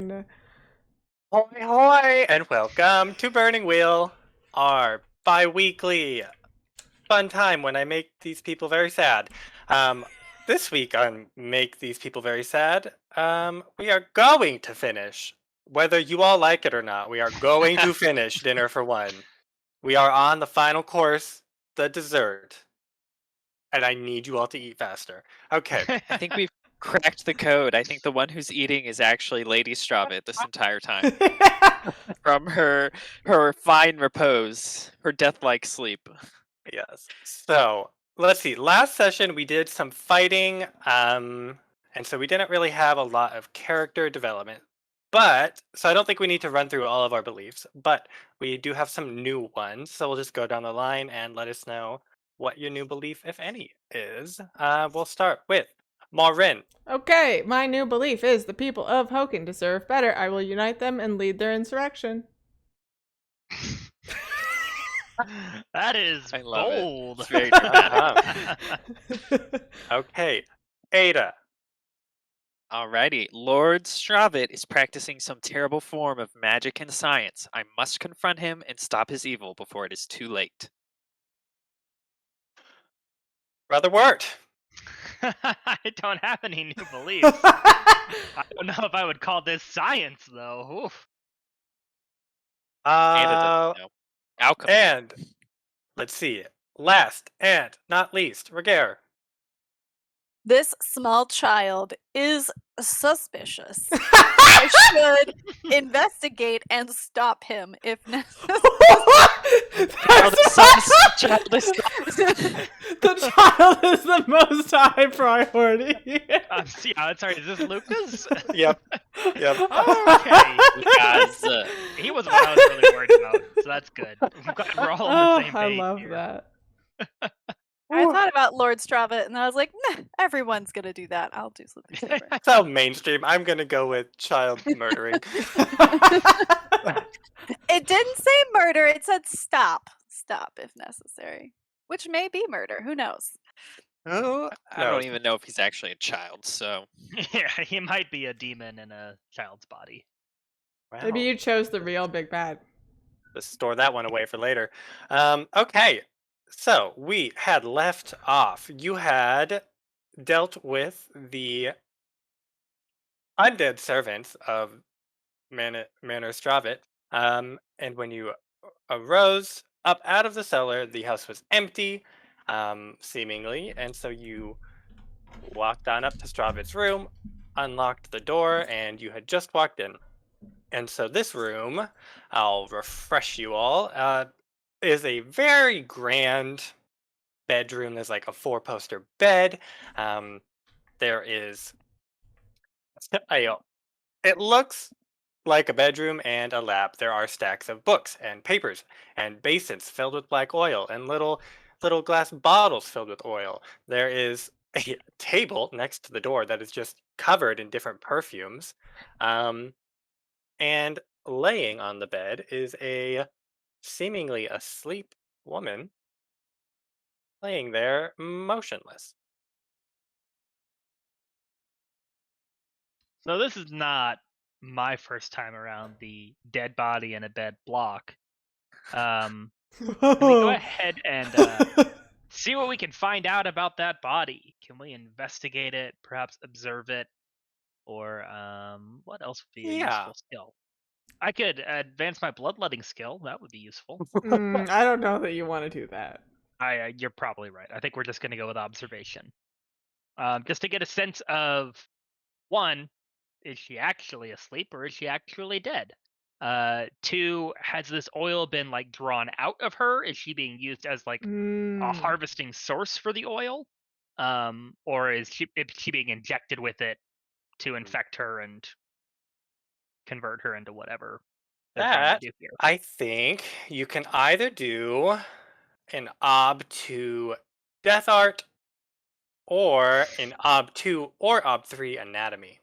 Hoy hoy, and welcome to Burning Wheel, our bi-weekly fun time when I make these people very sad. This week on Make These People Very Sad, we are going to finish, whether you all like it or not, we are going to finish Dinner for One. We are on the final course, the dessert, and I need you all to eat faster. Okay. I think we've cracked the code. I think the one who's eating is actually Lady Strawbit this entire time. From her fine repose, her death-like sleep. Yes. So let's see. Last session we did some fighting, and so we didn't really have a lot of character development. But so I don't think we need to run through all of our beliefs, but we do have some new ones. So we'll just go down the line and let us know what your new belief, if any, is. We'll start with Morrine. Okay, my new belief is the people of Hochen deserve better. I will unite them and lead their insurrection. That is I love it. bold. It's very dramatic. Okay, Ada. Alrighty, Lord Strawbit is practicing some terrible form of magic and science. I must confront him and stop his evil before it is too late. Brother Wirt. I don't have any new beliefs. I don't know if I would call this science, though. Oof. Ada doesn't know. Alchemy. And let's see. Last and not least, Ragaire. This small child is suspicious. I should investigate and stop him if necessary. The child is the most high priority. Yeah, sorry, is this Lucas? Yep. Oh, okay. Guys, He was what I was really worried about, so that's good. I'm glad we're all on the same I page love here. that. I thought about Lord Strava and I was like, nah, everyone's gonna do that. I'll do something different. So mainstream. I'm gonna go with child murdering. It didn't say murder, it said stop. Stop if necessary. Which may be murder, who knows? Oh, I don't even know if he's actually a child, so. Yeah, he might be a demon in a child's body. Maybe you chose the real big bad. Let's store that one away for later. Okay. So we had left off. You had dealt with the undead servants of Manor Stravit. And when you arose up out of the cellar, the house was empty, seemingly. And so you walked on up to Stravit's room, unlocked the door, and you had just walked in. And so this room, I'll refresh you all, is a very grand bedroom. There's like a 4-poster bed. There is it looks like a bedroom and a lab. There are stacks of books and papers and basins filled with black oil and little glass bottles filled with oil. There is a table next to the door that is just covered in different perfumes. And laying on the bed is a seemingly asleep woman laying there motionless. So this is not my first time around the dead body in a bed block. Can we go ahead and see what we can find out about that body? Can we investigate it, perhaps observe it, or what else would be a useful skill? I could advance my bloodletting skill. That would be useful. I don't know that you want to do that. You're probably right. I think we're just going to go with observation, just to get a sense of, one, is she actually asleep or is she actually dead? 2, has this oil been like drawn out of her? Is she being used as like a harvesting source for the oil? Or is she being injected with it to infect her and convert her into whatever they're trying That to do here? I think you can either do an ob 2 death art or an ob 2 or ob 3 anatomy.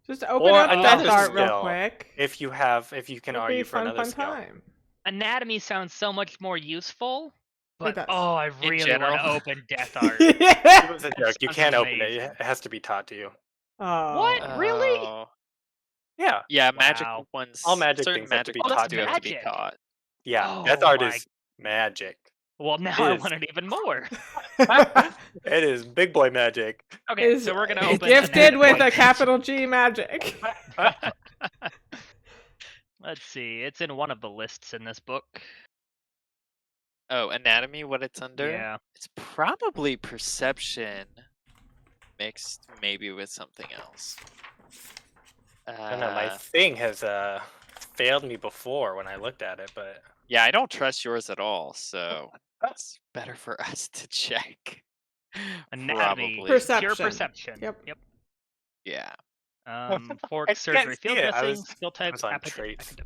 Just open Or up another Death Art skill, real quick. if you can It'll argue be for fun, another fun skill. time. Anatomy sounds so much more useful, but does. oh, I really want general. to open death art. It was a joke. You sounds can't open it. amazing. It has to be taught to you. Oh. What? Really? Oh. Yeah, Yeah, magic Wow. ones. all magic Certain things have to magic be Oh, ones that's taught do to have to be magic. taught. Yeah, death Oh art my. is magic. Well, now It I is. want it even more. It is big boy magic. Okay, Is so we're gonna open gifted with anatomy. a capital G magic. Let's see. It's in one of the lists in this book. Oh, anatomy, what it's under? Yeah. It's probably perception mixed maybe with something else. I don't know. My Uh, thing has failed me before when I looked at it, but yeah, I don't trust yours at all, so it's better for us to check. Anatomy. Probably. Perception. Pure perception. Yep. Yeah. I Fork, surgery, can't field see it. dressing, skill I type, was on academic. traits.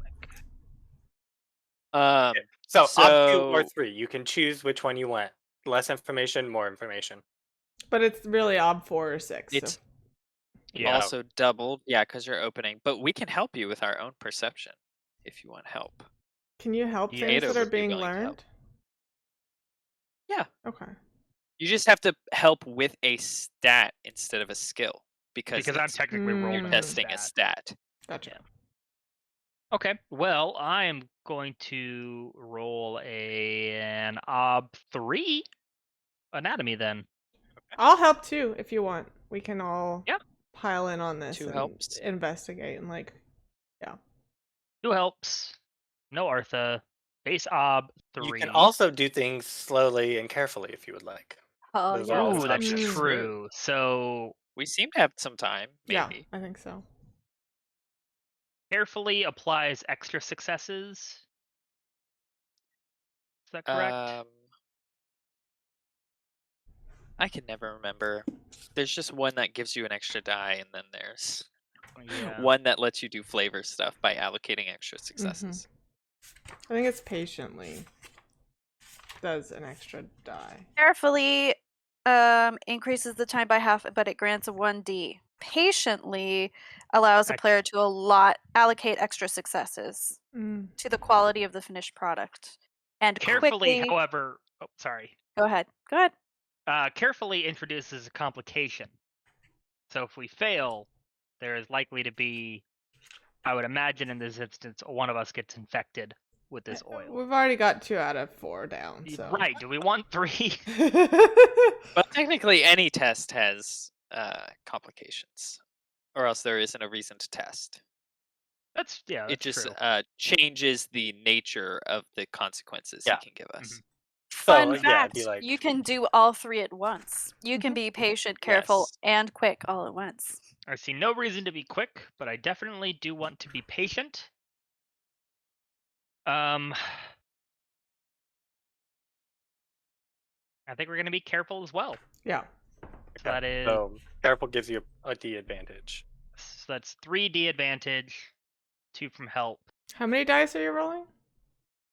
Um, So op 2 or so 3, you can choose which one you want. Less information, more information. But it's really ob 4 or 6. it's So. Yeah. also doubled, yeah, because you're opening. But we can help you with our own perception if you want help. Can you help Yeah. things Ada that are would be being willing to help. learned? Yeah. Okay. You just have to help with a stat instead of a skill because I'm it's- technically Mm. rolling you're a testing a stat. stat. Gotcha. Yeah. Okay. Well, I am going to roll an ob 3 anatomy then. I'll help too if you want. We can all Yeah. pile in on this 2 and helps. investigate and like, yeah. 2 helps. No Artha. Base ob 3. You can also do things slowly and carefully if you would like. Oh, Those are all yeah. Ooh, that's options. true. So We seem to have some time, Yeah, maybe. I think so. carefully applies extra successes. Is that correct? I can never remember. There's just one that gives you an extra die, and then there's Yeah. one that lets you do flavor stuff by allocating extra successes. I think it's patiently does an extra die. Carefully increases the time by half, but it grants a 1d. Patiently allows a player to allocate extra successes Mm. to the quality of the finished product. And Carefully, quickly, however, oh, sorry. go ahead. Go ahead. Carefully introduces a complication. So if we fail, there is likely to be, I would imagine in this instance, one of us gets infected with this oil. We've already got 2 out of 4 down, so. Right. Do we want 3? But technically, any test has complications, or else there isn't a reason to test. That's It just true. changes the nature of the consequences Yeah. he can give us. So Fun yeah, it'd fact, be like you can do all 3 at once. You can be patient, careful, Yes. and quick all at once. I see no reason to be quick, but I definitely do want to be patient. I think we're going to be careful as well. Yeah. So that is so careful gives you a D advantage. so that's 3d advantage, 2 from help. How many dice are you rolling?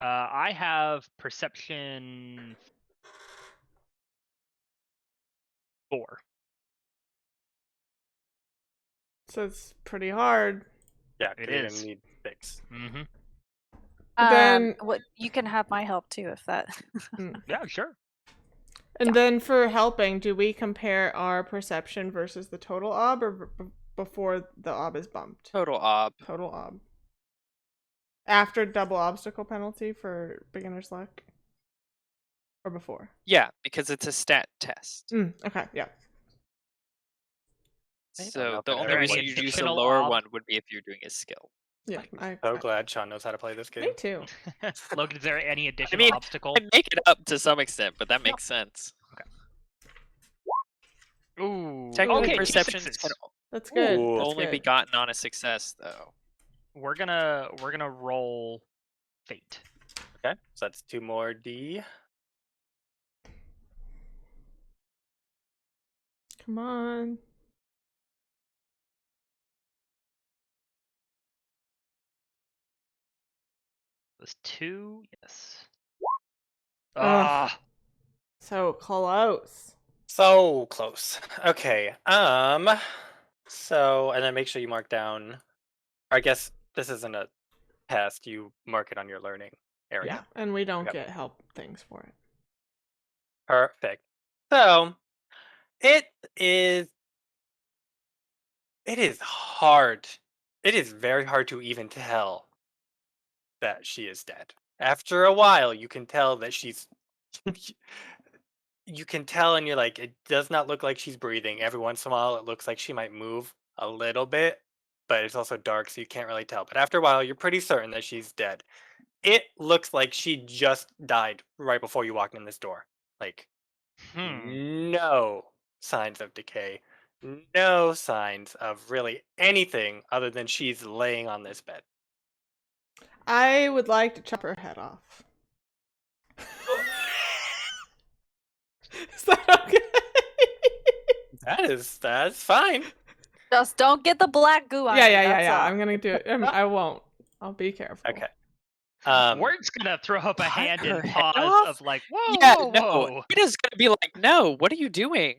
I have perception 4. So it's pretty hard. Yeah, It you're is. gonna need 6. Mm-hmm. Then- What you can have my help too if that. Yeah, sure. And Yeah. then for helping, do we compare our perception versus the total ob or before the ob is bumped? Total ob. Total ob. After double obstacle penalty for beginner's luck? Or before? Yeah, because it's a stat test. Okay, yeah. I don't know So if the I've only ever reason played you'd use a additional lower ob. one would be if you're doing a skill. Yeah, So glad Sean knows how to play this game. me too. Logan, is there any additional mean, obstacle? I make it up to some extent, but that makes sense. Ooh. Technically, Okay, perceptions 2 can sixes. That's good. Ooh. That's only be good. gotten on a success, though. We're gonna roll fate. Okay, so that's 2 more D. Come on. Was 2? Yes. Ugh. Ah. So close. So close. Okay. So and then make sure you mark down. I guess this isn't a test. You mark it on your learning area. Yeah, and we don't Okay. get help things for it. Perfect. So it is hard. it is very hard to even tell that she is dead. After a while, you can tell that she's. You can tell, and you're like, it does not look like she's breathing. Every once in a while, it looks like she might move a little bit, but it's also dark, so you can't really tell. But after a while, you're pretty certain that she's dead. It looks like she just died right before you walked in this door. Like, no signs of decay, no signs of really anything other than she's laying on this bed. I would like to chop her head off. Is that okay? That's fine. Just don't get the black goo on Yeah, it, yeah, yeah, that's yeah. all. I'm gonna do it. I won't. I'll be careful. Okay. Wirt's gonna throw up a cut hand her in head pause off? of like, whoa, Yeah, whoa, no. whoa. Ada's gonna be like, no, what are you doing?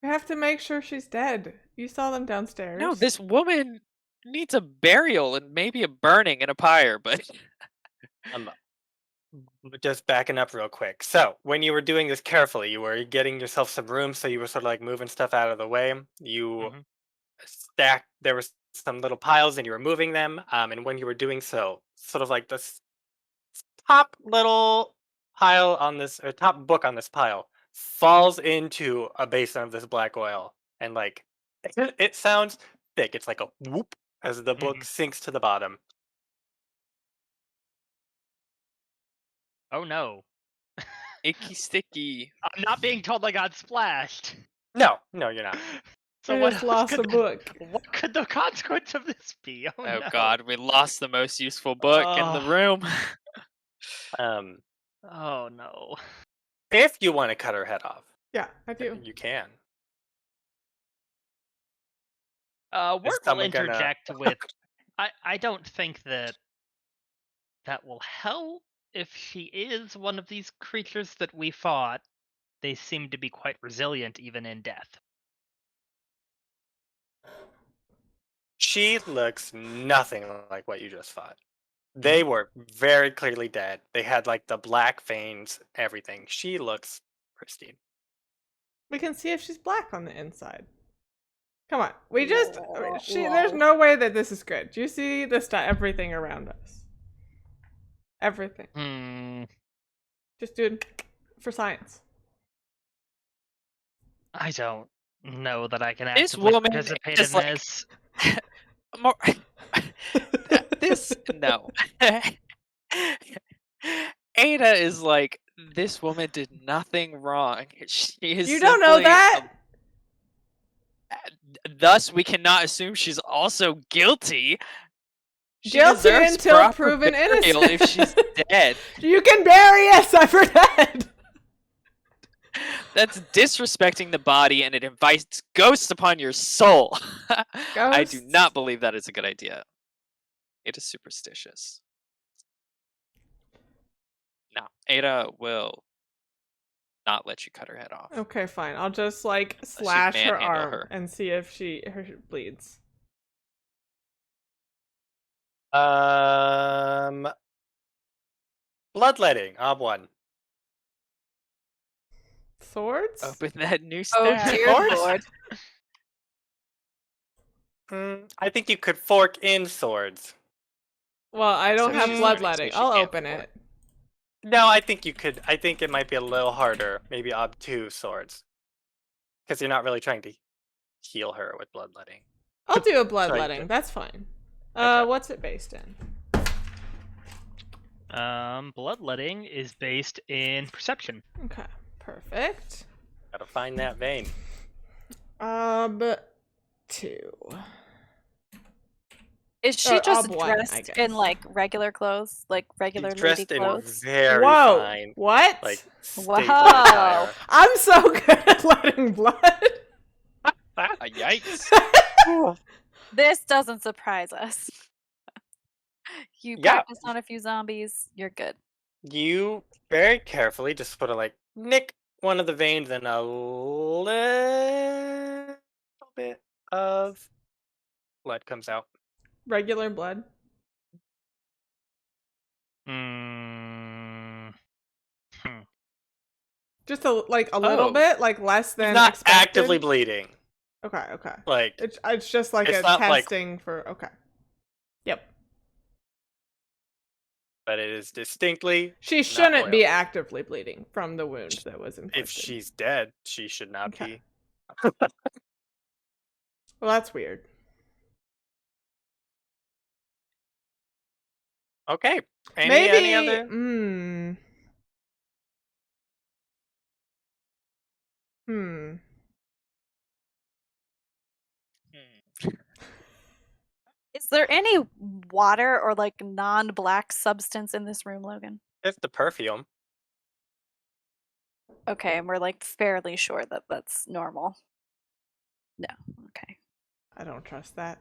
We have to make sure she's dead. You saw them downstairs. No, this woman needs a burial and maybe a burning in a pyre, but Just backing up real quick. So, when you were doing this carefully, you were getting yourself some room, so you were sort of like moving stuff out of the way. You Mhm. stacked, there was some little piles, and you were moving them. And when you were doing so, sort of like this top little pile on this, or top book on this pile, falls into a basin of this black oil. And like, it sounds thick. It's like a whoop as the book Mhm. sinks to the bottom. Oh no. icky sticky. I'm not being told I got splashed. No, you're not. So I what just else lost could a book. What could the consequence of this be? Oh, Oh no. god, we lost the most useful book in the Oh. room. Um, Oh no. if you want to cut her head off, Yeah, I do. you can. Wirt will someone gonna- interject with, I don't think that will help if she is one of these creatures that we fought. They seem to be quite resilient even in death. She looks nothing like what you just fought. They were very clearly dead. They had like the black veins, everything. She looks pristine. We can see if she's black on the inside. Come on. We just Whoa, there's whoa. no way that this is good. Do you see this everything around us? Everything. Hmm. Just do it for science. I don't know that I can This actively woman participate is in like- this. More... this no. Ada is like, this woman did nothing wrong. She is You don't know simply that? thus, we cannot assume she's also guilty. She Guilty deserves until proper proven burial innocent. if she's dead. You can bury us for dead. That's disrespecting the body, and it invites ghosts upon your soul. I do Ghosts? not believe that is a good idea. It is superstitious. No, Ada will not let you cut her head off. Okay, fine. I'll just like slash her manhandle arm her. and see if her bleeds. Bloodletting, ob 1. Swords? Open that new Oh stack. dear course. lord. I think you could fork in swords. Well, I don't So have she's bloodletting. learning, so she I'll can't open fork. it. No, I think you could. I think it might be a little harder. Maybe ob 2 swords. Because you're not really trying to heal her with bloodletting. I'll do a Sorry, bloodletting. That's fine. Okay. What's it based in? Bloodletting is based in perception. Okay, perfect. Gotta find that vein. 2. Is she just ob one, I dressed guess. in like regular clothes, like regular She's lady dressed in clothes? very Whoa! fine, What? like stately Wow. attire. I'm so good at letting blood. Yikes. This doesn't surprise us. You Yeah. practiced on a few zombies. You're good. You very carefully just sort of like nick one of the veins, and a little bit of blood comes out. Regular blood. Hmm. Just a little Oh. bit, like less than It's not expected? actively bleeding. Okay, okay. Like It's just like It's a not like- testing for okay. but it is distinctly She not shouldn't be oil. actively bleeding from the wound that was inflicted. If she's dead, she should not Okay. be. Well, that's weird. Okay. Any Maybe. other? Hmm. Hmm. Is there any water or like non-black substance in this room, Logan? It's the perfume. Okay, and we're like fairly sure that that's normal. No. Okay. I don't trust that.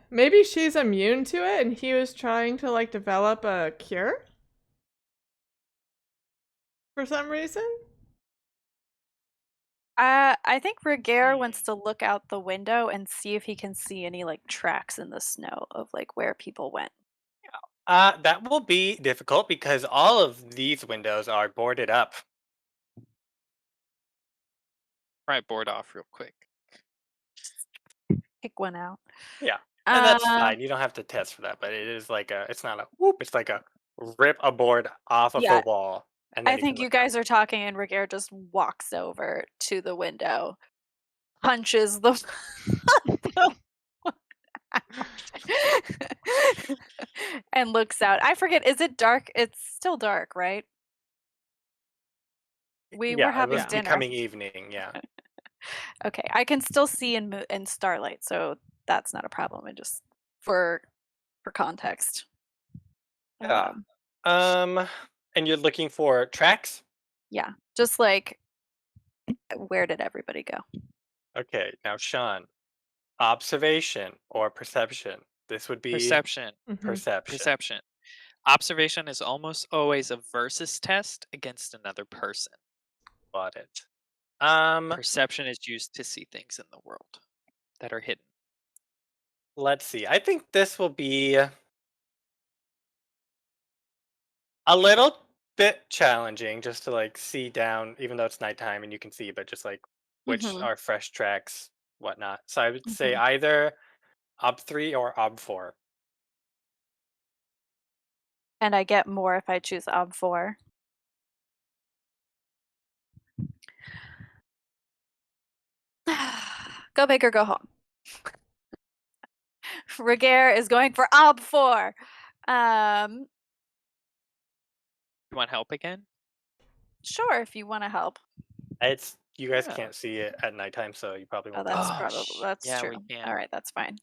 Maybe she's immune to it and he was trying to like develop a cure? For some reason? I think Ragaire wants to look out the window and see if he can see any like tracks in the snow of like where people went. That will be difficult because all of these windows are boarded up. Right, board off real quick. Pick one out. Yeah. And that's Uh, fine. You don't have to test for that, but it is like it's not a whoop, it's like a rip a board off of Yeah, the wall. And then I you can think you look out. guys are talking, and Ragaire just walks over to the window, punches the, the and looks out. I forget. Is it dark? It's still dark, right? We were Yeah, it having was dinner. becoming evening, yeah. Okay, I can still see in starlight, so that's not a problem. And just for context. Yeah. Um, And you're looking for tracks? yeah, just like where did everybody go? Okay, now Sean, observation or perception. This would be Perception. Mhm. perception. Perception. Observation is almost always a versus test against another person. Got it. Perception is used to see things in the world that are hidden. Let's see. I think this will be a little bit challenging just to like see down, even though it's nighttime and you can see, but just like which Mhm, are fresh tracks, whatnot. So I would say mhm. either ob 3 or ob 4. And I get more if I choose ob 4. Go big or go home. Ragaire is going for ob 4. You want help again? Sure, if you want to help. It's you guys Yeah. can't see it at nighttime, so you probably Oh, won't. Be that's able to. probably that's Yeah, true. we can. All right, that's fine.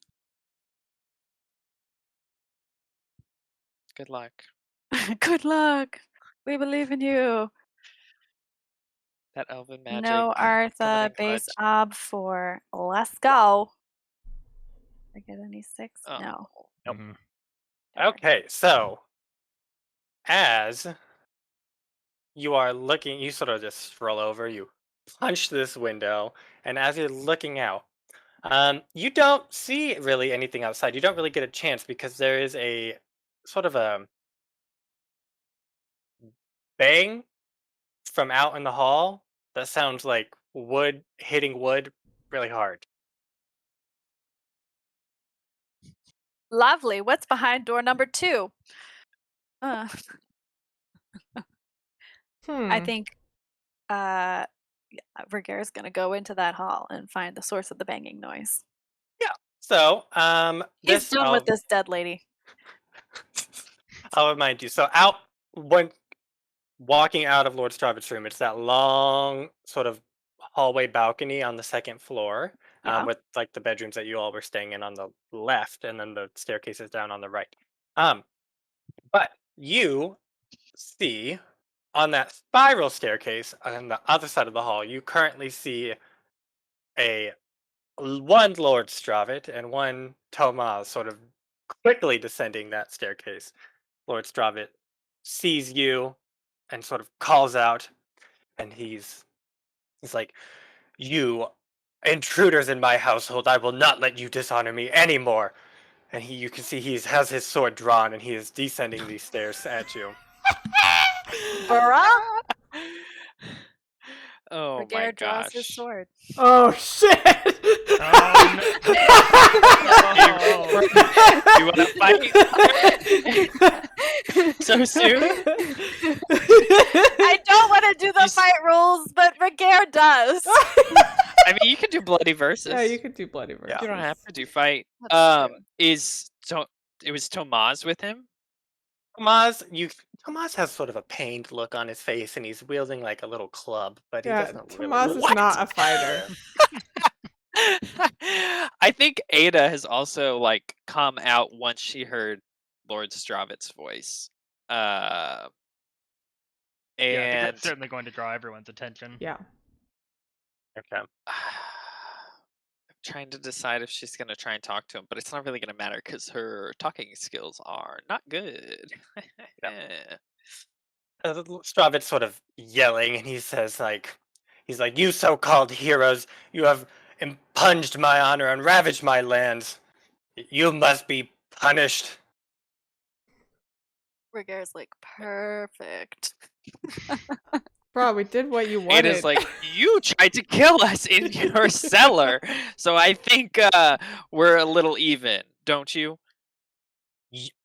Good luck. Good luck. We believe in you. That elven magic. No, coming Artha, in base clutch. ob 4. Let's go. Did I get any 6? Oh. No. Nope. Mhm. Darn. Okay, so as you are looking, you sort of just stroll over, you punch this window, and as you're looking out, you don't see really anything outside. You don't really get a chance because there is a sort of a bang from out in the hall that sounds like wood hitting wood really hard. Lovely. What's behind door number 2? I Hmm. think Ragaire's gonna go into that hall and find the source of the banging noise. Yeah. So, He's this done with this dead lady. I'll remind you. So out when walking out of Lord Starbuck's room, it's that long sort of hallway balcony on the second floor, Yeah. with like the bedrooms that you all were staying in on the left, and then the staircases down on the right. Um, but you see on that spiral staircase on the other side of the hall, you currently see a one Lord Stravit and one Tomas sort of quickly descending that staircase. Lord Stravit sees you and sort of calls out, and he's like, "You intruders in my household! I will not let you dishonor me anymore." And you can see he has his sword drawn, and he is descending these stairs at you. Bruh. Oh my Ragaire draws his gosh. sword. Oh shit! Oh, no. You want to fight so soon? I don't want to do the fight rules, but Ragaire does. I mean, you can do bloody versus. Yeah, you could do bloody versus. Yeah. You don't have to do fight. That's true. It was Tomaz with him? Tomas has sort of a pained look on his face, and he's wielding like a little club, but he Yeah, doesn't Tomas really. is not a fighter. I think Ada has also like come out once she heard Lord Stravitz's voice. Yeah, I think And that's certainly going to draw everyone's attention. Yeah. Okay. I'm trying to decide if she's gonna try and talk to him, but it's not really gonna matter because her talking skills are not good. Stravit's sort of yelling, and he says, he's like, "You so-called heroes, you have impunged my honor and ravaged my lands. You must be punished." Ragaire's like, perfect. Bro, we did what you wanted. Ada's like, you tried to kill us in your cellar, so I think we're a little even, don't you?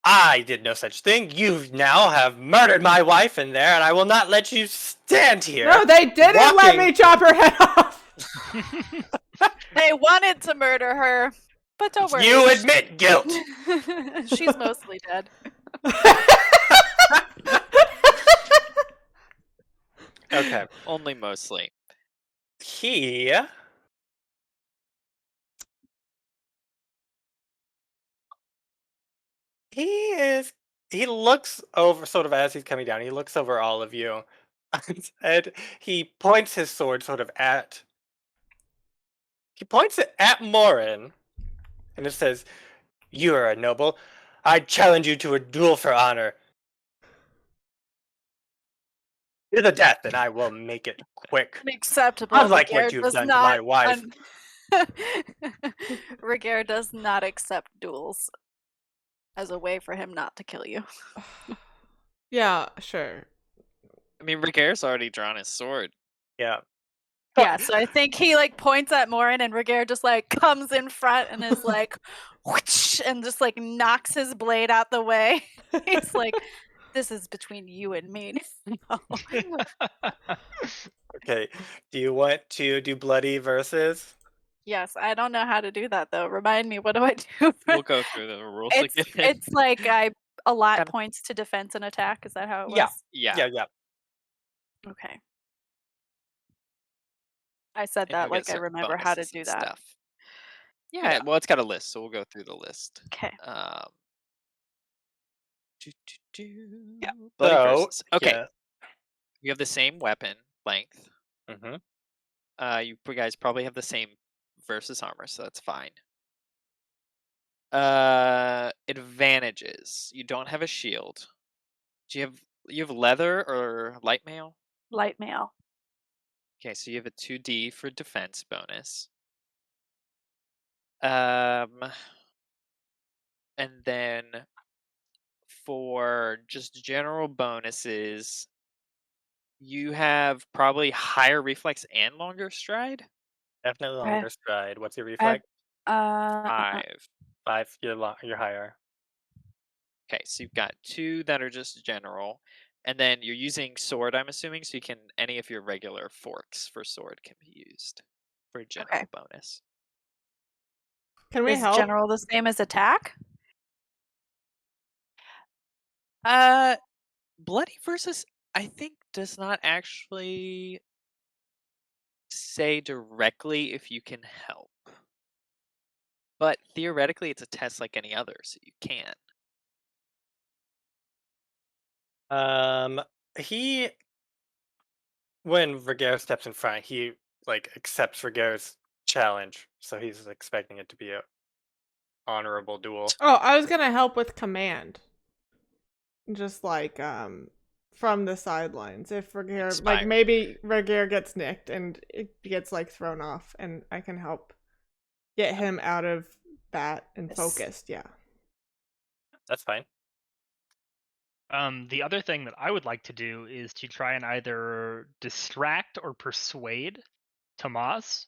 I did no such thing. You now have murdered my wife in there, and I will not let you stand here. No, they didn't let walking- me chop her head off. They wanted to murder her, but don't worry. You admit guilt. She's mostly dead. Okay. Only mostly. He he looks over sort of as he's coming down, he looks over all of you. And he points his sword sort of at Morrine, and it says, "You are a noble. I challenge you to a duel for honor. To the death, and I will make it quick. Unacceptable. Unlike what Ragaire you've does done to my wife." Ragaire does not accept duels as a way for him not to kill you. Yeah, sure. I mean, Ragaire's already drawn his sword. Yeah. Yeah, so I think he like points at Morrine and Ragaire just like comes in front and is like whoosh, and just like knocks his blade out the way. He's like, this is between you and me. No. Okay. Do you want to do bloody versus? Yes, I don't know how to do that though. Remind me, what do I do? for- We'll go through the rules it's again. it's like I allot Kinda- points to defense and attack. Is that how it was? Yeah. Yeah. Yeah. Okay. I said and that you'll like get I certain remember how to bonuses do and that. Stuff. Yeah, well, it's got a list, so we'll go through the list. Okay. Yeah. Bloody So, versus. Okay, yeah. you have the same weapon length. Mhm. You guys probably have the same versus armor, so that's fine. Advantages. You don't have a shield. Do you have leather or light mail? Light mail. Okay, so you have a 2d for defense bonus. And then for just general bonuses, you have probably higher reflex and longer stride. Definitely Okay. longer stride. What's your I reflex? have, 5. 5. You're higher. Okay, so you've got 2 that are just general, and then you're using sword, I'm assuming, so you can any of your regular forks for sword can be used for a general bonus. Can we is help? general the same as attack? Bloody versus I think does not actually say directly if you can help. But theoretically it's a test like any other, so you can. He when Ragaire steps in front, he accepts Ragaire's challenge, so he's expecting it to be a honorable duel. Oh, I was gonna help with command. Just like from the sidelines. If Ragaire Inspire. maybe Ragaire gets nicked and it gets thrown off and I can help get him out of that and Yes. focused, yeah. That's fine. The other thing that I would like to do is to try and either distract or persuade Tomas.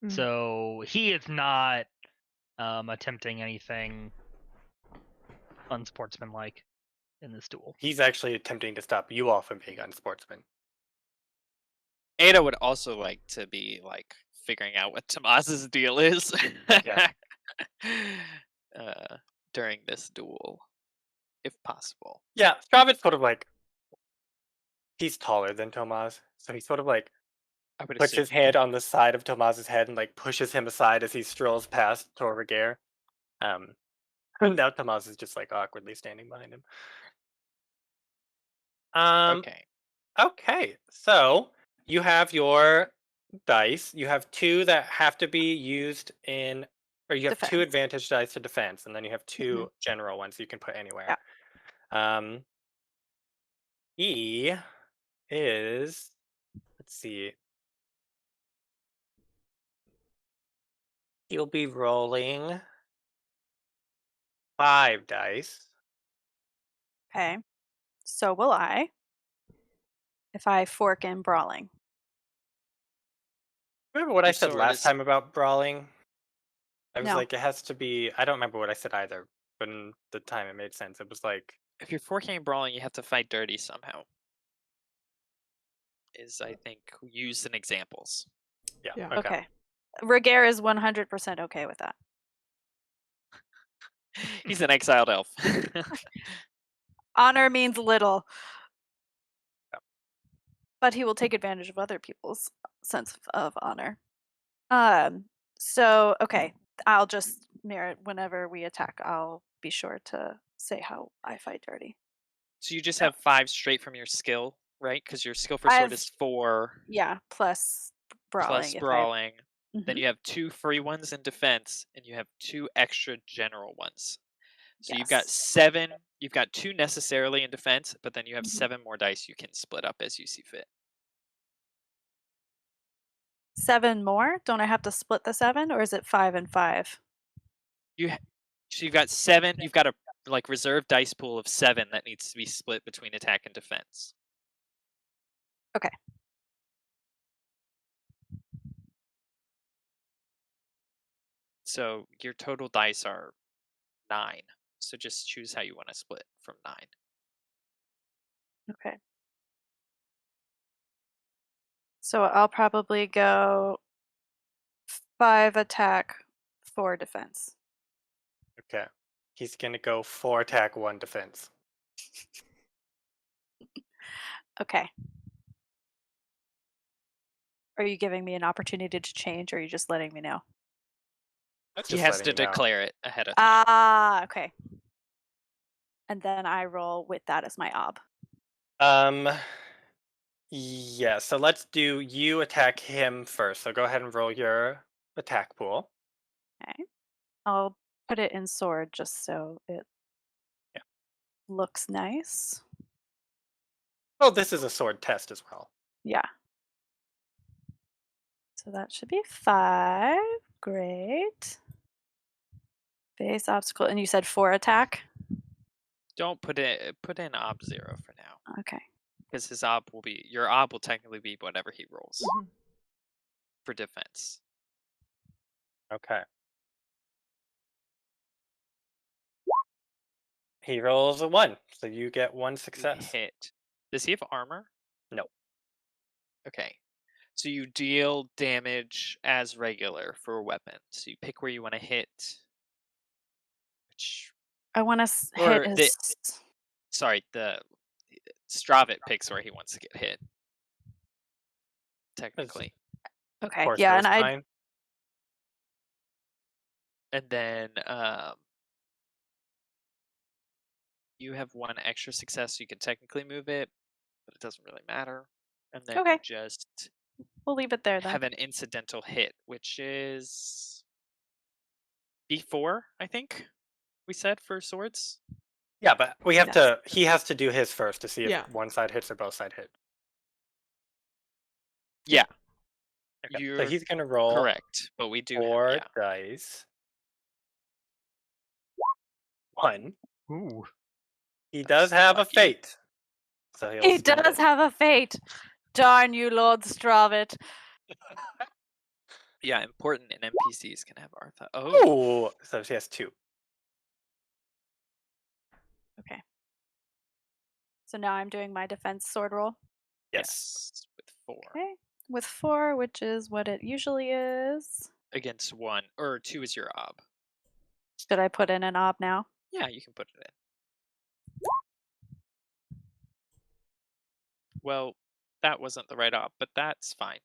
Mm. So he is not attempting anything unsportsmanlike in this duel. He's actually attempting to stop you all from being unsportsman. Ada would also like to be like figuring out what Tomas's deal is Yeah. during this duel, if possible. Yeah, Stravitt's sort of like he's taller than Tomas, so he sort of like I would puts assume. his hand on the side of Tomas's head and like pushes him aside as he strolls past Ragaire. Now Tomas is just like awkwardly standing behind him. Okay. Okay, so you have your dice. You have two that have to be used in, or you have two Defense. advantage dice to defense, and then you have two Mhm. general ones you can put anywhere. Yeah. E is, let's see, he'll be rolling 5 dice. Okay. So will I. If I fork in brawling. Remember what I Your said sword last is time about brawling? I was No. like, it has to be. I don't remember what I said either, but in the time it made sense. It was like, if you're forking and brawling, you have to fight dirty somehow. Is I think used in examples. yeah, Yeah. okay. Okay. Ragaire is 100% okay with that. He's an exiled elf. Honor means little. Yeah. But he will take advantage of other people's sense of honor. So okay, I'll just mirror it whenever we attack. I'll be sure to say how I fight dirty. So you just Yeah. have 5 straight from your skill, right? Because your skill for I sword have- is 4 Yeah, plus brawling. plus if brawling. I, Then Mhm. you have 2 free ones in defense, and you have 2 extra general ones. So you've got Yes. 7. You've got 2 necessarily in defense, but then you have Mhm. 7 more dice you can split up as you see fit. 7 more? Don't I have to split the 7, or is it 5 and 5? So you've got 7. You've got a like reserve dice pool of 7 that needs to be split between attack and defense. Okay. So your total dice are 9. So just choose how you want to split from 9. Okay. So I'll probably go 5 attack, 4 defense. Okay. He's gonna go 4 attack, 1 defense. Okay. Are you giving me an opportunity to change, or are you just letting me know? That's He just has letting to you know. declare it ahead of time. Okay. And then I roll with that as my ob. Yeah, so let's do you attack him first. So go ahead and roll your attack pool. Okay. I'll put it in sword just so it Yeah. looks nice. Oh, this is a sword test as well. Yeah. So that should be 5. Great. Base obstacle. And you said 4 attack? Don't put in ob 0 for now, Okay. because your ob will technically be whatever he rolls Mhm. for defense. Okay. He rolls a 1, so you get 1 You success. hit. Does he have armor? No. Okay. So you deal damage as regular for a weapon. So you pick where you want to hit. Which I want to hit or the his. sorry, the Stravit picks where he wants to get hit. Technically. Okay. Horse Yeah. knows And I. fine. And then you have 1 extra success, so you can technically move it, but it doesn't really matter. And then you Okay. just We'll leave it there then. have an incidental hit, which is B4, I think we said for swords. Yeah, but we have Yes. to. He has to do his first to see if Yeah. one side hits or both side hit. Yeah, Okay. So you're he's gonna roll correct, but we do have 4 dice. 1. Ooh. He That's does have a lucky. fate, so he'll He spend does it. have a fate. Darn you, Lord Stravit. Yeah, important and NPCs can have Artha. Oh, Oh, so she has 2. Okay. So now I'm doing my defense sword roll. Yes. yes, with 4 Okay. With 4, which is what it usually is. against 1 or 2 is your ob. Should I put in an ob now? Yeah, you can put it in. Well, that wasn't the right op, but that's fine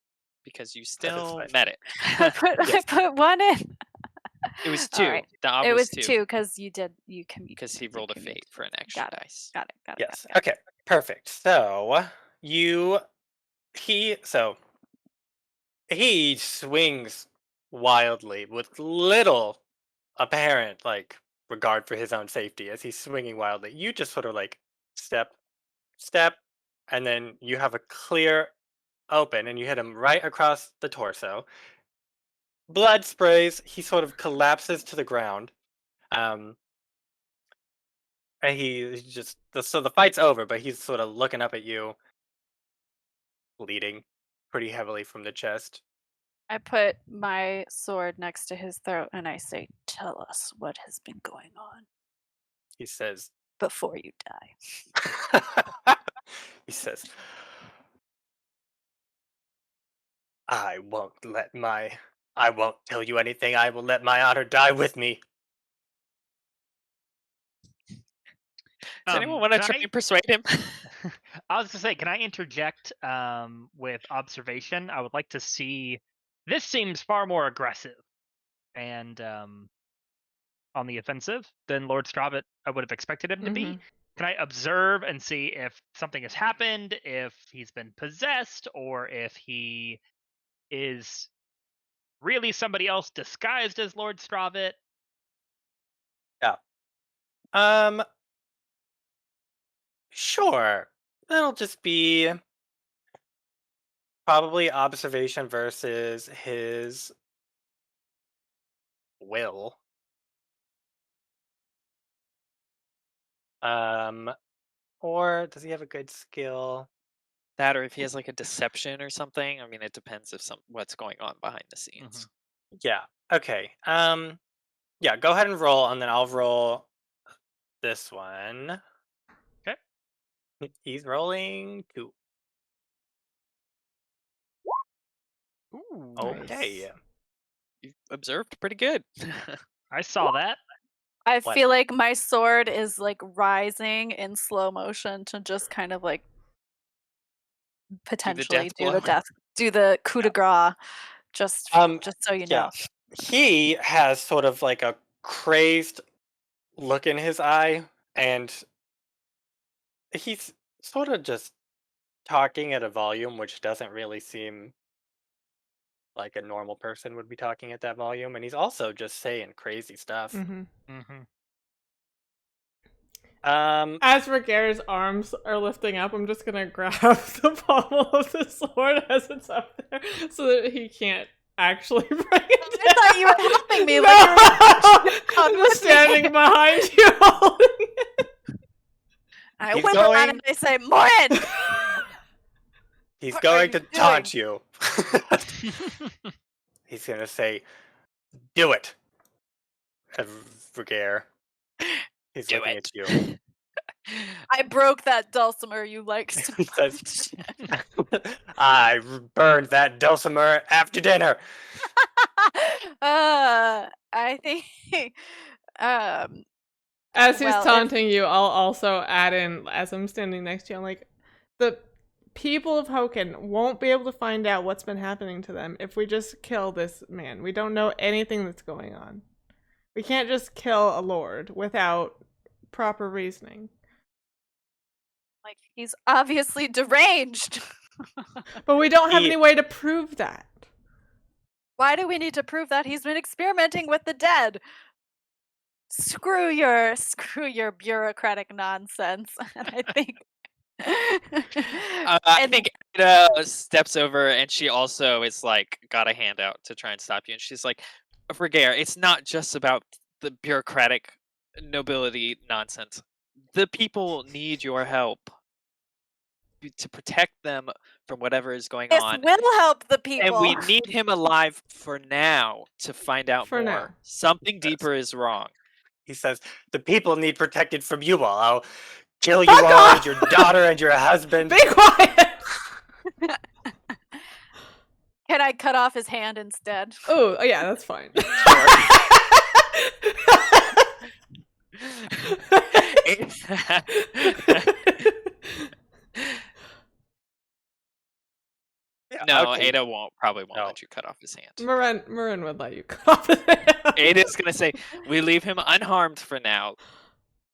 because you still fine. met it. I put 1 in. It was All 2. right. The ob It was 2 2 because you because he rolled a fate for an extra Got it. dice. Got it. Got it. Yes. Got it. Okay. Perfect. So he swings wildly with little apparent regard for his own safety as he's swinging wildly. You just sort of step, step, and then you have a clear open, and you hit him right across the torso. Blood sprays. He sort of collapses to the ground. Um, and so the fight's over, but he's sort of looking up at you, bleeding pretty heavily from the chest. I put my sword next to his throat and I say, "Tell us what has been going on He says, before you die." he says, I won't tell you anything. I will let my honor die with me. Does anyone want to Can try and persuade him? I was to say, can I interject with observation? I would like to see. This seems far more aggressive and on the offensive than Lord Stravit I would have expected him to be. Can I observe and see if something has happened, if he's been possessed, or if he is really somebody else disguised as Lord Stravit? Yeah. Um, sure. That'll just be probably observation versus his will. Um, or does he have a good skill? That or if he has like a deception or something. I mean, it depends if what's going on behind the scenes. Yeah. Okay. Yeah, go ahead and roll, and then I'll roll this one. Okay. He's rolling 2. Ooh, Okay. you observed pretty good. I saw that. I What? feel like my sword is like rising in slow motion to just kind of like potentially death blow. do the coup de grace. Just so you Yeah. know. He has sort of like a crazed look in his eye, and he's sort of just talking at a volume which doesn't really seem like a normal person would be talking at that volume, and he's also just saying crazy stuff. As Ragaire's arms are lifting up, I'm just gonna grab the pommel of the sword as it's up there so that he can't actually bring it down. I thought you were helping me. No! Like you were I'm just standing behind you holding it. I He's whip around going- and I say, "Morrine!" He's What are going you to doing? taunt you. He's gonna say, "Do it, Ragaire." He's Do looking it. at you. I broke that dulcimer you like so He says, much. I burned that dulcimer after dinner. I think um As he's well, if- taunting you, I'll also add in, as I'm standing next to you, I'm like, the people of Hochen won't be able to find out what's been happening to them if we just kill this man. We don't know anything that's going on. We can't just kill a lord without proper reasoning. like he's obviously deranged. But we don't have He- any way to prove that. Why do we need to prove that he's been experimenting with the dead? Screw your bureaucratic nonsense. And I think I think Ada steps over and she also is like got a hand out to try and stop you, and she's like, Ragaire, it's not just about the bureaucratic nobility nonsense. The people need your help to protect them from whatever is going This on. will help the And we people. need him alive for now to find out For more. now. Something Yes. deeper is wrong. He says, "The people need protected from you all. I'll kill you Fuck all off! and your daughter and your husband." Be quiet! Can I cut off his hand instead? Oh, yeah, that's fine. Yeah, No, okay. Ada probably won't No. let you cut off his hand. Morrine would let you cut off his hand. Ada's gonna say, "We leave him unharmed for now.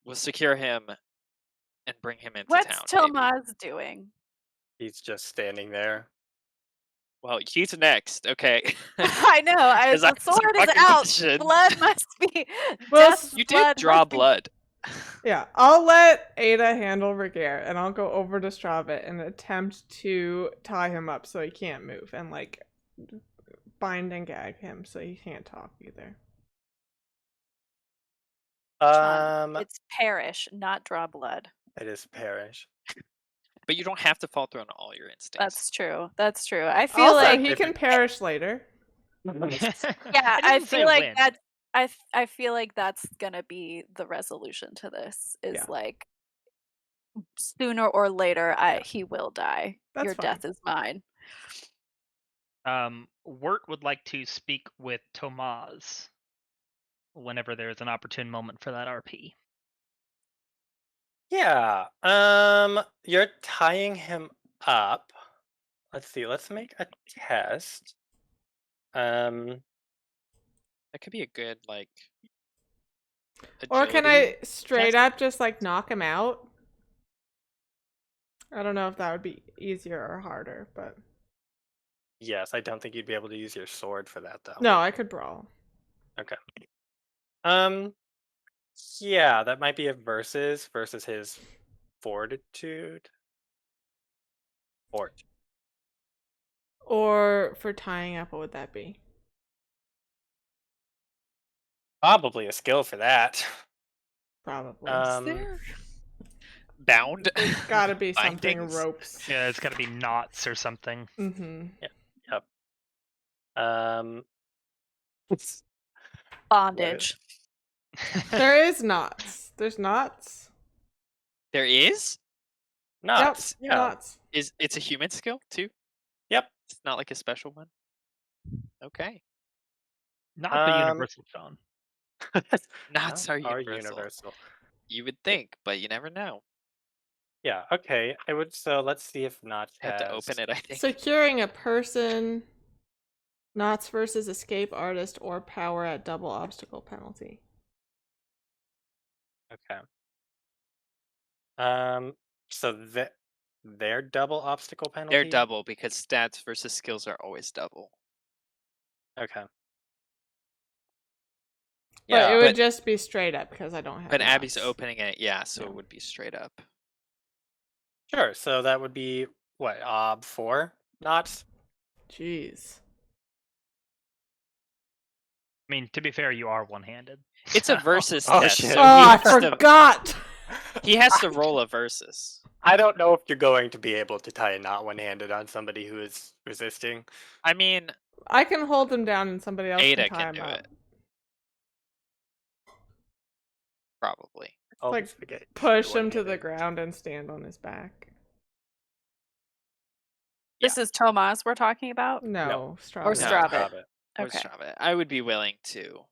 We'll secure him and bring him into What's town." maybe." Tomas doing? He's just standing there. Well, he's next. Okay. I know. Because I The have some sword is fucking out. questions. Blood must be. Well, death's You did blood draw must be- blood. Yeah, I'll let Ada handle Ragaire, and I'll go over to Strava and attempt to tie him up so he can't move, and like bind and gag him so he can't talk either. Sean, it's perish, not draw blood. It is perish. But you don't have to fall through on all your instincts. That's true. That's true. I feel Also, like he can perish later. yeah, It I doesn't say feel like when. that. I feel like that's gonna be the resolution to this. Is Yeah. like sooner or later, he will die. That's Your fine. death is mine. Wirt would like to speak with Tomas whenever there is an opportune moment for that RP. Yeah. You're tying him up. Let's see. Let's make a test. That could be a good like. Or can agility I straight test. up just like knock him out? I don't know if that would be easier or harder, but Yes, I don't think you'd be able to use your sword for that though. no, I could brawl. Okay. Yeah, that might be a versus his fortitude. Fort. Or for tying up, what would that be? Probably a skill for that. Probably. Is there bound? There's gotta be something bindings? ropes. Yeah, it's got to be knots or something. Mm-hmm. Yep. It's Bondage. There is knots. There's knots. There is. nuts. Yep, Yeah. knots. It's a human skill too. Yep. It's not like a special one. Okay. Not the Um, universal Sean. Knots are Are universal. universal. You would think, but you never know. Yeah. Okay. I would. So let's see if knots You have to has. open it, I think. Securing a person. Knots versus escape artist or power at double obstacle penalty. Okay. So their double obstacle penalty. They're double because stats versus skills are always double. Okay. But Yeah. it would but- just be straight up because I don't have But Abby's knots. opening it, yeah, so Yeah. it would be straight up. Sure. So that would be what? 4 knots. Jeez. I mean, to be fair, you are one-handed. It's a versus Oh, test. shit. So Oh, I he, has to, forgot! he has to roll a versus. I don't know if you're going to be able to tie a knot one-handed on somebody who is resisting. I mean, I can hold him down and somebody else Ada can tie can him do up. it. Probably. I'll Like, just forget Push him to the one-handed. ground and stand on his back. This is Tomas we're talking about. No, Or Strava. Strava. Stop it. Or Okay. Strava. I would be willing to.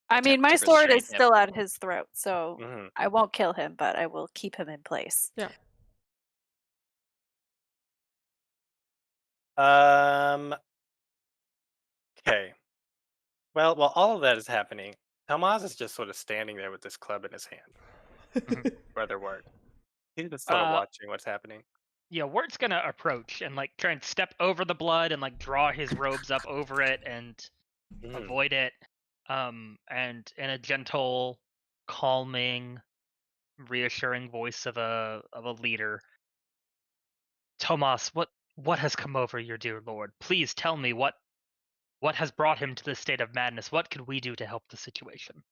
I mean, attempt my to sword is restrain him. still at his throat, so Mhm. I won't kill him, but I will keep him in place. Yeah. Okay. Well, while all of that is happening, Tomas is just sort of standing there with this club in his hand. Brother Wirt. He's just sort of watching what's happening. Yeah, Wirt's gonna approach and like try and step over the blood and like draw his robes up over it and Mhm. avoid it. And in a gentle, calming, reassuring voice of a leader, Tomas, what has come over your dear lord? Please tell me what has brought him to this state of madness. What can we do to help the situation?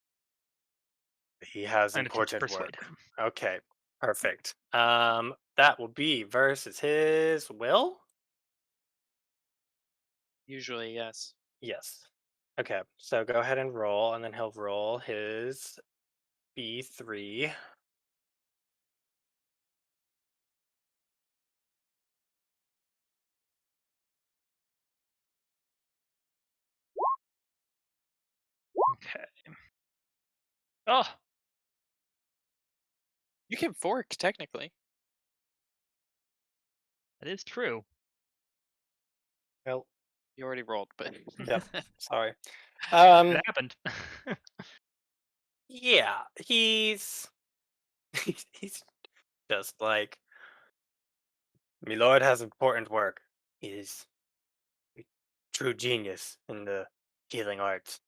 He has and attempt to important persuade work. him. Okay, perfect. That will be versus his will. Usually, yes. Yes. Okay, so go ahead and roll, and then he'll roll his B3. Okay. Oh, You can fork technically. that is true. Well, You already rolled, but yep. Sorry. It happened. Yeah, he's he's just like, my lord has important work. He's a true genius in the healing arts.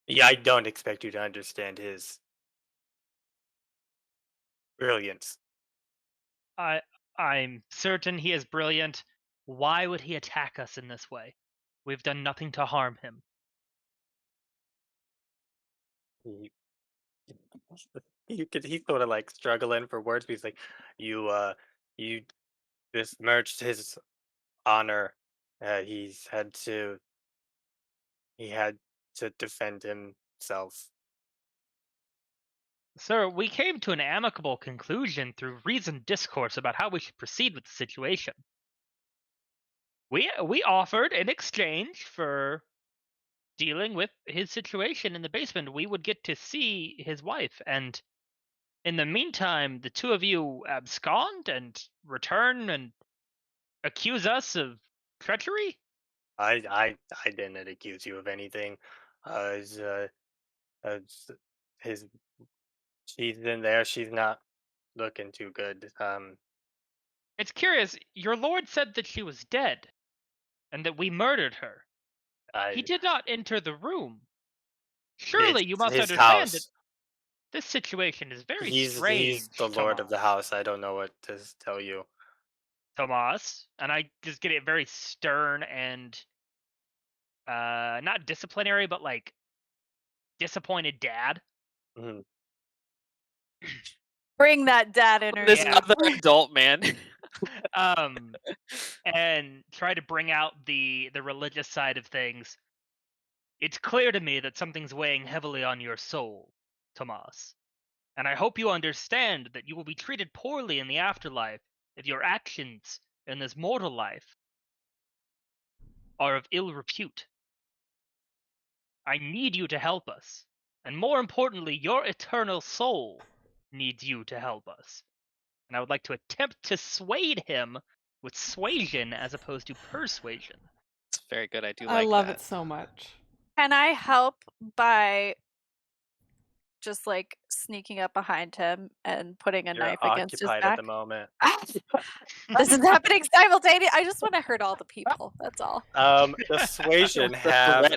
Yeah, I don't expect you to understand his brilliance. I I'm certain he is brilliant. Why would he attack us in this way? We've done nothing to harm him. He, he's sort of like struggling for words. But he's like, you besmirched his honor. He's had to he had to defend himself. Sir, we came to an amicable conclusion through reasoned discourse about how we should proceed with the situation. We offered in exchange for dealing with his situation in the basement, we would get to see his wife, and in the meantime, the two of you abscond and return and accuse us of treachery? I didn't accuse you of anything. His, s- his she's in there. She's not looking too good. It's curious, your lord said that she was dead, and that we murdered her. He I did not enter the room. it's Surely you must his understand that house. this situation is very He's the strange, lord of Tomas. the house. I don't know what to tell you. Tomas, and I just get it very stern and not disciplinary, but like disappointed dad. Mhm. Bring that dad this energy. Yeah. other adult man. Um, and try to bring out the religious side of things. It's clear to me that something's weighing heavily on your soul, Tomas. And I hope you understand that you will be treated poorly in the afterlife if your actions in this mortal life are of ill repute. I need you to help us. And more importantly, your eternal soul needs you to help us. And I would like to attempt to sway him with suasion as opposed to persuasion. It's very good. I do I like love that. it so much. Can I help by just like sneaking up behind him and putting a You're knife against his occupied at back? the moment. This is happening simultaneously. I just want to hurt all the people. That's all. Does suasion The have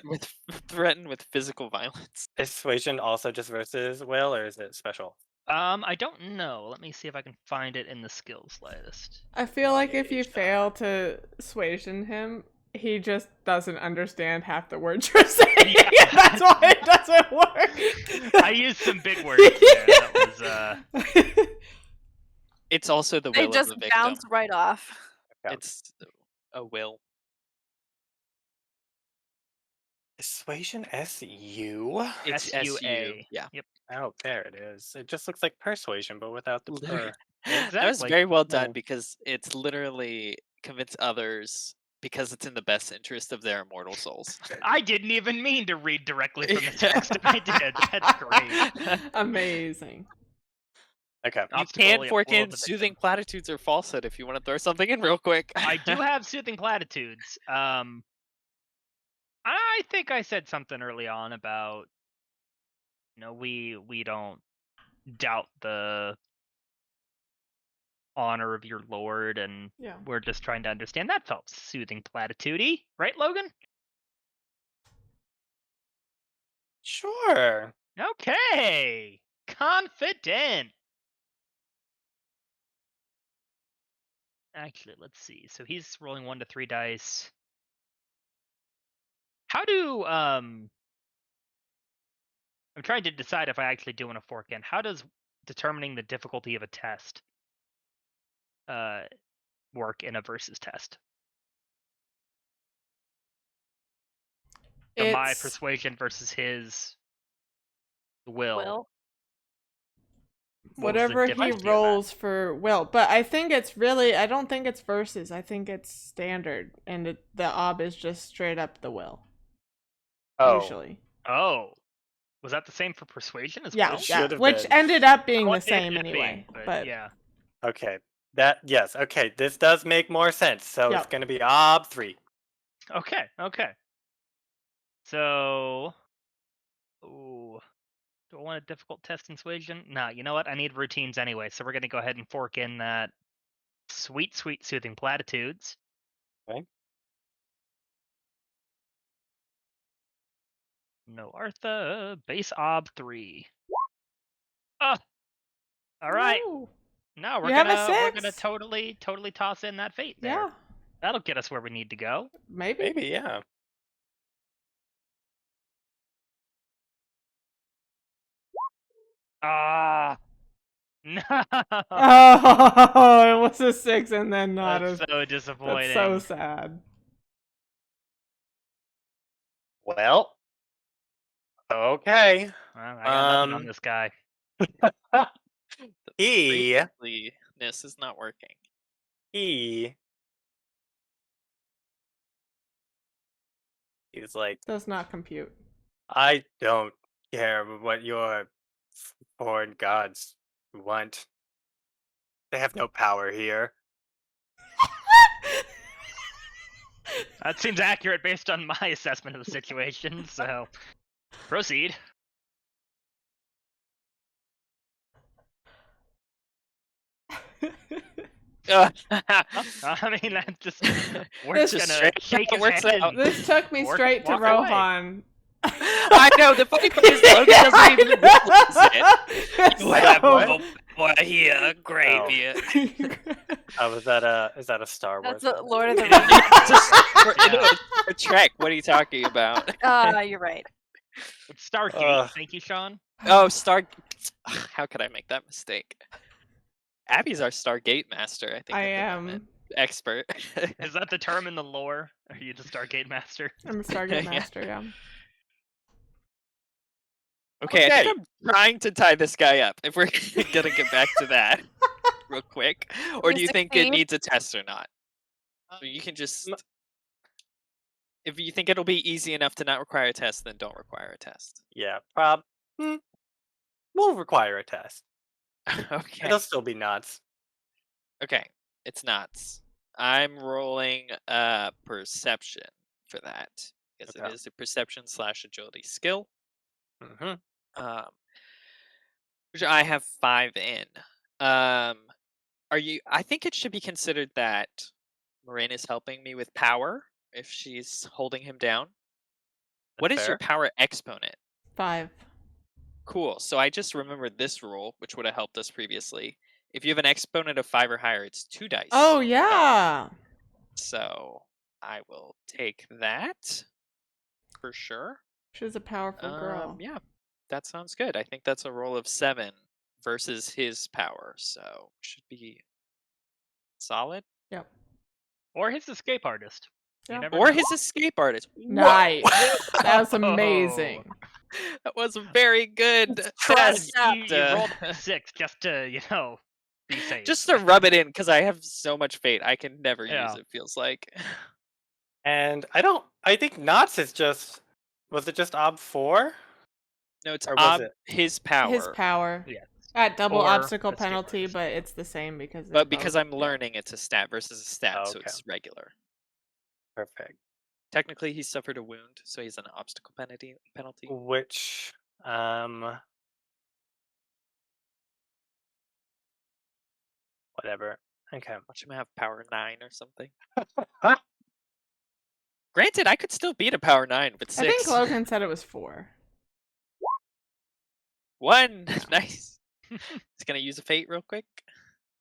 threaten with physical violence. is suasion also just versus will, or is it special? I don't know. Let me see if I can find it in the skills list. I feel like if you Engaged. fail to suasion him, he just doesn't understand half the words you're saying. Yeah. That's why it doesn't work. I used some big words there. That was It's also the They will of just the victim. bounce right off. Okay. It's a will. Is suasion SU? It's SUA. Yeah. Yep. Oh, there it is. It just looks like persuasion, but without the Literally. per. That was Exactly. very well done Hmm. because it's literally convince others because it's in the best interest of their immortal souls. I didn't even mean to read directly from the text. I did. That's great. Amazing. Okay. You Obstacle, can yep, fork will of in the soothing victim. platitudes or falsehood if you want to throw something in real quick. I do have soothing platitudes. I think I said something early on about we don't doubt the honor of your lord, and Yeah. we're just trying to understand. That felt soothing platitude-y, right, Logan? Sure. Okay. Confident. Actually, let's see. So he's rolling 1 to 3 dice. How do I'm trying to decide if I actually do want to fork in. How does determining the difficulty of a test uh, work in a versus test? So my It's persuasion versus his will. Will. What was the whatever he difficulty of that? rolls for will, but I think it's really, I don't think it's versus. I think it's standard, and the ob is just straight up the will. Oh, Usually. Oh, was that the same for persuasion as Yeah, well? It yeah. should have Which been. ended up being Oh, the it same ended up being, anyway. but But yeah. Okay. Yes. Okay. This does make more sense. So it's Yep. going to be ob 3. Okay. So, ooh, do I want a difficult test in suasion? Nah, you know what? I need routines anyway, so we're gonna go ahead and fork in that sweet soothing platitudes. Okay. No Artha, base ob 3. Oh, all right. no. Now You have a we're gonna 6. totally toss in that fate there. Yeah, That'll get us where we need to go. maybe. Maybe, yeah. Ah, no. Oh, it was a 6 and then not That's a. so That's disappointing. so sad. Well, okay. Well, I got nothing on Um, this guy. he Graciousness is not working. he's like, Does not compute. I don't care what your foreign gods want. They have no power here. That seems accurate based on my assessment of the situation, so proceed. I mean, that just we're This just is gonna straight shake how his it works hand out. and This took me straight to walk away. Rohan. I know, the funny part is Logan doesn't even realize it. You have What? no power here, gravy. Is that a Star Wars? That's a reference? Lord of the It is- Rings. it's a Trek. What are you talking about? You're right. It's Stargate. Ugh. Thank you, Sean. Oh, How could I make that mistake? Abby's our Stargate master. I think. I at the moment. am. Expert. Is that the term in the lore? Are you the Stargate master? I'm a Stargate Yeah. Master, yeah. Okay, I Okay. think I'm trying to tie this guy up. If we're gonna get back to that real quick, or We do you think it succeed. needs a test or not? So you can just, if you think it'll be easy enough to not require a test, then don't require a test. Yeah, we'll require a test. Okay. It'll still be nuts. Okay. It's nuts. I'm rolling perception for that because Okay. it is a perception / agility skill. Mm-hmm. Which I have 5 in. Are you? I think it should be considered that Morrine is helping me with power if she's holding him down. What is your power exponent? 5. Cool. So I just remembered this rule, which would have helped us previously. If you have an exponent of 5 or higher, it's 2 dice. Oh, yeah. So I will take that for sure. She's a powerful girl. Yeah, that sounds good. I think that's a roll of 7 versus his power, so should be solid. Yep. Or his escape artist. You Yeah. never Or know. his escape artist. Nice. Whoa! That was amazing. That was a very good Trust test. You rolled a 6 just to, be safe. Just to rub it in, because I have so much fate, I can never use Yeah. it. Feels like. And I think Knots is just. Was it just Ob 4? No, it's Or was it? his power. His power. Yes. At double Or obstacle escape penalty, artist. but it's the same because. they're But because both- I'm learning, it's a stat versus a stat, Oh, so okay. it's regular. Perfect. Technically, he suffered a wound, so he's an obstacle penalty. Which, whatever. Okay. Watch him have power 9 or something. Granted, I could still beat a power 9 with 6. I think Logan said it was 4. 1! Nice. He's gonna use a fate real quick.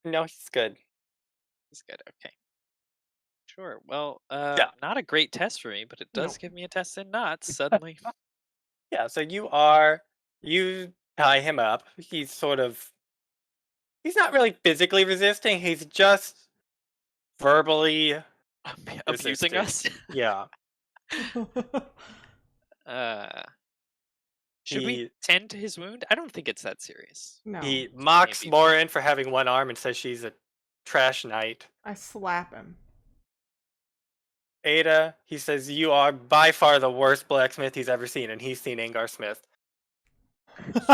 No, he's good. He's good, okay. Sure, well, Yeah. not a great test for me, but it does No. give me a test in knots, suddenly. Yeah, so you are You tie him up. He's not really physically resisting, he's just verbally Abusing resisting. us. Yeah. uh, should we He tend to his wound? I don't think it's that serious. No. he mocks Maybe. Morrine for having one arm and says she's a trash knight. I slap him. Ada, he says you are by far the worst blacksmith he's ever seen, and he's seen Angar Smith. Ada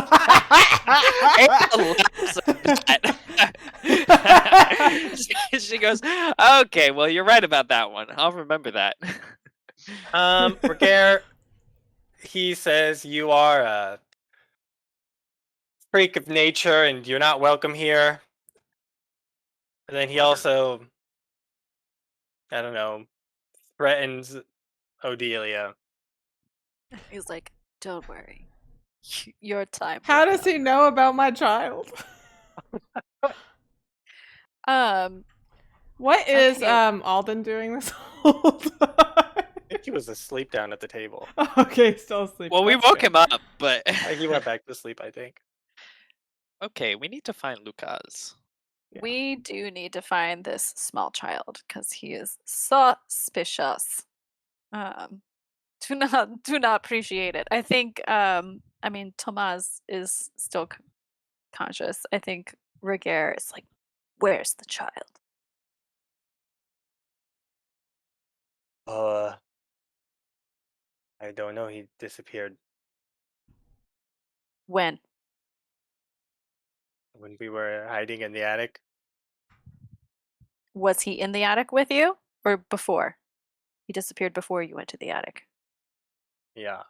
laughs at that. She goes, "Okay, well, you're right about that one. I'll remember that." Ragaire, he says you are a freak of nature and you're not welcome here. And then he also, I don't know, threatens Odelia. He's like, "Don't worry, your time." will How does come." he know about my child? What is Okay. Alden doing this whole time? I think he was asleep down at the table. Okay, still asleep. Well, we That's woke good. him up, but He went back to sleep, I think. okay, we need to find Lucas. Yeah. We do need to find this small child because he is suspicious. Do not appreciate it. I think. I mean, Tomas is still conscious. I think Ragaire is like, "Where's the child?" I don't know. He disappeared When? when we were hiding in the attic. Was he in the attic with you or before? He disappeared before you went to the attic. Yeah,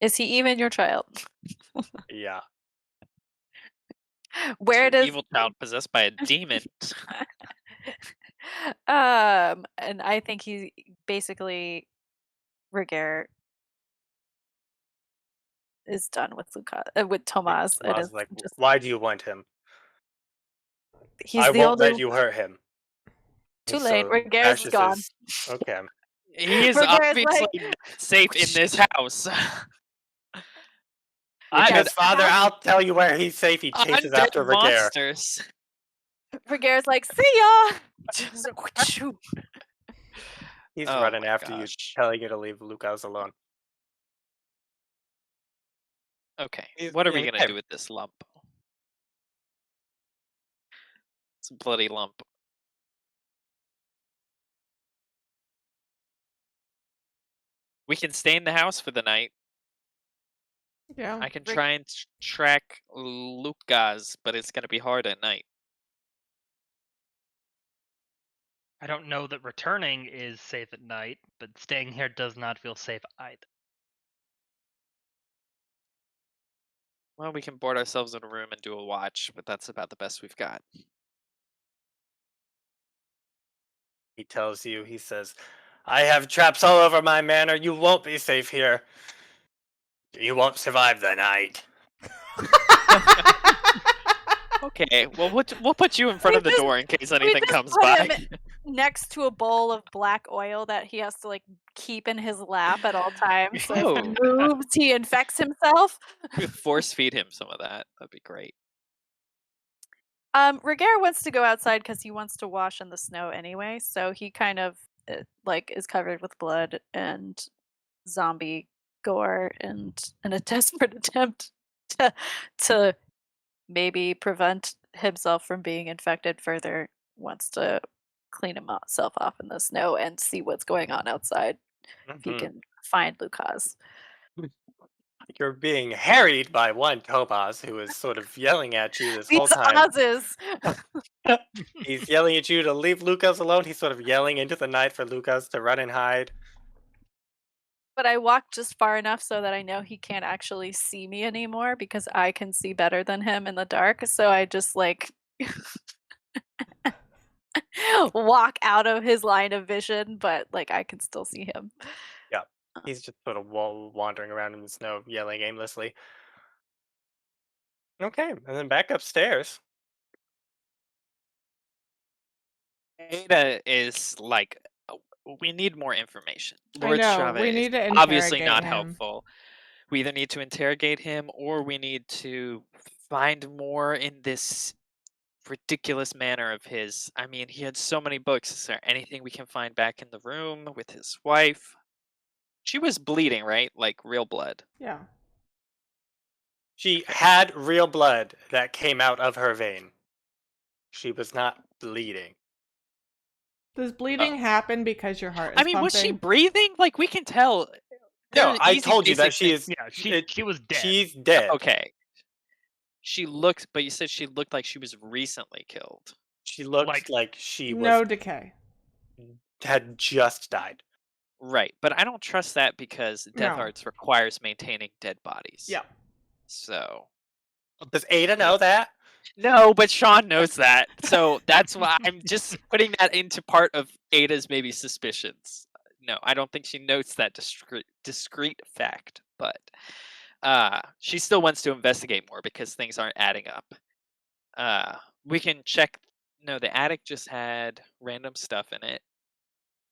Is he even your child? yeah. Where Your does evil child possessed by a demon? and I think he basically Ragaire is done with with Tomas and Tomas is is like, just why do you want him? he's I the won't only let you hurt him. too And late. so Ragaire's Ashes gone. is okay. He is Ragaire's obviously like, not safe in this house. Because Ragaire's father, I'll tell you where he's safe. He chases Undead after Ragaire. monsters. Ragaire's like, "See ya." Just like, whoosh. He's Oh running my after you, gosh. telling you to leave Lucas alone. Okay, He's- what are we yeah, gonna do with this lump? It's a bloody lump. We can stay in the house for the night. Yeah. I can Rig- try and track Lucas, but it's gonna be hard at night. I don't know that returning is safe at night, but staying here does not feel safe either. Well, we can board ourselves in a room and do a watch, but that's about the best we've got. He tells you, he says, I have traps all over my manor. You won't be safe here. You won't survive the night. Okay, well, we'll put you in front We of the just- door in case we anything just comes put by. him next to a bowl of black oil that he has to like keep in his lap at all times. So if Oh. he moves, he infects himself. Force feed him some of that. That'd be great. Ragaire wants to go outside because he wants to wash in the snow anyway. So he kind of like is covered with blood and zombie gore, and in a desperate attempt to maybe prevent himself from being infected further, wants to clean himself off in the snow and see what's going on outside. If he Mhm. can find Lucas. You're being harried by one Topaz who is sort of yelling at you this whole These time. Oz's. He's yelling at you to leave Lucas alone. He's sort of yelling into the night for Lucas to run and hide. But I walk just far enough so that I know he can't actually see me anymore because I can see better than him in the dark. So I just like walk out of his line of vision, but like I can still see him. He's just sort of wandering around in the snow, yelling aimlessly. Okay, and then back upstairs. Ada is like, we need more information. I Lord know. We Strava is need to obviously interrogate not him. helpful. We either need to interrogate him or we need to find more in this ridiculous manner of his. I mean, he had so many books. Is there anything we can find back in the room with his wife? She was bleeding, right? Like real blood. Yeah. She had real blood that came out of her vein. She was not bleeding. Does bleeding happen because your heart is I mean, was she pumping? breathing? Like we can tell. There No, are I easy told you that basic she things- is. Yeah, she was dead. She's dead. Okay. She looks, but you said she looked like she was recently killed. She looked Like- like she No decay. had just died. Right, but I don't trust that because Death No. Arts requires maintaining dead bodies. Yeah. So Does Ada know that? no, but Sean knows that. So that's why I'm just putting that into part of Ada's maybe suspicions. No, I don't think she notes that discrete fact, but she still wants to investigate more because things aren't adding up. We can check. No, the attic just had random stuff in it.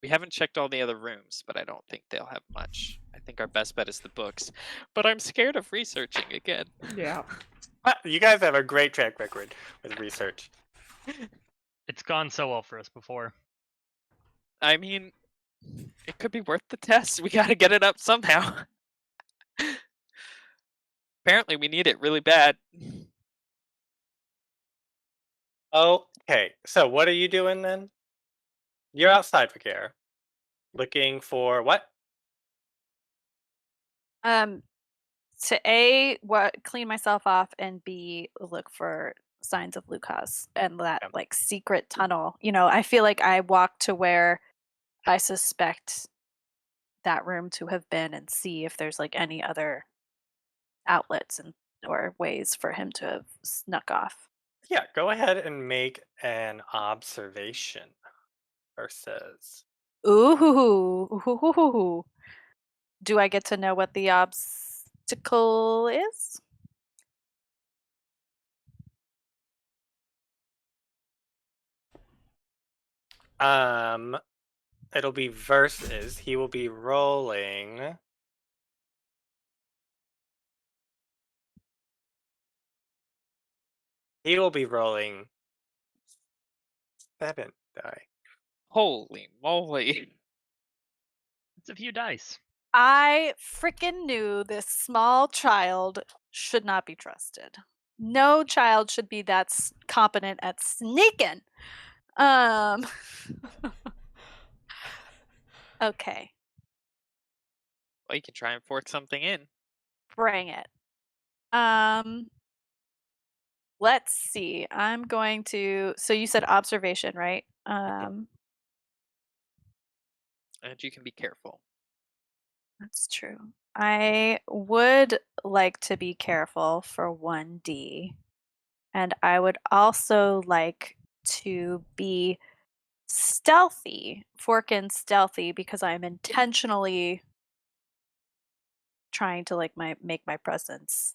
We haven't checked all the other rooms, but I don't think they'll have much. I think our best bet is the books. But I'm scared of researching again. Yeah. You guys have a great track record with research. It's gone so well for us before. I mean, it could be worth the test. We gotta get it up somehow. Apparently, we need it really bad. Okay, so what are you doing then? You're outside, Ragaire. Looking for what? To A, clean myself off, and B, look for signs of Lucas and that Yeah. like secret tunnel. I feel like I walk to where I suspect that room to have been and see if there's like any other outlets or ways for him to have snuck off. Yeah, go ahead and make an observation versus. Ooh. Do I get to know what the obstacle is? It'll be versus. He will be rolling. He will be rolling 7 die. Holy moly. It's a few dice. I freaking knew this small child should not be trusted. No child should be that competent at sneaking. Okay, Well, you can try and force something in. bring it. Let's see. I'm going to. So you said observation, right? And you can be careful. That's true. I would like to be careful for 1D. And I would also like to be stealthy, fork in stealthy, because I'm intentionally trying to make my presence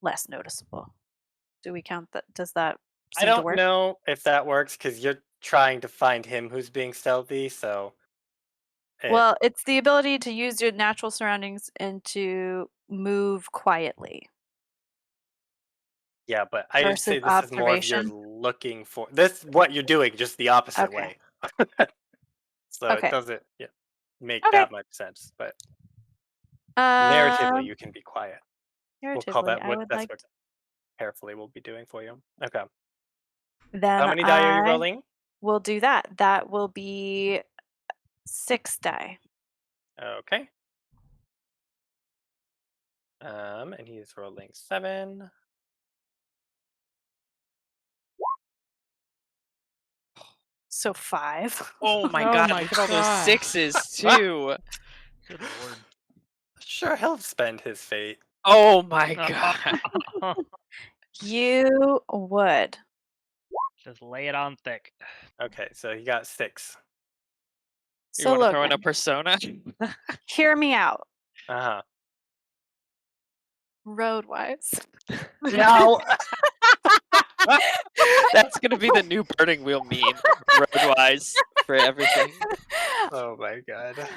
less noticeable. Do we count that? Does that I seem to don't work? know if that works because you're trying to find him who's being stealthy, so. Well, it's the ability to use your natural surroundings and to move quietly. Yeah, but I would say versus this is more of you're observation. looking for this what you're doing, just the opposite Okay. way. So Okay. it doesn't make Okay. that much sense. But narratively, Um, you can be quiet. We'll call narratively, that I what would that's like. what carefully we'll be doing for you. Okay. Then How many die are you I rolling? will do that. That will be 6 die. Okay. And he's rolling 7. So 5. Oh my Oh god, my look at all those gosh. sixes too. Good lord. Sure, he'll spend his fate. Oh my god. You would. Just lay it on thick. Okay, so he got 6. You So want to look, throw in a man, persona? hear me out. Uh-huh. Road-wise. No. That's gonna be the new burning wheel meme. Roadwise for everything. Oh my god.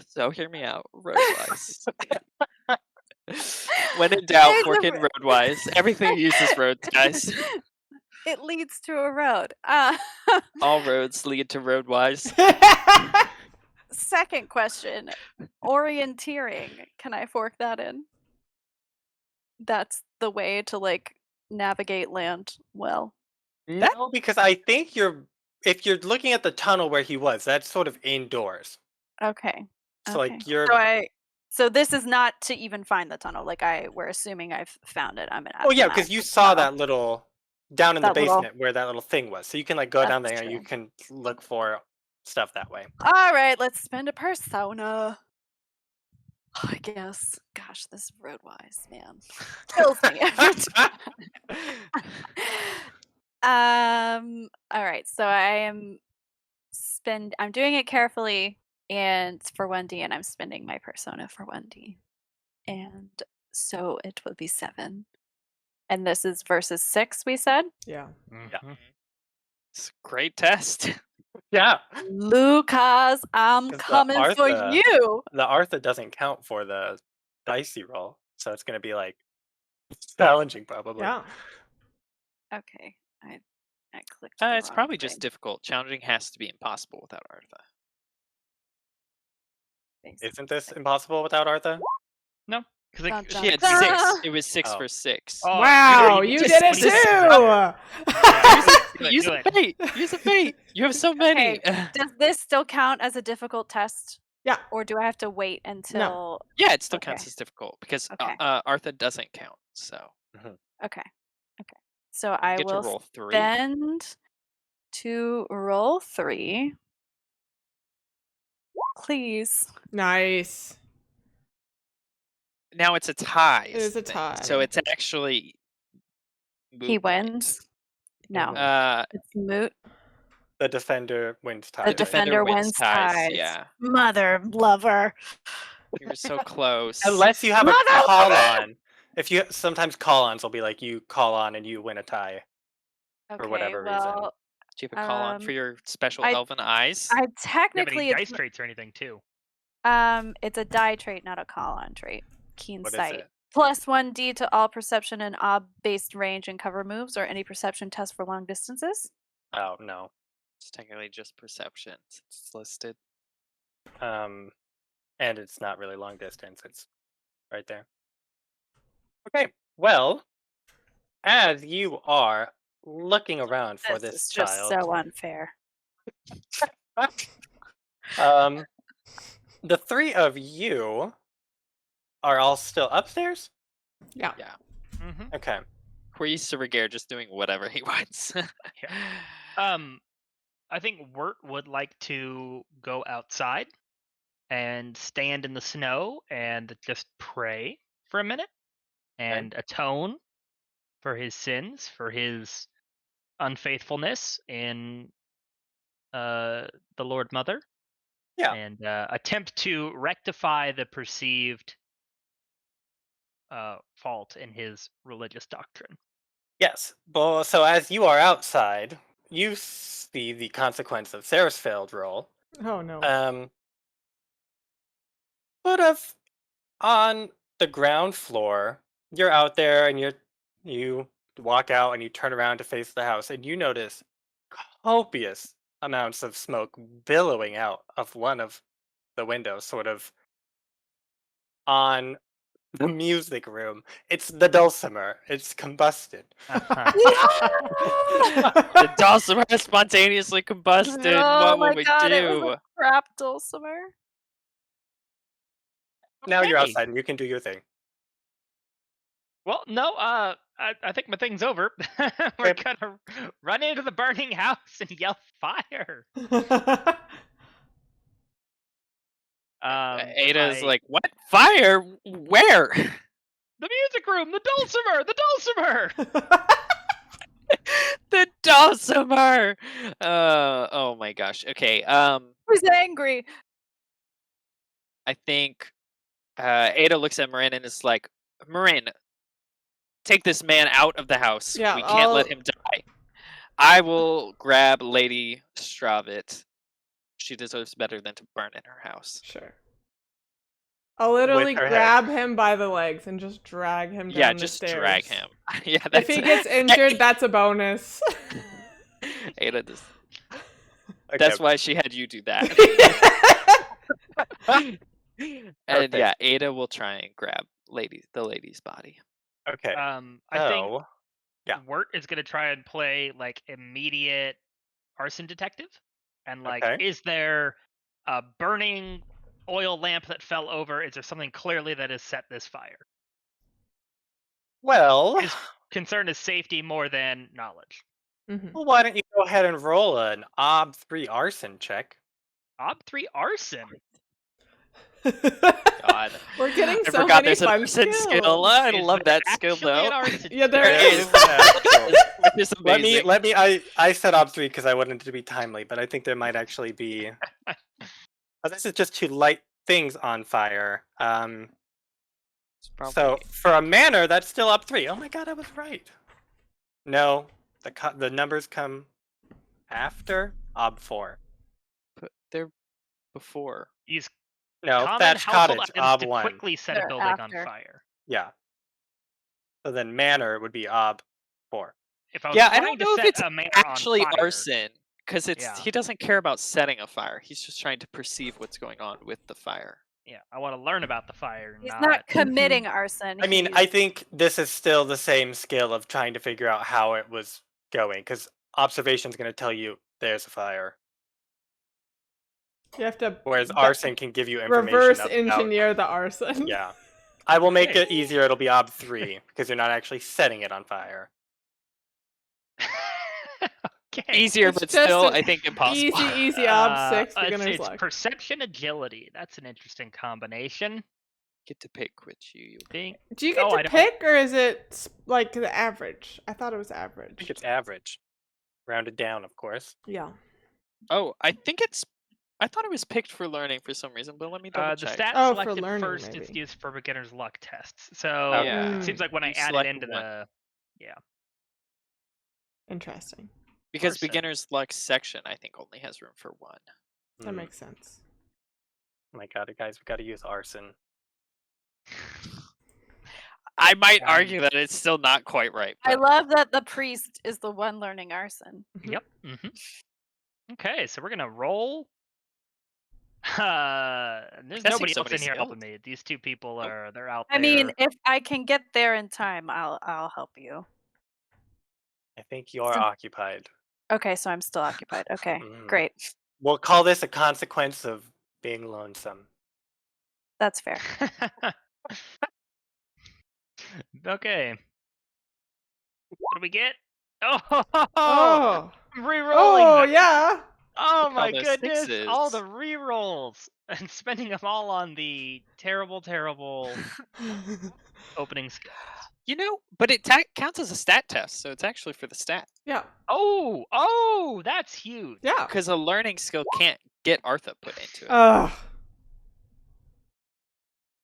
So hear me out, roadwise. When in doubt, There's fork a in r- roadwise. Everything uses roads, guys. It leads to a road. All roads lead to roadwise. Second question, orienteering. Can I fork that in? That's the way to like navigate land well. No, because I think if you're looking at the tunnel where he was, that's sort of indoors. Okay. So Okay. like you're So this is not to even find the tunnel. Like we're assuming I've found it. I'm at oh the yeah, mouth because you of the saw tunnel. that little down in the That little. basement where that little thing was. So you can like go down That's there and you true. can look for stuff that way. All right, let's spend a persona. I guess. Gosh, this roadwise man kills me every time. All right, so I'm doing it carefully and for 1D, and I'm spending my persona for 1D. And so it will be 7. And this is versus 6, we said? Yeah. Mhm. It's a great test. Yeah. Lucas, I'm 'Cause coming for you. the Artha doesn't count for the dicey roll. So it's gonna be like challenging probably. Yeah. Okay. I clicked the It's wrong probably thing, just difficult. Challenging has to be impossible without Artha. basically. Isn't this impossible without Artha? No, because Dun, she dun, She had dun. 6. It was 6 Oh. for 6. Oh, Wow, dude, you just- did it just- too. do Use it, a do it. fate. Use a fate. You have so many. Does this still count as a difficult test? Yeah. Or do I have to wait until Yeah, it still counts Okay. as difficult because Okay. Artha doesn't count. So Okay. Okay. So you I get to will roll 3. spend to roll 3. Please. Nice. Now it's a tie. It is the a thing. So tie. it's actually He moot point. wins. No. It's moot. The defender wins tie. The right? defender wins ties. Yeah, Mother lover. you were so close. Unless you have a Mother call lover! on. If you sometimes call ons will be like you call on and you win a tie. Okay, whatever reason. well, Do you have a call on for your special I- elven eyes? I Do you have technically any dice traits or anything too? it's a die trait, not a call-on trait. Keen What is sight. it? Plus 1d to all perception and ob-based range and cover moves or any perception test for long distances. Oh no. It's technically just perception. It's listed. And it's not really long distance. It's right there. Okay. Well, as you are looking around for This this is just child, so unfair. the 3 of you are all still upstairs. Yeah. Yeah. Mm-hmm. Okay. We're used to Ragaire just doing whatever he wants. I think Wirt would like to go outside and stand in the snow and just pray for a minute and atone for his sins, for his unfaithfulness in the Lord Mother. Yeah. And attempt to rectify the perceived fault in his religious doctrine. Yes. Well, so as you are outside, you see the consequence of Sarah's failed roll. Oh no. Sort of on the ground floor, you're out there and you walk out and you turn around to face the house and you notice copious amounts of smoke billowing out of one of the windows, sort of on the music room. It's the dulcimer. It's combusted. The dulcimer spontaneously combusted. Oh What my will we god, it do? was a crap dulcimer. Now you're Okay. outside and you can do your thing. Well, no, I think my thing's over. We're gonna run into the burning house and yell fire. Ada's like, what? Fire? Where? The music room, the dulcimer. The dulcimer. Oh my gosh. Okay. Who's angry? I think Ada looks at Morrine and is like, Morrine, take this man out of the house. Yeah, we can't let I'll- him die. I will grab Lady Stravit. She deserves better than to burn in her house. Sure. I'll literally her head. grab him by the legs and just drag him Yeah, down the just stairs. drag him. Yeah, If that's he gets injured, that's a bonus. Ada just, Okay. that's why she had you do that. And Perfect. yeah, Ada will try and grab the lady's body. Okay. I think So, yeah. Wirt is gonna try and play like immediate arson detective, and like, Okay. is there a burning oil lamp that fell over? Is there something clearly that has set this fire? Well, His concern is safety more than knowledge. Mhm. well, why don't you go ahead and roll an Ob 3 arson check? Ob 3 arson. God. We're getting I so forgot many there's an fun arson skills. skill. I Is love there that skill actually though. an arson? Yeah, there There is. is. Which is amazing. Let me. I said Ob 3 because I wanted it to be timely, but I think there might actually be. This is just two light things on fire. It's probably So for a manor, that's still Ob 3. Oh my god, I was right. No, the numbers come after Ob 4. they're before. Use No, common thatched household cottage, items Ob to 1. quickly set a They're building on after. fire. Yeah. So then manor would be Ob 4. If I was Yeah, I trying don't to know if set it's a manor actually on fire, arson because Yeah. he doesn't care about setting a fire. He's just trying to perceive what's going on with the fire. yeah, I want to learn about the fire, He's not not committing arson. I mean, he's- I think this is still the same skill of trying to figure out how it was going, because observation is going to tell you there's a fire, You have to whereas arson can give you information reverse about. engineer the arson. Yeah, I will make Okay. it easier. It'll be Ob 3 because you're not actually setting it on fire. okay. Easier, It's but just still, an I think impossible. Easy Ob 6 Let's see, beginner's it's luck. perception agility. That's an interesting combination. Get to pick which you Think. Do you get Oh, I to don't- pick, or is it like the average? I thought it was I average. think it's average, rounded down, of course. Yeah. Oh, I think it's. I thought it was picked for learning for some reason, but let me double The check. stat Oh, for selected learning, first is maybe. used for beginner's luck tests. So Yeah. it seems like when I You add it select into one. the Interesting. Because arson. beginner's luck section, I think, only has room for one. That Hmm. makes sense. Oh my god, guys, we got to use arson. I might Um, argue that it's still not quite right. I but- love that the priest is the one learning arson. Yep. Okay, so we're gonna roll. There's guessing nobody else in somebody's here killed. helping me. These two people they're out I there. mean, if I can get there in time, I'll help you. I think you're So- occupied. Okay, so I'm still occupied. Okay, Mm. great. We'll call this a consequence of being lonesome. That's fair. Okay. What do we get? Oh, Oh. I'm re-rolling. Oh, them. yeah. Oh Look at all my those goodness! All the sixes. re-rolls and spending them all on the terrible, terrible opening skills. You know, but it counts as a stat test, so it's actually for the stat. Yeah. Oh, that's huge. Yeah. Because a learning skill can't get Artha put into it. Ugh.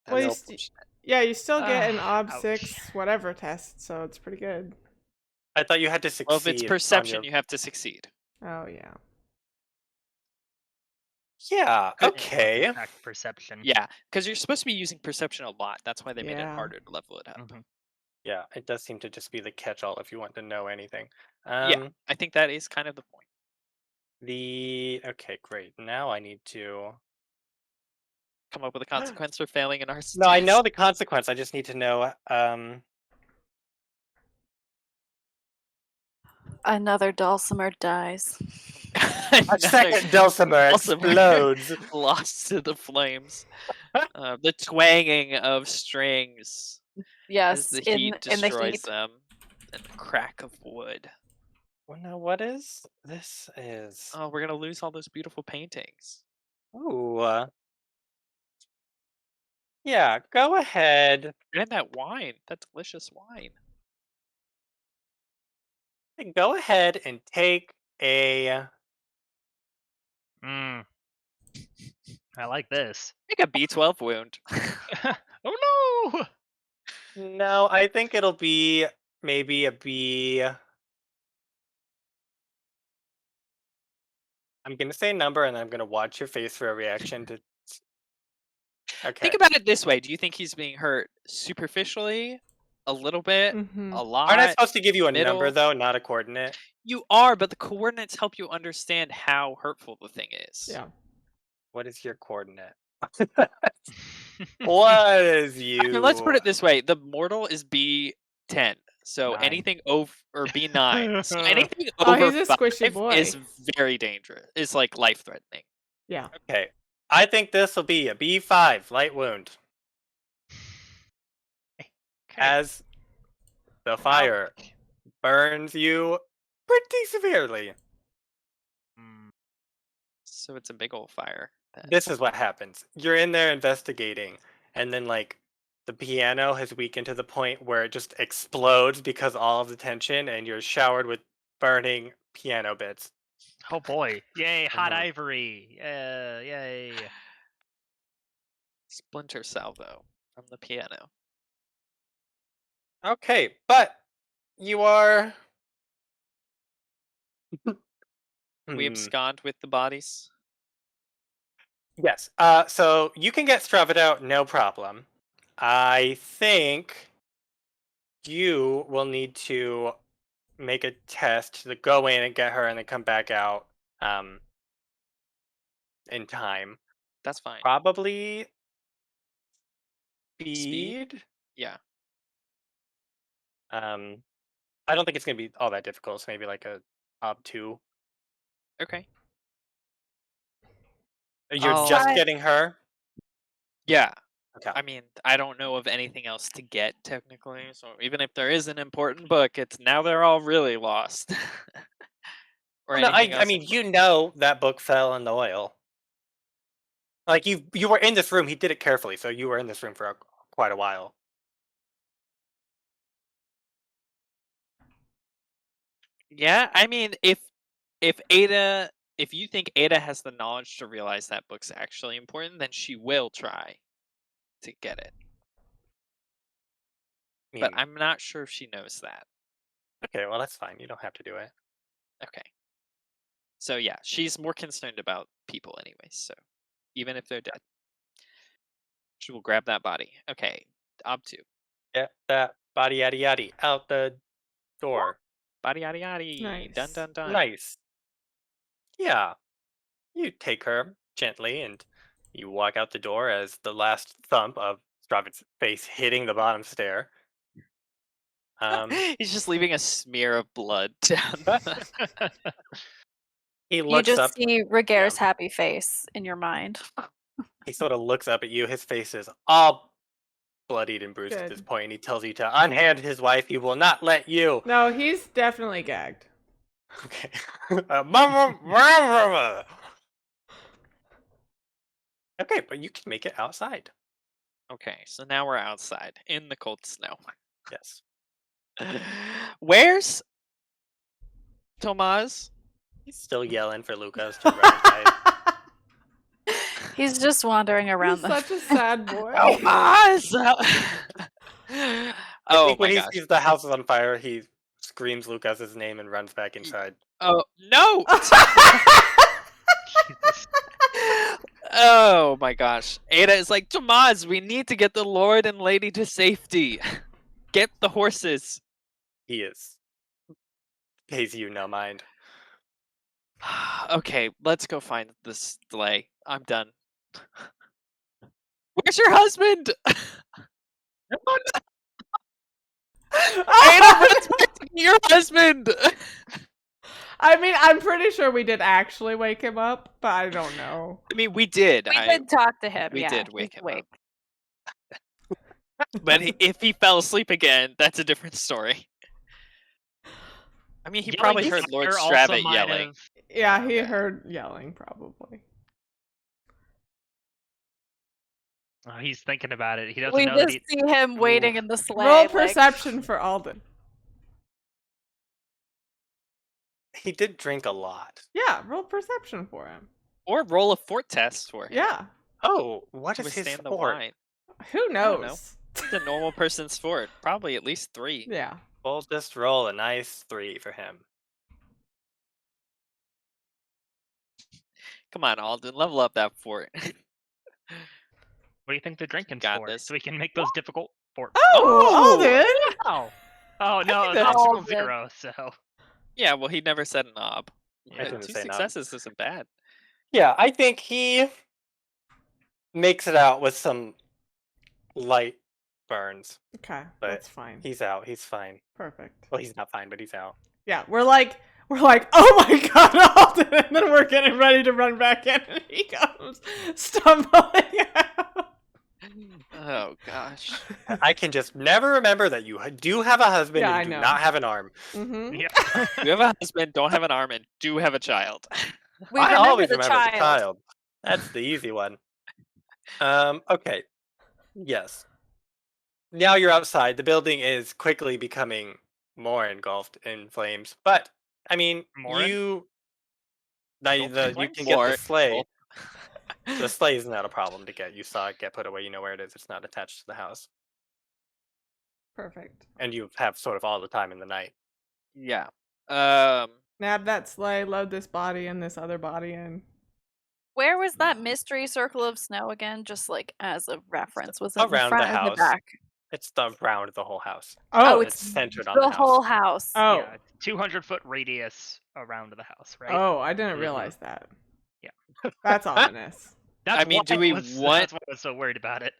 That's well, you unfortunate. Yeah, you still get an Ob Ouch. 6 whatever test, so it's pretty good. I thought you had to succeed. Well, if it's on perception, your- you have to succeed. Oh, yeah. Yeah. Good. Okay. Fact perception. Yeah, because you're supposed to be using perception a lot. That's why they made it Yeah. harder to level it up. Mhm. Yeah, it does seem to just be the catch-all if you want to know anything. Yeah, I think that is kind of the point. Okay, great. Now I need to. Come up with a consequence for failing an arson No, I test. know the consequence. I just need to know. Another dulcimer dies. A Another second dulcimer dulcimer. explodes. Lost to the flames. The twanging of strings Yes, as the heat in the destroys heat. them, and the crack of wood. Well, now what is this? Is Oh, we're gonna lose all those beautiful paintings. ooh. Yeah, go ahead. And that wine, that delicious wine. Go ahead and take a. Mm. I like this. Make a B12 wound. Oh no! No, I think it'll be maybe a B. I'm gonna say a number, and I'm gonna watch your face for a reaction to Okay. Think about it this way. Do you think he's being hurt superficially, a little bit, Mm-hmm. a Aren't I lot, supposed to give you a number middle? though, not a coordinate? You are, but the coordinates help you understand how hurtful the thing is. Yeah. What is your coordinate? What is I mean, let's put you? it this way: the mortal is B10, so 9. anything over or B9, so anything Oh, over he's a squishy 5 is boy. very dangerous. It's like life threatening. Yeah. Okay. I think this will be a B5 light wound Okay. as the fire burns you pretty severely. Mm, So it's a big old fire. Then. This is what happens. You're in there investigating, and then like the piano has weakened to the point where it just explodes because all of the tension, and you're showered with burning piano bits. Oh boy! Yay, hot Mhm. ivory! Yay! Splinter salvo from the piano. Okay, but you are. We Hmm. abscond with the bodies. Yes. So you can get Strava out, no problem. I think you will need to make a test to go in and get her, and then come back out um, in time. That's fine. Probably Speed? speed. Yeah. Um, I don't think it's gonna be all that difficult. So maybe like a ob 2. Okay. You're I'll. just Try. getting her. Yeah. Okay. I mean, I don't know of anything else to get technically, so even if there is an important book, it's now they're all really lost. Or Well, no, anything I else mean, you important. know that book fell in the oil. Like you were in this room. He did it carefully, so you were in this room for quite a while. Yeah, I mean, if Ada, if you think Ada has the knowledge to realize that book's actually important, then she will try to get it. I But mean, I'm not sure if she knows that. okay, well that's fine. You don't have to do it. Okay. So yeah, she's more concerned about people anyway, so even if they're dead, she will grab that body. Okay. Ob 2. Get that body yaddy yaddy out the door. Body yaddy yaddy. Dun Nice. dun dun. Nice. Yeah. You take her gently, and you walk out the door as the last thump of Stravitz's face hitting the bottom stair. He's just leaving a smear of blood down. He You looks just up. see Yeah. Ragaire's happy face in your mind. He sort of looks up at you. His face is all bloodied and bruised at this Good. point, and he tells you to unhand his wife. He will not let you. No, he's definitely gagged. Okay. Mama. Okay, but you can make it outside. Okay, so now we're outside in the cold snow. Yes. Where's Tomas? He's still yelling for Lucas to run inside. He's just wandering around He's the. such a sad boy. Tomas! I Oh think when my he gosh. sees the house is on fire, he screams Lucas's name and runs back inside. Oh no! Jesus. Oh my gosh. Ada is like, Tomas, we need to get the Lord and Lady to safety. Get the horses. He is. Pays you no mind. Okay, let's go find this delay. I'm done. Where's your husband? Ada, runs back to get your husband. I mean, I'm pretty sure we did actually wake him up, but I don't know. I mean, we did. We did talk to him. we Yeah, did he's wake him awake. up. But if he fell asleep again, that's a different story. I mean, he Yelling probably heard Lord fire also Stravitt might yelling. have- Yeah, he Yeah. heard yelling probably. Oh, he's thinking about it. He doesn't We know that just he. see him waiting Ooh. in the sleigh. Roll like- perception for Alden. He did drink a lot. Yeah, roll perception for him. Or roll a fort test for him. Yeah. Oh, what To is his withstand the sport? wine. Who don't know. knows? It's a normal person's fort. Probably at least 3. Yeah. We'll just roll a nice 3 for him. Come on, Alden, level up that fort. What do you think the drinking's Got for? this. So we can make those difficult for. Oh, Alden! Oh, oh no, the that's- optional Alden. 0. So Yeah, well, he never said knob. I Yeah. didn't 2 say knob. successes isn't bad. Yeah, I think he makes it out with some light burns, Okay, but that's fine. he's out. He's fine. Perfect. Well, he's not fine, but he's out. Yeah, we're like, oh my god, Alden! And then we're getting ready to run back in, and he comes stumbling out. Oh gosh. I can just never remember that you do have a husband Yeah, I and do know. not have an arm. Mm-hmm. yeah. You have a husband, don't have an arm, and do have a child. We I remember always the remember the child. child. That's the easy one. Okay. Yes. Now you're outside. The building is quickly becoming more engulfed in flames. But I mean, Morrine? you Engulfed in you flames? can get More the sleigh. engulfed. The sleigh is not a problem to get. You saw it get put away. You know where it is. It's not attached to the house. Perfect. And you have sort of all the time in the night. Yeah. Nab that sleigh, load this body and this other body in. Where was that mystery circle of snow again? Just like as a reference, was it in the Around front the or the house. back? It's around the whole house. Oh, it's centered on the the house. whole house. oh, Yeah, 200-foot radius around the house, right? oh! I didn't Mhm. realize that. Yeah. That's ominous. That's I mean, why do we that's want- why I was so worried about it.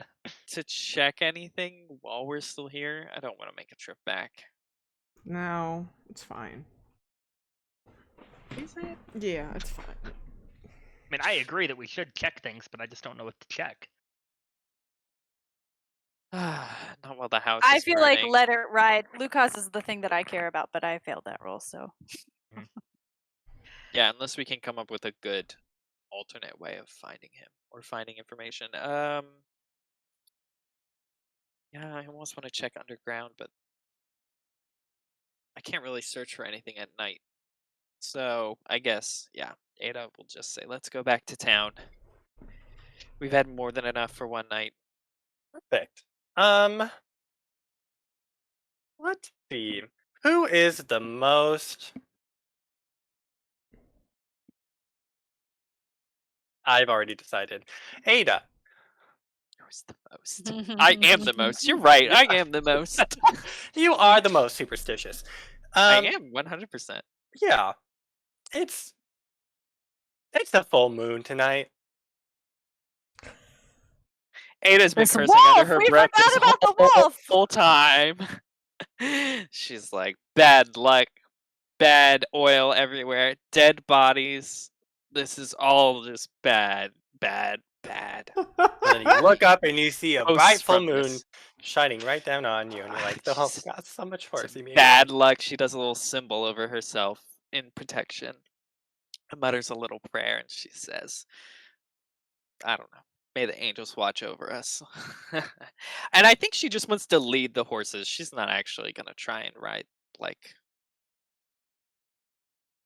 to check anything while we're still here? I don't want to make a trip back. No, it's fine. Is it? Yeah, it's fine. I mean, I agree that we should check things, but I just don't know what to check. Not while the house I is feel like burning. let it ride. Lucas is the thing that I care about, but I failed that roll, so Yeah, unless we can come up with a good alternate way of finding him or finding information. Yeah, I almost want to check underground, but I can't really search for anything at night. So I guess, yeah, Ada will just say, let's go back to town. We've had more than enough for one night. Perfect. Let's see. Who is the most? I've already decided. Ada. Who's the most? I am the most. You're right. I am the most. You are the most superstitious. I am 100%. Yeah. It's a full moon tonight. Ada's been This cursing wolf! under her We breath forgot this about the wolf! whole time. She's like, bad luck, bad oil everywhere, dead bodies. This is all just bad, bad, bad. And then you look up and you see a Posts bright full from moon this. shining right down on you, and you're like, "Oh, She's- got so much It's horsey me." bad luck. She does a little symbol over herself in protection. And mutters a little prayer, and she says, I don't know. May the angels watch over us. And I think she just wants to lead the horses. She's not actually going to try and ride, like.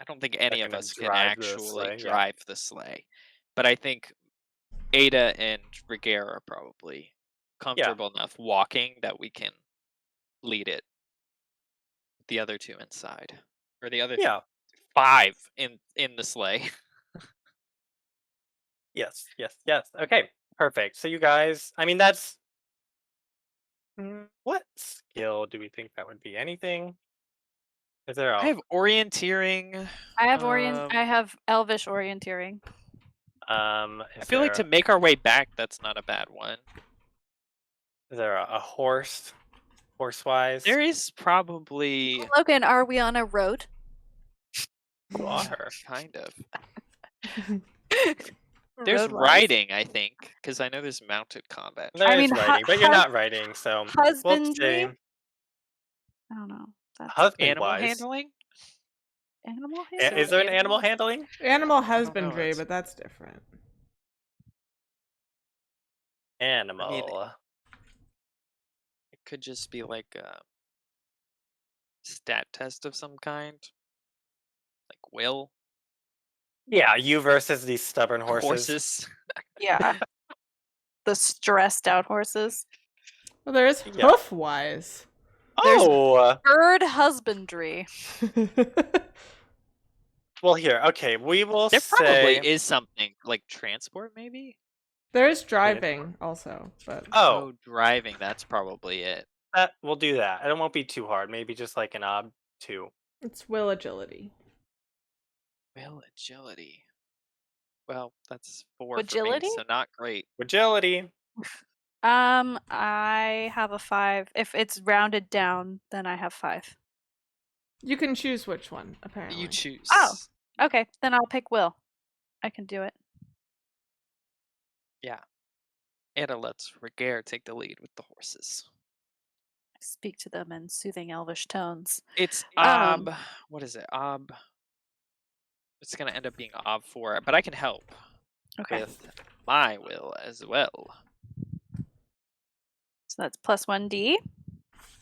I don't think any of gonna us can drive the actually sleigh, yeah. drive the sleigh. But I think Ada and Ragaire are probably comfortable enough walking that we can lead it. The other two inside. Or the other Yeah. 5 in the sleigh. Yes. Okay. Perfect. So you guys, I mean, that's. What skill do we think that would be? Anything? Is there a I have orienteering. I have I I have elvish orienteering. I feel like to make our way back, that's not a bad one. Is there a horse wise? There is probably Logan, are we on a road? You are. kind of. There's Road-wise. riding, I think, because I know there's mounted combat. There I is mean, riding, but you're not riding, so we'll husbandry? say I don't know. That's husband Animal wise. handling? animal Is handling? there an animal handling? Animal know, husbandry, it's- but that's different. Animal. It could just be like a stat test of some kind. Like will. Yeah, you versus these stubborn horses. Horses. Yeah. The stressed out horses. Well, there is Yeah. hoof wise. There's- Oh, Bird husbandry. well, here. Okay, we will There say. probably is something like transport, maybe? There's driving also, but Oh, driving. That's probably it. we'll do that. It won't be too hard. Maybe just like an ob 2. it's will agility. Will agility. Well, that's 4 for me, Agility? so not great. Agility. I have a 5. If it's rounded down, then I have 5. You can choose which one, apparently. You choose. Oh. Okay, then I'll pick Will. I can do it. Yeah. Anna lets Ragaire take the lead with the horses. Speak to them in soothing elvish tones. It's Um, what is it? It's gonna end up being Ob 4, but I can help Okay, with my will as well. so that's plus 1d.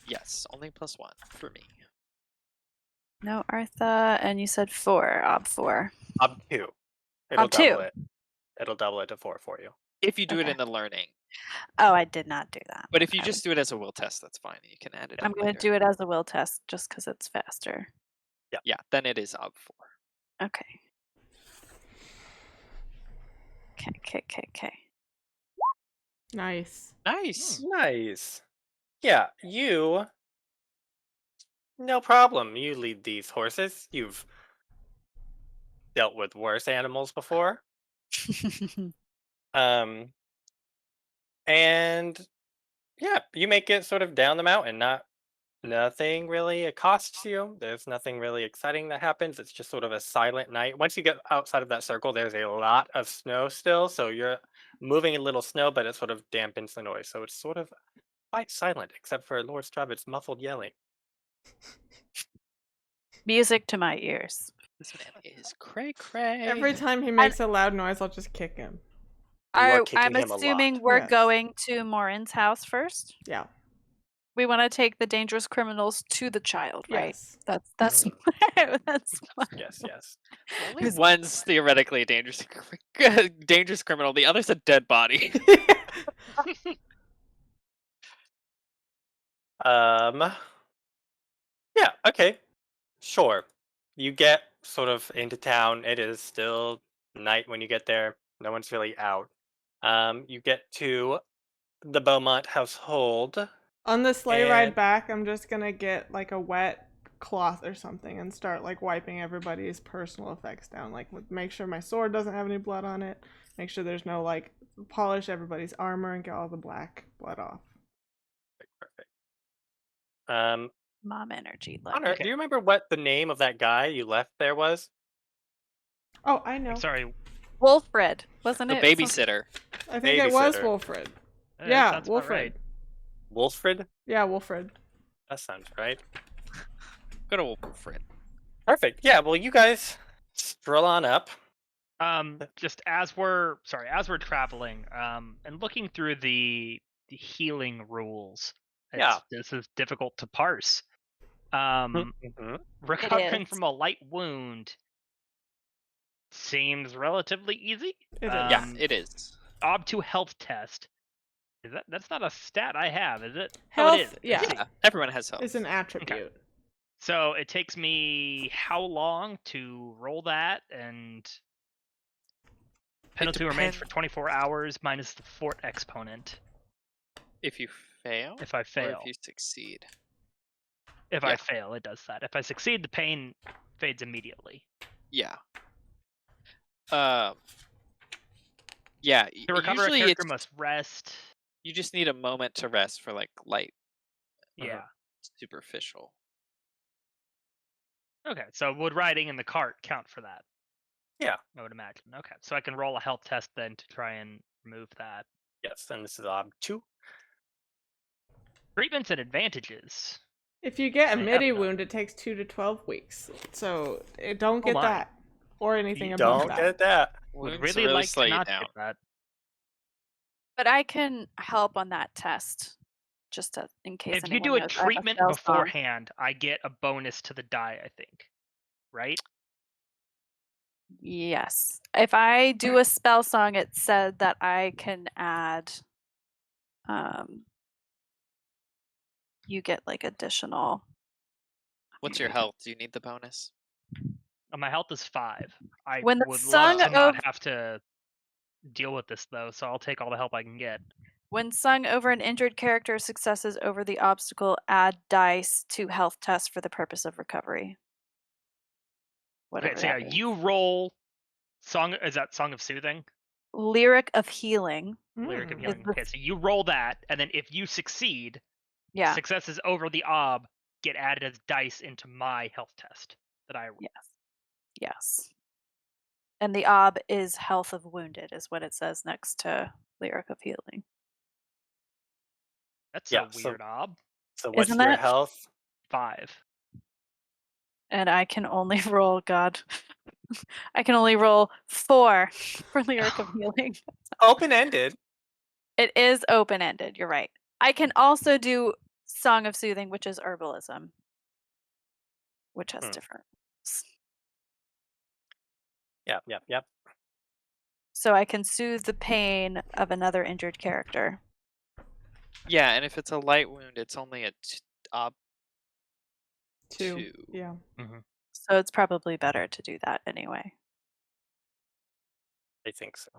Yes, only +1 for me. No, Artha, and you said 4, Ob 4. Ob 2. It'll Ob 2. double it. It'll double it to 4 for you. If you do it Okay. in the learning, Oh, I did not do that. but if you I just do it as a will test, that's fine. You can add it. I'm going to do it as a will test just because it's faster. Yeah, then it is Ob 4. Okay. Okay. Nice. Nice. Nice. Yeah, no problem. You lead these horses. You've dealt with worse animals before. Um, and yeah, you make it sort of down the mountain. Nothing really accosts you. There's nothing really exciting that happens. It's just sort of a silent night. Once you get outside of that circle, there's a lot of snow still. So you're moving a little snow, but it sort of dampens the noise. So it's sort of quite silent, except for Lord Stravitt's muffled yelling. Music to my ears. This man is cray. Every time he makes a loud noise, I'll just kick him. You are I'm kicking him a assuming lot. we're Yes. going to Morrine's house first. Yeah. We want to take the dangerous criminals to the child, right? Yes. That's that's Yes. Only one's theoretically a dangerous criminal. The other's a dead body. Yeah, okay. Sure. You get sort of into town. It is still night when you get there. No one's really out. You get to the Beaumont household. On the sleigh ride And- back, I'm just gonna get like a wet cloth or something and start like wiping everybody's personal effects down. Like make sure my sword doesn't have any blood on it. Make sure there's no like polish everybody's armor and get all the black blood off. Perfect. mom energy. Connor, Like do you remember what the name of that guy you left there was? Oh, I know. I'm sorry. Wolfred, wasn't The it? babysitter. I think it was Babysitter. Wolfred. That Yeah, sounds about Wolfred. right. Wolfred? Yeah, Wolfred. That sounds right. Good old Fred. Perfect. Yeah, well, you guys stroll on up. Just as we're traveling, and looking through the healing rules. Yeah. This is difficult to parse. Mhm. Recovering is. from a light wound seems relatively easy. It is. Yeah, it is. Ob 2 health test. That's not a stat I have, is it? Health, Oh, it is. yeah. Yeah, everyone has health. It's an attribute. So it takes me how long to roll that, and penalty remains for depends. 24 hours minus the fort exponent If you fail, if I or fail. if you succeed. If Yeah. I fail, it does that. If I succeed, the pain fades immediately. Yeah. Yeah. To recover, a Usually character it's must rest. you just need a moment to rest for like light, Yeah. superficial. Okay, so would riding in the cart count for that? Yeah. I would imagine. Okay, so I can roll a health test then to try and remove that. Yes, and this is Ob 2. Treatments and advantages. If you get a I have midi none. wound, it takes 2 to 12 weeks. So don't get my. that or anything You above don't that. get that. Would Wounds really like slow to you not down. get that. But I can help on that test, just in case. If you anyone do a knows. I have treatment spell song. beforehand, I get a bonus to the die, I think. Right? Yes. If I do a spell song, it said that I can add. You get like additional. What's your health? Do you need the bonus? My health is 5. I When the would Song love to not of- have to deal with this though, so I'll take all the help I can get. When sung over an injured character, successes over the obstacle add dice to health test for the purpose of recovery. Okay, Whatever so yeah, that means. you roll song. Is that Song of Soothing? Lyric of healing. Lyric of Mm. Healing. the- Okay, so you roll that, and then if you succeed, Yeah. successes over the ob get added as dice into my health test that I roll. Yes. Yes. And the ob is health of wounded, is what it says next to lyric of healing. That's Yeah. a weird ob. So what's Isn't your it? health? 5. And I can only roll, God. I can only roll 4 for lyric of healing. Open ended. It is open ended. You're right. I can also do Song of Soothing, which is herbalism, which has Hmm. different. Yep. So I can soothe the pain of another injured character. Yeah, and if it's a light wound, it's only a ob 2. 2. Yeah. So it's probably better to do that anyway. I think so.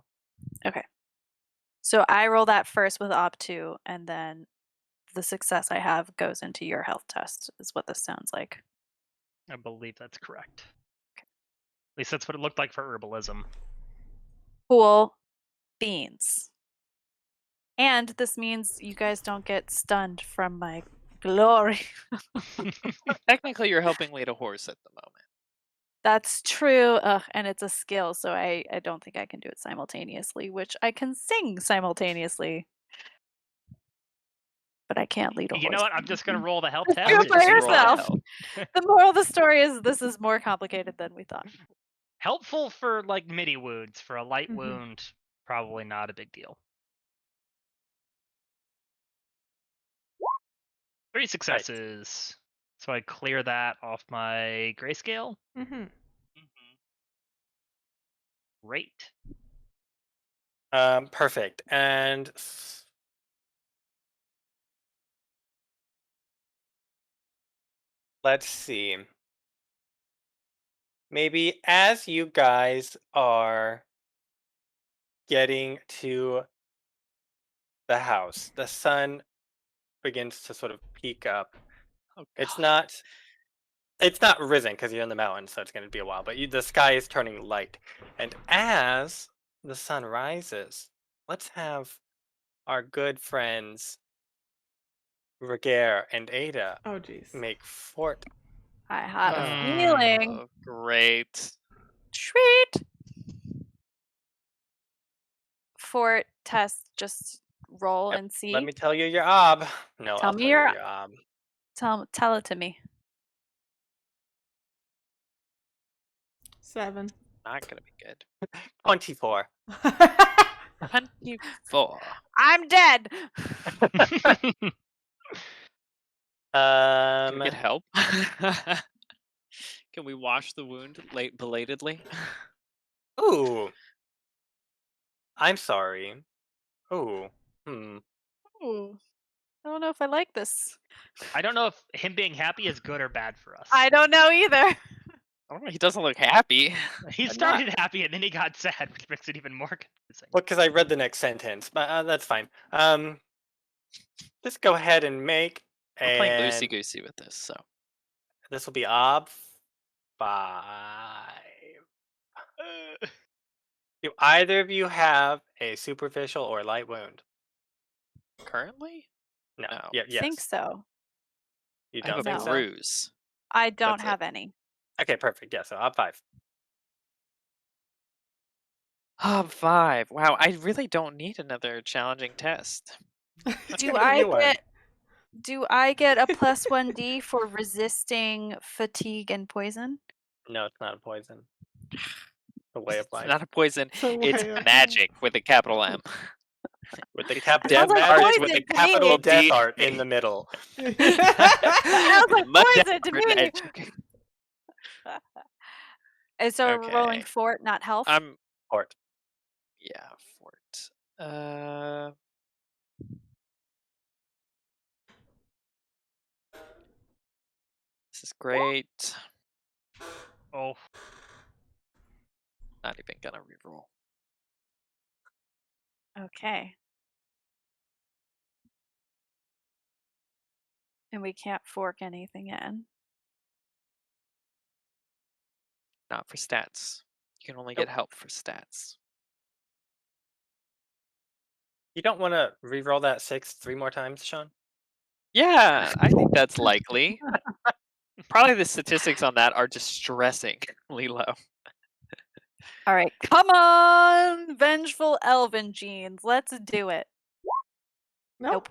So I roll that first with Ob 2, and then the success I have goes into your health test, is what this sounds like. I believe that's correct. At least that's what it looked like for herbalism. Cool beans. And this means you guys don't get stunned from my glory. Technically, you're helping lead a horse at the moment. That's true. And it's a skill, so I don't think I can do it simultaneously, which I can sing simultaneously. But I can't lead a horse. You know what? I'm just gonna roll the health Just test. do I it would by just roll the yourself. help. The moral of the story is this is more complicated than we thought. Helpful for like midi wounds. For a light Mhm. wound, probably not a big deal. 3 successes. So I clear that off my grayscale. Mm-hmm. Great. Perfect. And let's see. Maybe as you guys are getting to the house, the sun begins to sort of peak up. Oh, It's God. not risen because you're in the mountains, so it's going to be a while. But the sky is turning light, and as the sun rises, let's have our good friends Ragaire and Ada Oh, jeez. make fort. I have a Hmm. feeling. Oh, great. Treat. Fort test. Just roll Yep. and see. Let me tell you your ob. No, Tell I'll me tell your- you your ob. Tell it to me. 7. Not gonna be good. 24. 24. I'm dead. Can we get Um. help? Can we wash the wound belatedly? Ooh. I'm sorry. Ooh. Ooh, I don't know if I like this. I don't know if him being happy is good or bad for us. I don't know either. I don't know. He doesn't look happy. He I'm started happy and then he got sad, which makes it even more confusing. Well, because I read the next sentence, but that's fine. Just go ahead and make, We're playing and loosey goosey with this, so this will be ob 5. Do either of you have a superficial or light wound? currently No. No. Yeah. Yes. think so. You I have don't a think No. so? bruise. I don't That's it. have any. Okay. Perfect. Yeah. So ob 5. Oh, 5. Wow, I really don't need another challenging test. Do gonna give I you one. get a +1d for resisting fatigue and poison? No, it's not a poison. The way of It's life. not a poison. So It's way up. magic with a capital M. With the It capital sounds like art poison with the to capital me. death D. art in the middle. Sounds like Mud poison to with me. magic. And so we're rolling Okay. fort, not health. I'm Art. yeah, fort. Uh This is great. Oh, Not even gonna reroll. Okay. And we can't fork anything in. Not for stats. You can only Nope. get help for stats. You don't want to re-roll that 6 3 more times, Sean? Yeah, I think that's likely. Probably the statistics on that are distressingly low. All right, come on, vengeful elven genes. Let's do it. Nope.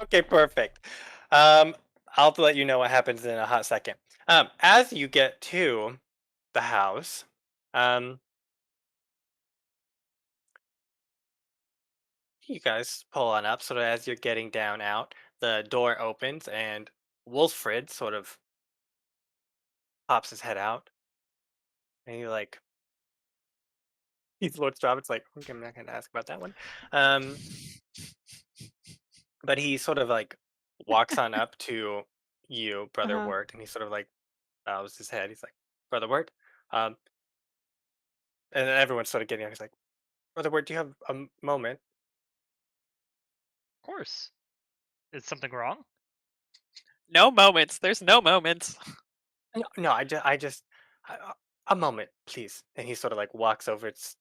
Okay, perfect. I'll let you know what happens in a hot second. As you get to the house, um, you guys pull on up. Sort of as you're getting down out, the door opens and Wolfred sort of pops his head out, and he like he's Lord Strabit's like, okay, I'm not gonna ask about that one. Um, but he sort of like walks on up to you, Brother Uh-huh. Wirt, and he sort of like bows his head. He's like, Brother Wirt, um, and then everyone's sort of getting up. He's like, Brother Wirt, do you have a moment? Of course. Is something wrong? No moments. There's no moments. No, no, a moment, please. And he sort of like walks over. It's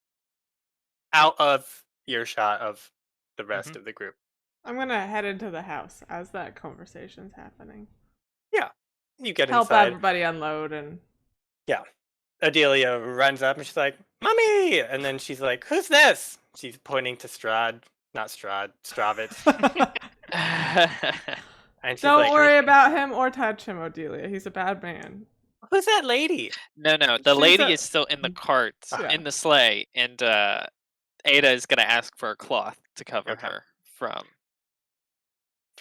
out of earshot of the rest Hmm. of the group. I'm gonna head into the house as that conversation's happening. Yeah, you get Help inside. everybody unload and Yeah, Adelia runs up and she's like, "Mommy!" And then she's like, "Who's this?" She's pointing to Stravitz, and she's don't like, worry about him or touch him, Odelia. He's a bad man. "Who's that lady?" No, the She's lady a is still in the cart, yeah. in the sleigh, and Ada is gonna ask for a cloth to cover Okay, her from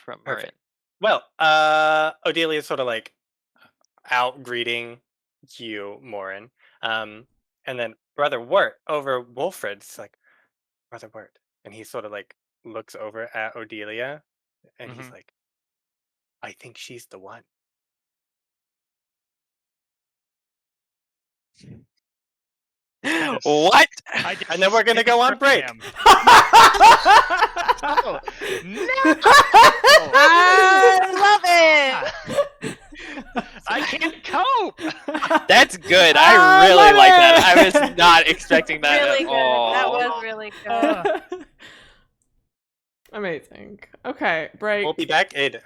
Morrine. perfect. Well, Odelia's sort of like out greeting you, Morin. Um, and then Brother Wirt over Wolfred's like, Brother Wirt. And he sort of like looks over at Odelia and he's Hmm. like, I think she's the one. Just kind of. What? I And just then we're gonna spit go on from break. him. Oh no! I love it. I can't cope. That's good. I I really love like that. I was it! not expecting that Really at good. That all. was really good. Amazing. Okay, We'll break. be back in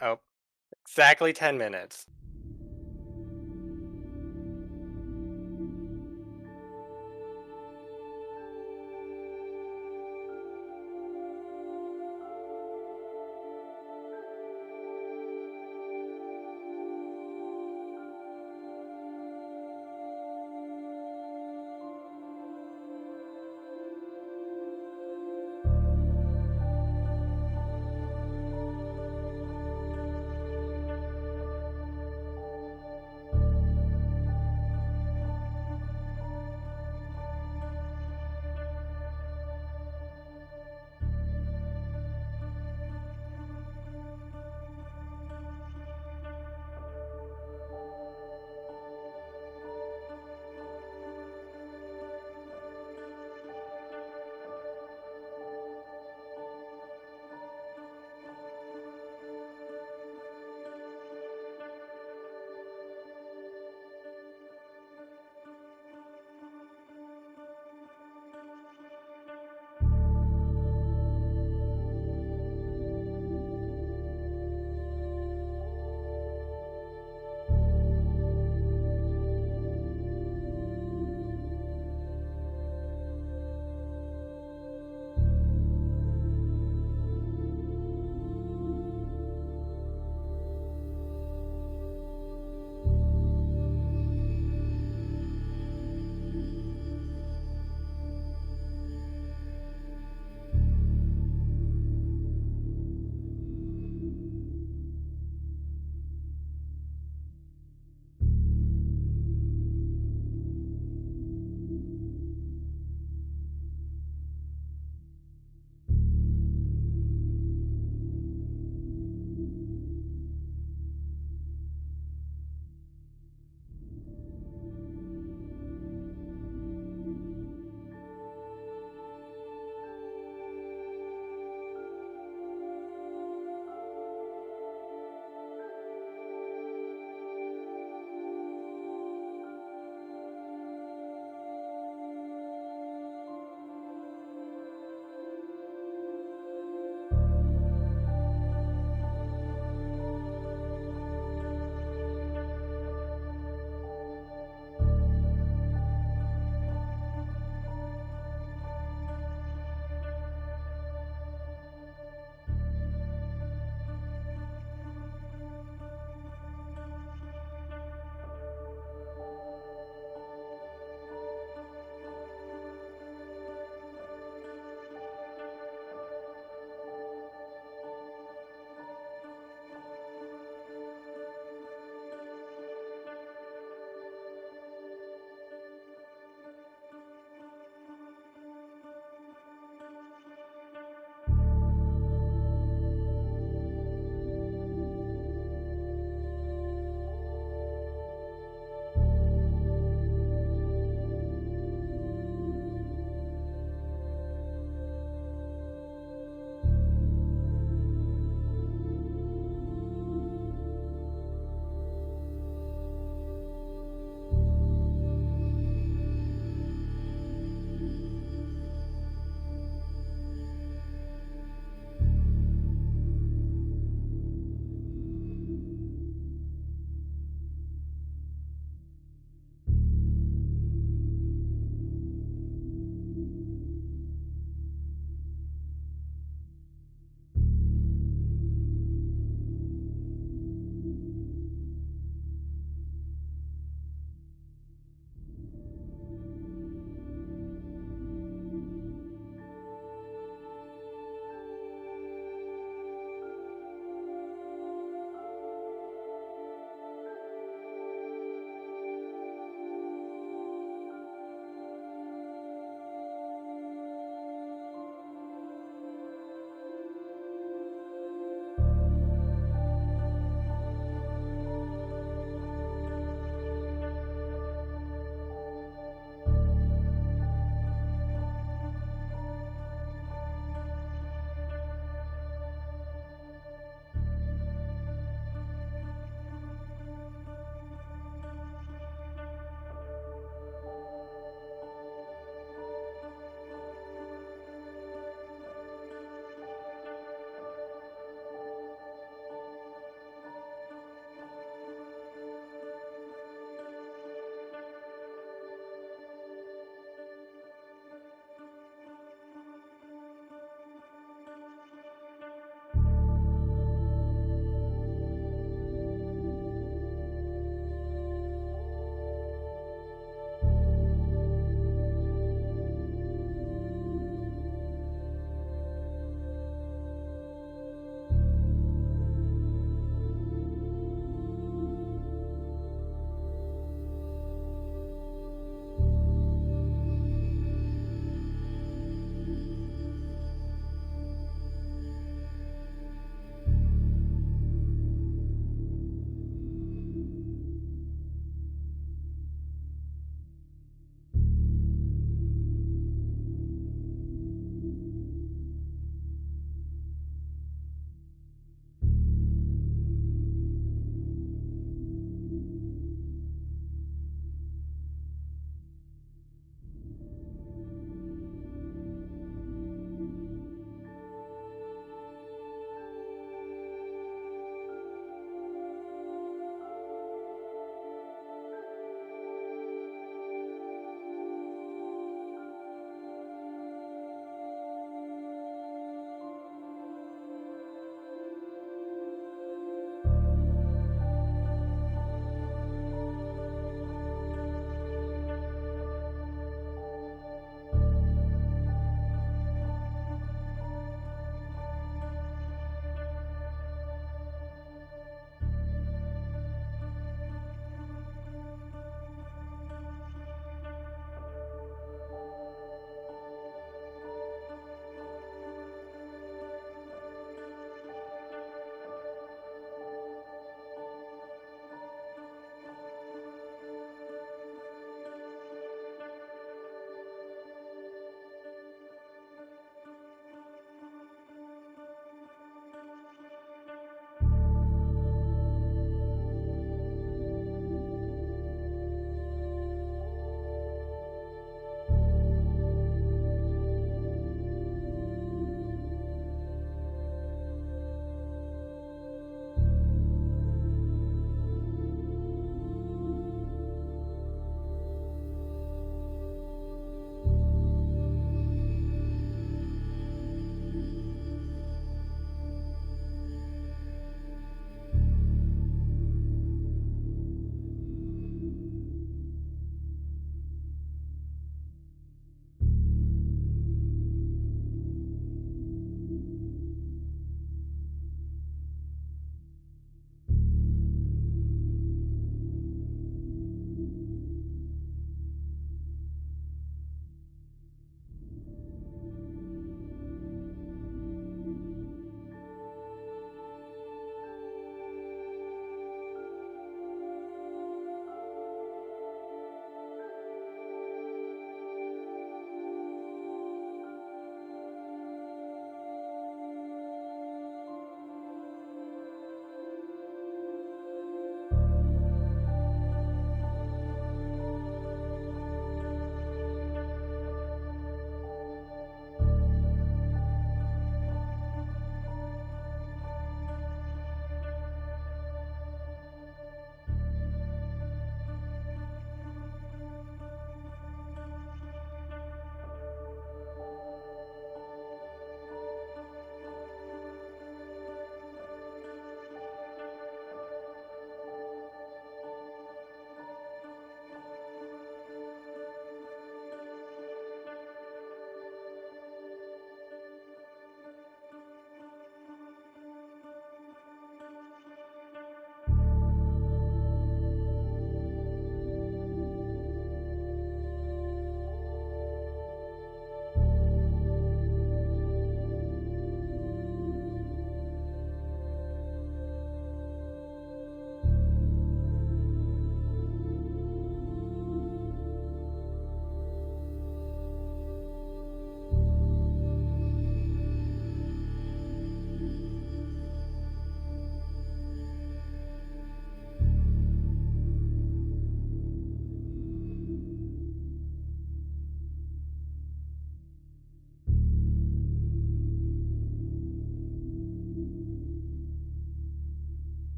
exactly 10 minutes.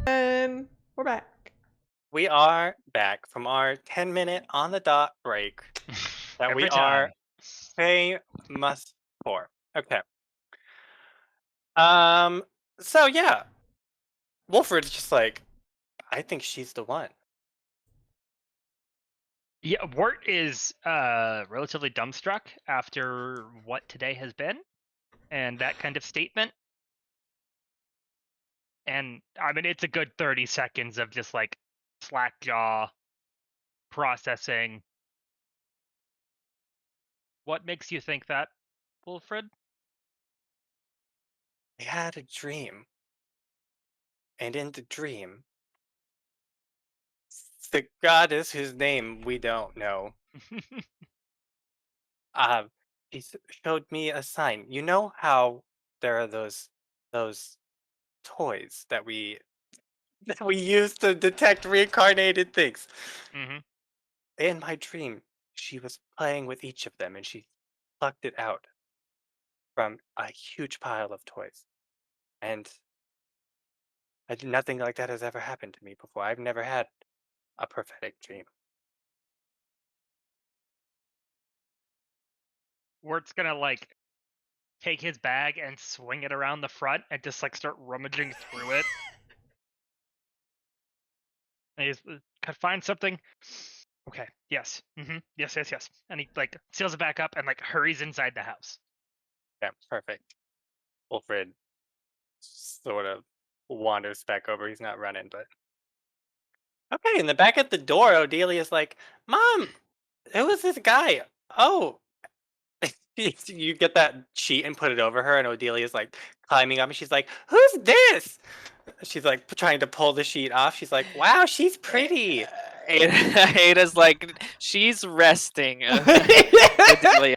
And we're back. We are back from our 10-minute on the dot break that we Every are time. famous for. Okay. Um. So yeah, Wolfred's just like, I think she's the one. Yeah, Wirt is relatively dumbstruck after what today has been, and that kind of statement. And I mean, it's a good 30 seconds of just like slack jaw processing. What makes you think that, Wilfred? I had a dream, and in the dream, the goddess whose name we don't know, uh, showed me a sign. You know how there are those toys that we that we use to detect reincarnated things. hmm In my dream, she was playing with each of them, and she plucked it out from a huge pile of toys. And nothing like that has ever happened to me before. I've never had a prophetic dream. Wirt's gonna like take his bag and swing it around the front and just like start rummaging through it. And he's could find something. Okay. Yes. Yes. Yes. Yes. And he like seals it back up and like hurries inside the house. Yeah, perfect. Wilfred sort of wanders back over. He's not running, but okay. In the back at the door, Odelia's like, "Mom, who was this guy? Oh." You get that sheet and put it over her, and Odelia's like climbing up, and she's like, "Who's this?" She's like trying to pull the sheet off. She's like, "Wow, she's pretty." Ada's like, she's resting. Adelia.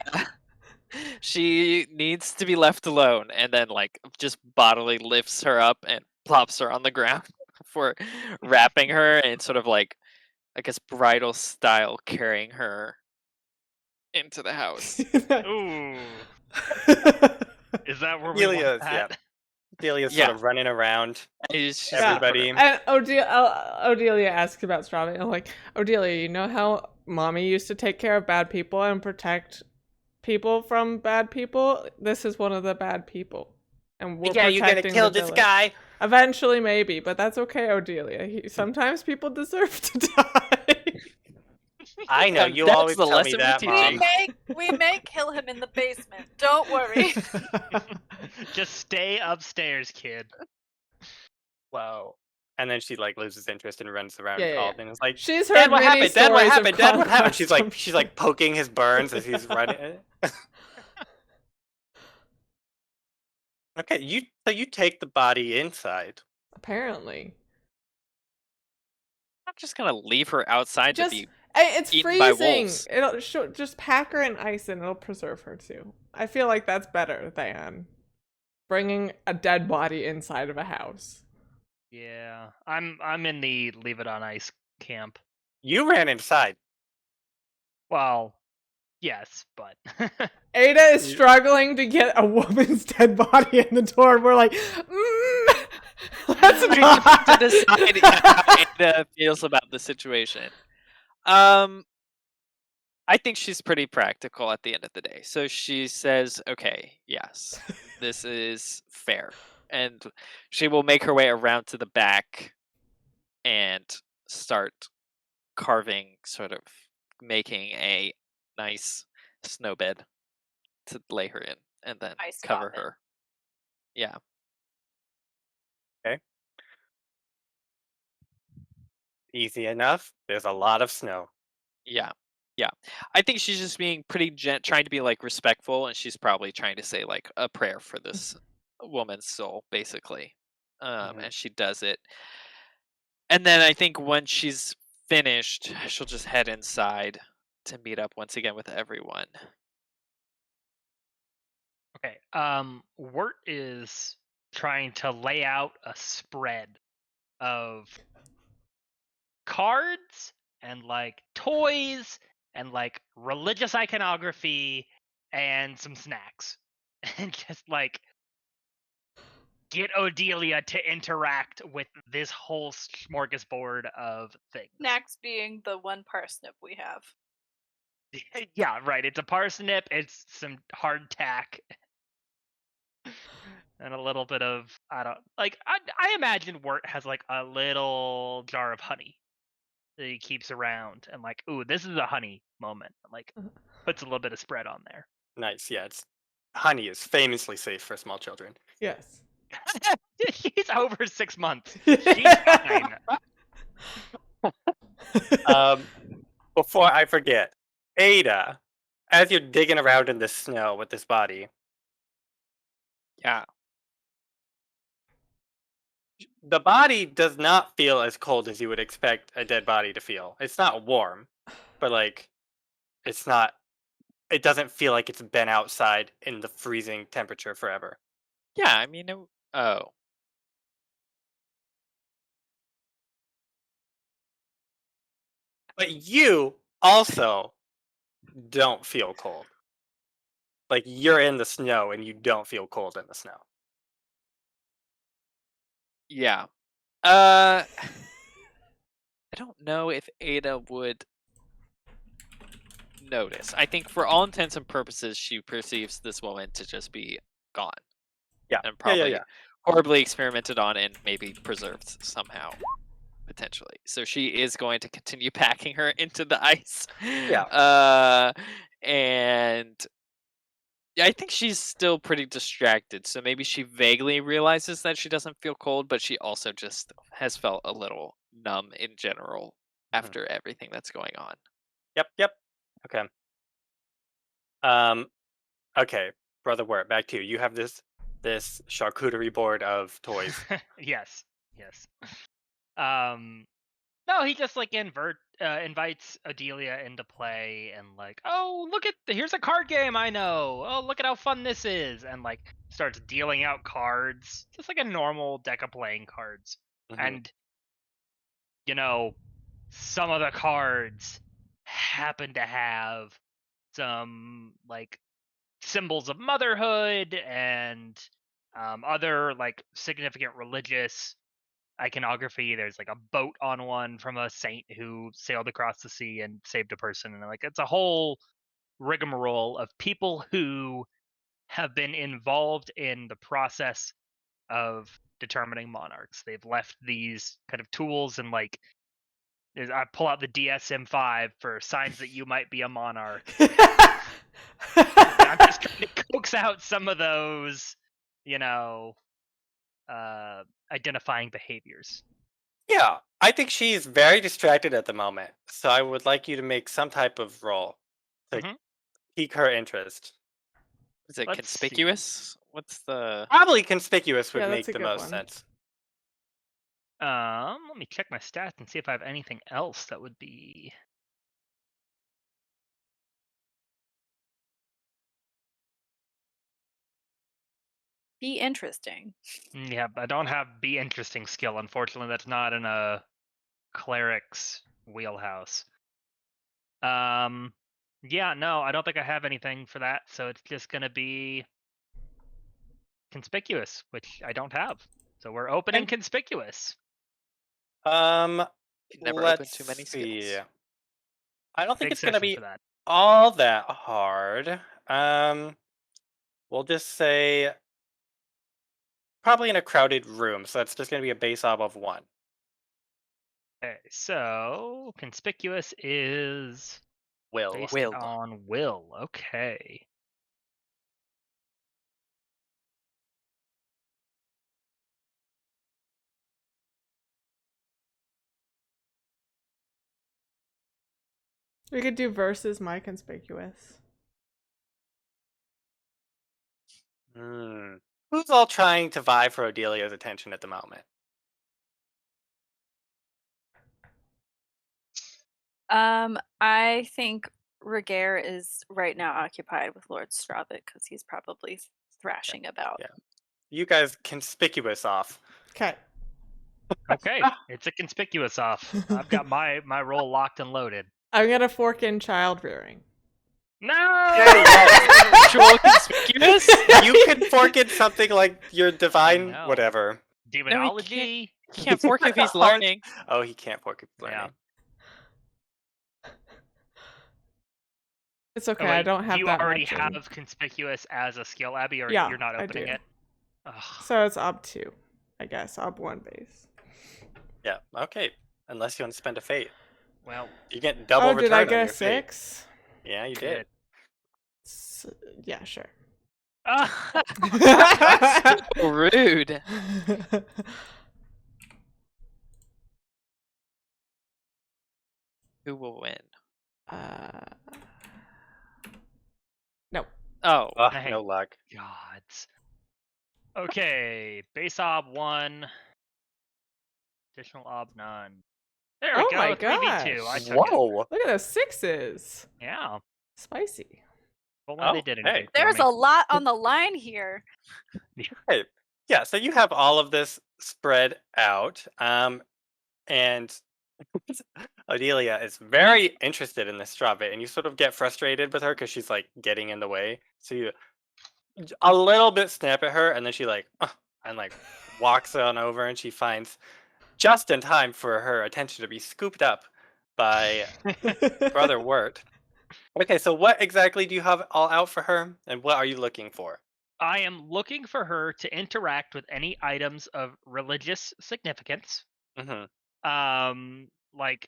She needs to be left alone, and then like just bodily lifts her up and plops her on the ground for wrapping her and sort of like, I guess, bridal style carrying her into the house. Ooh. Is that where we want Delia's, yeah. that? Delia's Yeah. sort of running around She's everybody. And Odelia asks about Strava. I'm like, Odelia, you know how mommy used to take care of bad people and protect people from bad people? This is one of the bad people. And we're Yeah, you're gonna protecting kill the this village. guy. Eventually, maybe, but that's okay, Odelia. Sometimes people deserve to die. I know, And you that's always the tell me lesson we're that, teaching. Mom. We may kill him in the basement. Don't worry. Just stay upstairs, kid. Whoa. And then she like loses interest and runs around Yeah. all and is like, She's "Dad, heard what many happened? Dad, what stories of happened? Dad, what happened?" conquest. She's like poking his burns as he's running. Okay, you take the body inside. Apparently. I'm just gonna leave her outside to be It's eaten by freezing. wolves. It'll just pack her in ice and it'll preserve her too. I feel like that's better than bringing a dead body inside of a house. Yeah, I'm in the leave it on ice camp. You ran inside. Well, yes, but Ada is You- struggling to get a woman's dead body in the door, and we're like, let's not. To decide how Ada feels about the situation. I think she's pretty practical at the end of the day. So she says, okay, yes, this is fair. And she will make her way around to the back and start carving, sort of making a nice snow bed to lay her in and then Ice cover coffin. her. Yeah. Okay. Easy enough. There's a lot of snow. Yeah. Yeah. I think she's just being pretty trying to be like respectful, and she's probably trying to say like a prayer for this woman's soul, basically. Mhm. And she does it. And then I think once she's finished, she'll just head inside to meet up once again with everyone. okay. Wirt is trying to lay out a spread of cards and like toys and like religious iconography and some snacks and just like get Odelia to interact with this whole smorgasbord of things. Snacks being the one parsnip we have. Yeah, right. It's a parsnip. It's some hardtack, and a little bit of I don't like. I imagine Wirt has like a little jar of honey that he keeps around, and like, ooh, this is a honey moment. Like, puts a little bit of spread on there. Nice. Yeah, honey is famously safe for small children. Yes. She's over 6 months. She's fine. Before I forget, Ada, as you're digging around in the snow with this body, Yeah. the body does not feel as cold as you would expect a dead body to feel. It's not warm, but like, it's not. It doesn't feel like it's been outside in the freezing temperature forever. Yeah, I mean, oh. But you also don't feel cold. Like you're in the snow and you don't feel cold in the snow. Yeah. I don't know if Ada would notice. I think for all intents and purposes, she perceives this woman to just be gone Yeah. and Yeah, yeah, probably yeah. horribly experimented on and maybe preserved somehow, potentially. So she is going to continue packing her into the ice. Yeah. And yeah, I think she's still pretty distracted. So maybe she vaguely realizes that she doesn't feel cold, but she also just has felt a little numb in general Mhm. after everything that's going on. Yep. Okay. Okay, Brother Wirt, back to you. You have this charcuterie board of toys. Yes. No, he just like invites Adelia into play and like, oh, here's a card game I know. Oh, look at how fun this is, and like starts dealing out cards, just like a normal deck of playing cards. Mhm. And some of the cards happen to have some like symbols of motherhood and other like significant religious iconography. There's like a boat on one from a saint who sailed across the sea and saved a person, and like it's a whole rigmarole of people who have been involved in the process of determining monarchs. They've left these kind of tools, and like I pull out the DSM-5 for signs that you might be a monarch. I'm just trying to coax out some of those, identifying behaviors. Yeah, I think she's very distracted at the moment, so I would like you to make some type of roll to Mhm. pique her interest. Is it Let's see. conspicuous? What's the Probably conspicuous would Yeah, make that's a the good most one. sense. Let me check my stats and see if I have anything else that would be. Be interesting. Yeah, I don't have be interesting skill. Unfortunately, that's not in a cleric's wheelhouse. Yeah, no, I don't think I have anything for that. So it's just gonna be conspicuous, which I don't have. So we're opening Okay. conspicuous. you can never open Let's too many see. skills. I don't think Big it's gonna session be for that. all that hard. We'll just say probably in a crowded room, so that's just gonna be a base off of 1. Okay, so conspicuous is Will. based on will. Okay. We could do versus my conspicuous. Who's all trying to vie for Odelia's attention at the moment? I think Ragaire is right now occupied with Lord Stravik because he's probably thrashing about. Yeah. You guys conspicuous off. Okay. Okay, it's a conspicuous off. I've got my role locked and loaded. I'm gonna fork in child rearing. No. yes. Visual conspicuous? You could fork in something like your divine no. whatever. Demonology. He can't fork if he's learning. Oh, he can't fork if he's Yeah. learning. It's okay. Oh, I wait, don't do have you that already much in. have conspicuous as a skill, Abby, or Yeah, you're not I opening do. it? Ugh. So it's ob 2, I guess. Ob 1 base. Yeah. Okay. Unless you want to spend a fate, Well, you get double Oh, return did I on get a your fate. 6? Yeah, you good. did. Yeah, sure. That's so rude. Who will win? No. Oh, Ugh, Hey. no luck. Gods. Okay, base ob 1. Additional ob none. There we Oh go. my 3v2. I gosh. took it. Whoa. Look at those 6s. Yeah. Spicy. But when they Oh, did hey. anything for There's me. a lot on the line here. Okay. Yeah. So you have all of this spread out, and Adelia is very interested in this straw bit, and you sort of get frustrated with her because she's like getting in the way. So you a little bit snap at her, and then she like and like walks on over, and she finds just in time for her attention to be scooped up by Brother Wirt. Okay, so what exactly do you have all out for her, and what are you looking for? I am looking for her to interact with any items of religious significance. Hmm. Like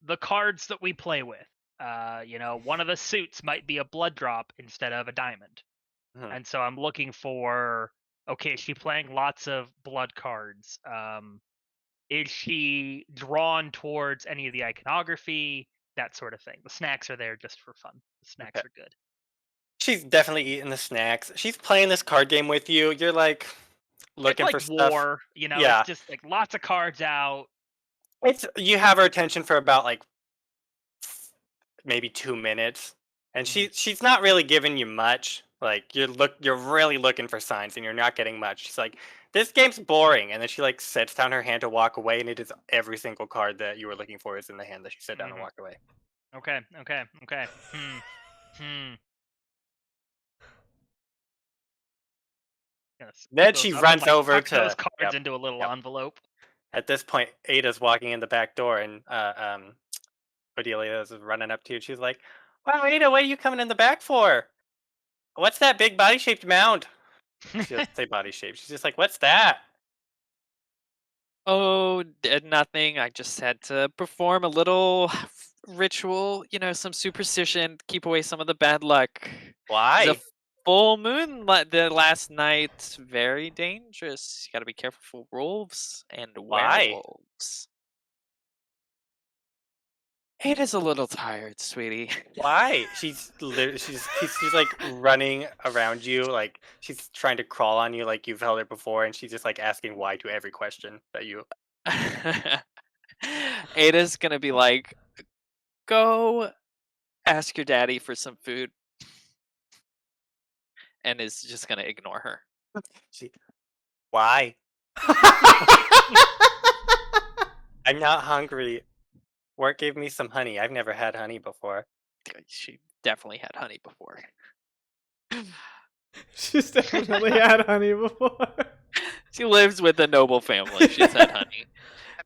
the cards that we play with. One of the suits might be a blood drop instead of a diamond. Hmm. And so I'm looking for, okay, is she playing lots of blood cards? Is she drawn towards any of the iconography? That sort of thing. The snacks are there just for fun. The snacks Okay. are good. She's definitely eating the snacks. She's playing this card game with you. You're like looking It's for like stuff. war, Yeah, it's just like lots of cards out. it's you have her attention for about like maybe 2 minutes, and she's not really giving you much. Like you're really looking for signs, and you're not getting much. She's like, this game's boring, and then she like sets down her hand to walk away, and it is every single card that you were looking for is in the hand that she set down and Mhm. walked away. Okay. Gonna Then scoop she those up and, runs over tuck those to cards into a little yep. envelope. At this point, Ada's walking in the back door, and Cordelia is running up to you. She's like, "Wow, Ada, what are you coming in the back for? What's that big body-shaped mound?" She doesn't say body shape. She's just like, "What's that?" Oh, nothing. I just had to perform a little ritual, some superstition, keep away some of the bad luck. The Why? full moon the last night, very dangerous. You got to be careful for wolves and Why? werewolves. Ada's a little tired, sweetie. Why? She's like running around you, like she's trying to crawl on you, like you've held her before, and she's just like asking why to every question that you. Ada's gonna be like, go ask your daddy for some food, and is just gonna ignore her. She. Why? I'm not hungry. Work gave me some honey. I've never had honey before. She definitely had honey before. She's definitely had honey before. She lives with a noble family. She's had honey.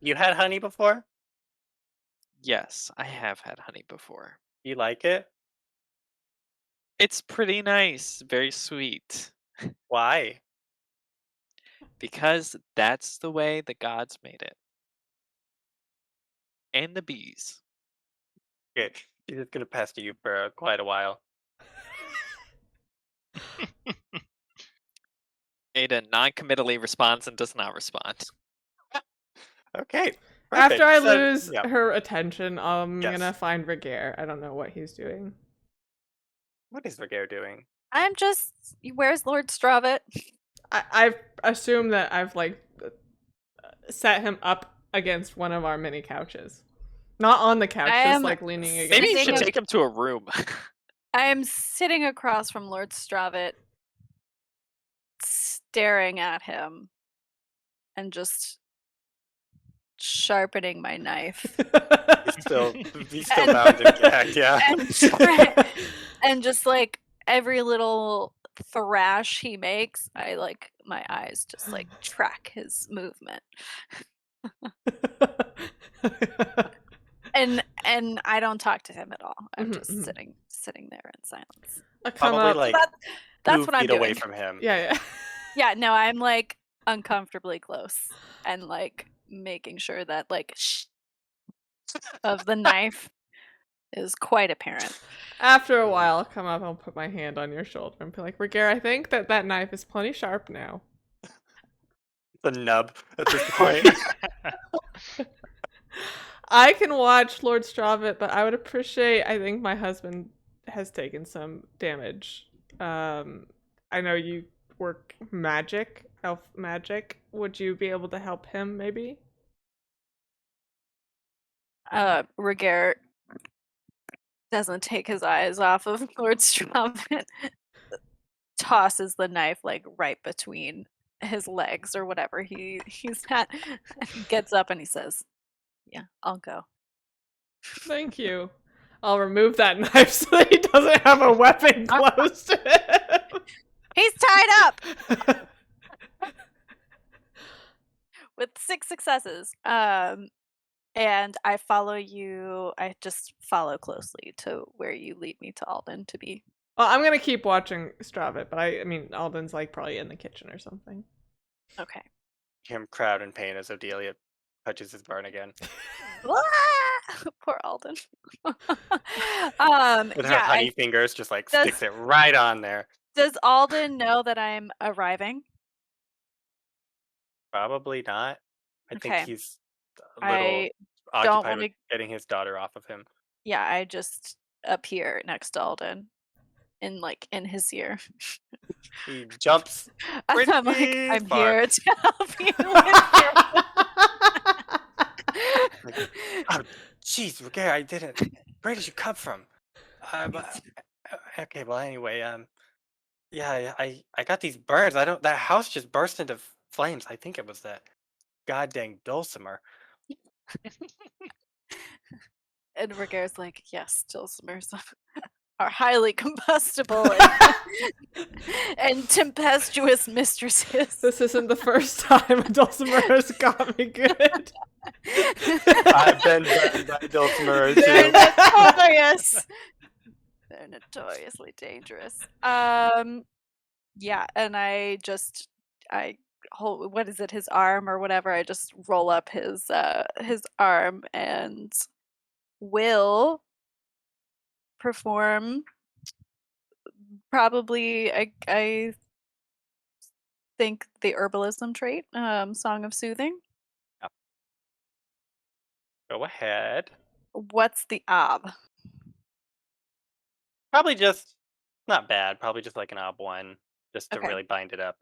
You had honey before? Yes, I have had honey before. You like it? It's pretty nice, very sweet. Why? Because that's the way the gods made it. And the bees. Okay, she's just gonna pester you for quite a while. Ada non-committally responds and does not respond. Okay. After Perfect. I So, lose yeah. her attention, I'm Yes. gonna find Ragaire. I don't know what he's doing. What is Ragaire doing? I'm just. Where's Lord Stravitt? I assume that I've like set him up against one of our mini couches. Not on the couch, just like leaning against. Maybe you Sitting should in- take him to a room. I am sitting across from Lord Stravitt, staring at him, and just sharpening my knife. He's still bound and gagged, yeah. and just like every little thrash he makes, I like my eyes just like track his movement. And I don't talk to him at all. I'm Mhm, just mhm. sitting there in silence. I come Probably up. So like that's two what I'm feet away doing. from him. Yeah. Yeah, no, I'm like uncomfortably close and like making sure that like of the knife is quite apparent. After a Mhm. while, I'll come up. I'll put my hand on your shoulder and be like, Ragaire, I think that knife is plenty sharp now. The nub at this point. I can watch Lord Stravit, but I would appreciate. I think my husband has taken some damage. I know you work magic, elf magic. Would you be able to help him, maybe? Ragaire doesn't take his eyes off of Lord Stromit, tosses the knife like right between his legs or whatever he's at, and gets up and he says, "Yeah, I'll go." Thank you. I'll remove that knife so that he doesn't have a weapon close to He's tied up him. with 6 successes. And I follow you. I just follow closely to where you lead me to Alden to be. Well, I'm gonna keep watching Stravit, but I mean, Alden's like probably in the kitchen or something. Okay. Him crowd in pain as Odelia touches his burn again. Poor Alden. With her Yeah. honey fingers just like Does sticks it right on there. does Alden know that I'm arriving? Probably not. I think Okay. he's a little I don't occupied want with to. getting his daughter off of him. Yeah, I just appear next to Alden in his ear. He jumps I'm like, pretty I'm far. here to help you with your. Like, oh, jeez, Ragaire, I didn't. Where did you come from? But, okay, well, anyway, yeah, I got these burns. I don't. That house just burst into flames. I think it was that goddamn dulcimer. And Ragaire's like, yes, dulcimers are highly combustible and, and tempestuous mistresses. This isn't the first time a dulcimer has got me good. I've been burned by dulcimer They're too. notorious. They're notoriously dangerous. Yeah, and I hold, what is it, his arm or whatever. I just roll up his arm and will perform probably I think the herbalism trait, Song of Soothing. Go ahead. What's the ob? Probably just not bad. Probably just like an ob one, just to Okay. really bind it up.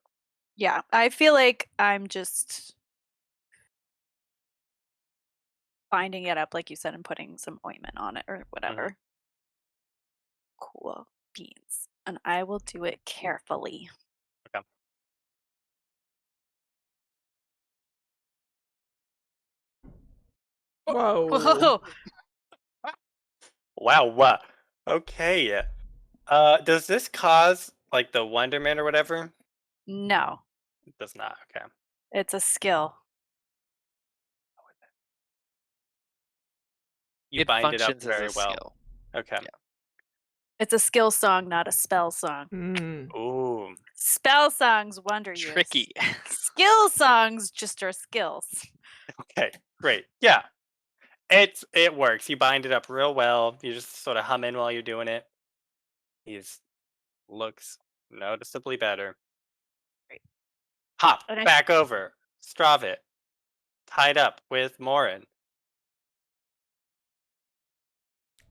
Yeah, I feel like I'm just binding it up, like you said, and putting some ointment on it or whatever. Cool beans. And I will do it carefully. Okay. Whoa. Whoa. Wow. What? Okay. Does this cause like the wonderment or whatever? No, It does not. Okay. it's a skill. You It bind it up functions as very a well. skill. Okay. Yeah. It's a skill song, not a spell song. Mm. Ooh. Spell songs wonder years. Tricky. Skill songs just are skills. Okay. Great. Yeah. It works. You bind it up real well. You just sort of hum in while you're doing it. He's looks noticeably better. Great. Hop And I back over. Stravit. Tied up with Morrine.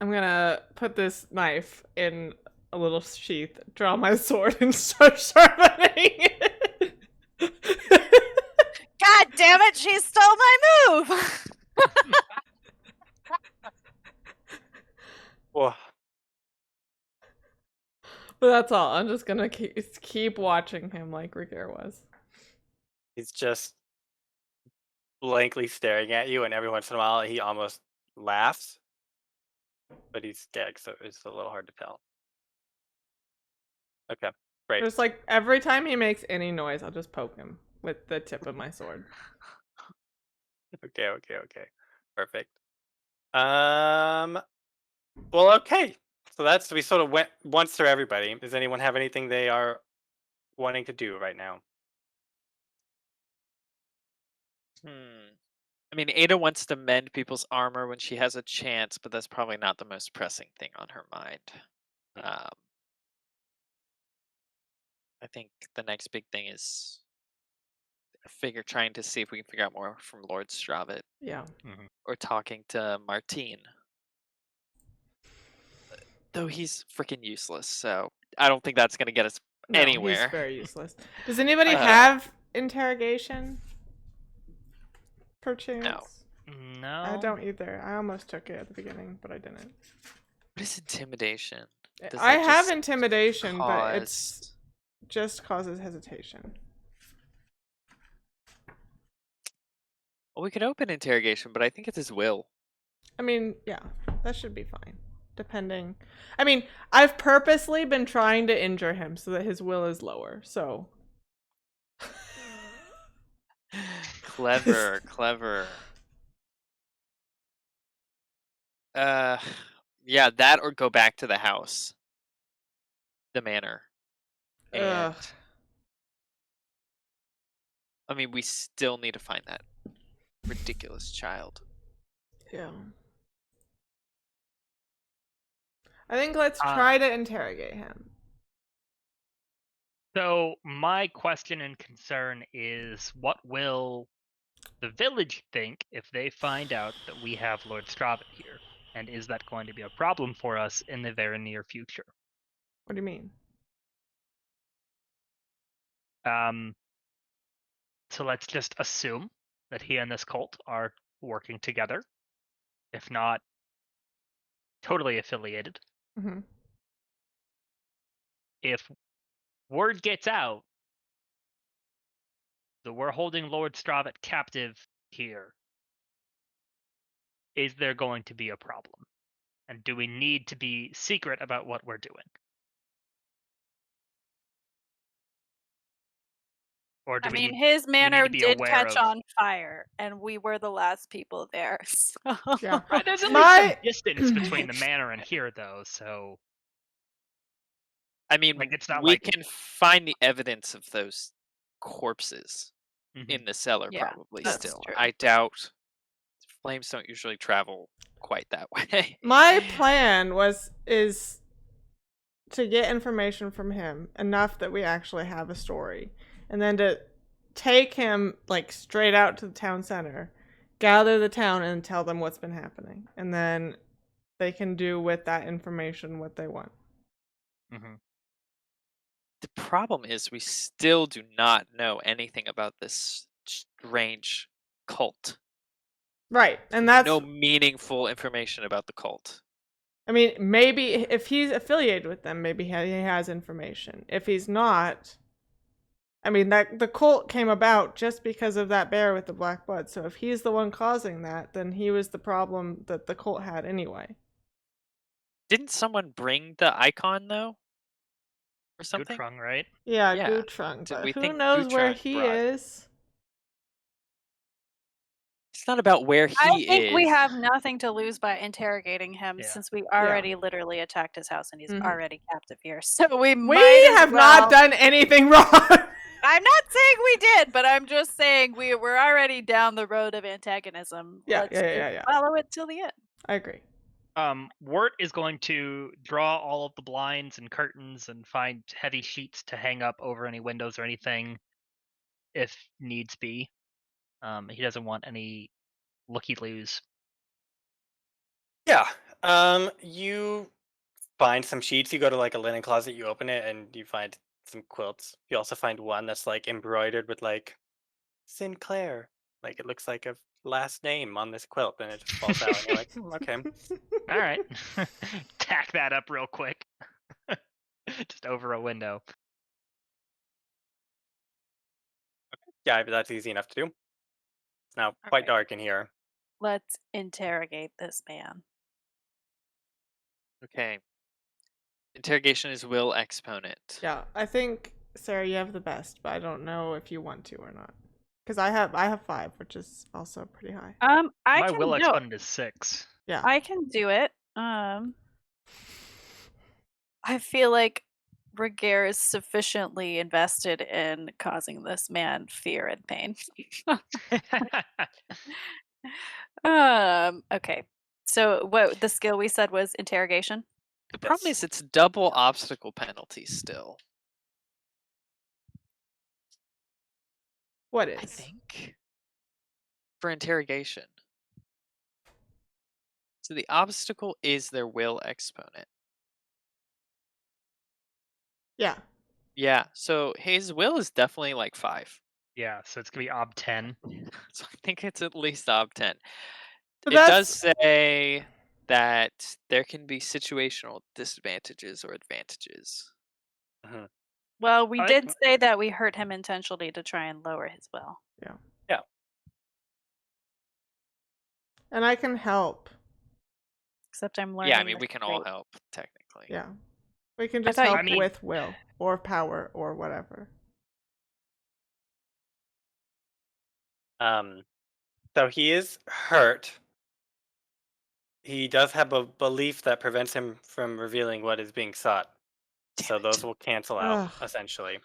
I'm gonna put this knife in a little sheath, draw my sword, and start sharpening it. God damn it, she stole my move. Whoa. But that's all. I'm just gonna keep watching him like Ragaire was. He's just blankly staring at you, and every once in a while he almost laughs. But he's dead, so it's a little hard to tell. Okay, great. Just like every time he makes any noise, I'll just poke him with the tip of my sword. Okay. Perfect. Um. Well, okay. So we sort of went once through everybody. Does anyone have anything they are wanting to do right now? Hmm. I mean, Ada wants to mend people's armor when she has a chance, but that's probably not the most pressing thing on her mind. Mhm. Um, I think the next big thing is trying to see if we can figure out more from Lord Stravitt Yeah. Mhm. or talking to Martine. Though he's freaking useless, so I don't think that's gonna get us No, he's anywhere. very useless. Does anybody Uh, have interrogation? no. Perchance? I No. don't either. I almost took it at the beginning, but I didn't. What is intimidation? Does I that have just intimidation, but it's cause? just causes hesitation. Well, we could open interrogation, but I think it's his will. I mean, yeah, that should be fine. Depending. I mean, I've purposely been trying to injure him so that his will is lower. So. Clever, clever. Uh, yeah, that or go back to the house, the manor, and Ugh. I mean, we still need to find that ridiculous child. Yeah. I think let's Uh, try to interrogate him. so my question and concern is, what will the village think if they find out that we have Lord Stravitt here? And is that going to be a problem for us in the very near future? What do you mean? Um, so let's just assume that he and this cult are working together, if not totally affiliated. Hmm. If word gets out that we're holding Lord Stravitt captive here, is there going to be a problem? And do we need to be secret about what we're doing? Or I do mean, his we need manor to be did aware catch of? on fire, and we were the last people there. So Yeah. Right, there's at least some My distance between the manor and here, though. So, I like, mean, it's not we like. can find the evidence of those corpses Mhm. in the cellar yeah, probably that's still. true. I doubt flames don't usually travel quite that way. my plan is to get information from him enough that we actually have a story, and then to take him like straight out to the town center, gather the town, and tell them what's been happening, and then they can do with that information what they want. Mhm. The problem is we still do not know anything about this strange cult. Right, and No that's. meaningful information about the cult. I mean, maybe if he's affiliated with them, maybe he has information. If he's not, I mean, that the cult came about just because of that bear with the black blood. So if he's the one causing that, then he was the problem that the cult had anyway. Didn't someone bring the icon though, or something? Gutrung, right? Yeah, Yeah. Gutrung, So but we who think knows where Gutrang he brought. is? It's not about where I he think we is. have nothing to lose by interrogating him Yeah. since we Yeah. already literally attacked his house and he's Hmm. already captive here. So we We might as have not well. done anything wrong. I'm not saying we did, but I'm just saying we're already down the road of antagonism. Yeah, Let's just yeah. follow it till the end. I agree. Wirt is going to draw all of the blinds and curtains and find heavy sheets to hang up over any windows or anything, if needs be. He doesn't want any looky loos. Yeah. You find some sheets. You go to like a linen closet. You open it, and you find some quilts. You also find one that's like embroidered with like Sinclair. Like it looks like a last name on this quilt, and it just falls out. And you're like, okay. All right, tack that up real quick, just over a window. Yeah, but that's easy enough to do. It's now All quite right, dark in here. let's interrogate this man. Okay. Interrogation is will exponent. Yeah, I think Sarah, you have the best, but I don't know if you want to or not. Because I have 5, which is also pretty high. I My can will do. exponent is 6. Yeah. I can do it. I feel like Ragaire is sufficiently invested in causing this man fear and pain. Okay. So what the skill we said was interrogation? The problem Yes. is it's double obstacle penalty still. What I is? think. For interrogation. So the obstacle is their will exponent. Yeah. Yeah, so his will is definitely like 5. Yeah, so it's gonna be ob 10. So I think it's at least ob 10. But It does that's say that there can be situational disadvantages or advantages. Mhm. Well, we I did think say that we hurt him intentionally to try and lower his will. yeah. Yeah. And I can help. Except I'm learning. Yeah, I mean, this we can all trait. help, technically. Yeah. We can I just thought you help I mean, with will or power or whatever. Um, so he is hurt. He does have a belief that prevents him from revealing what is being sought. Damn So it. those will cancel out, Ugh. essentially.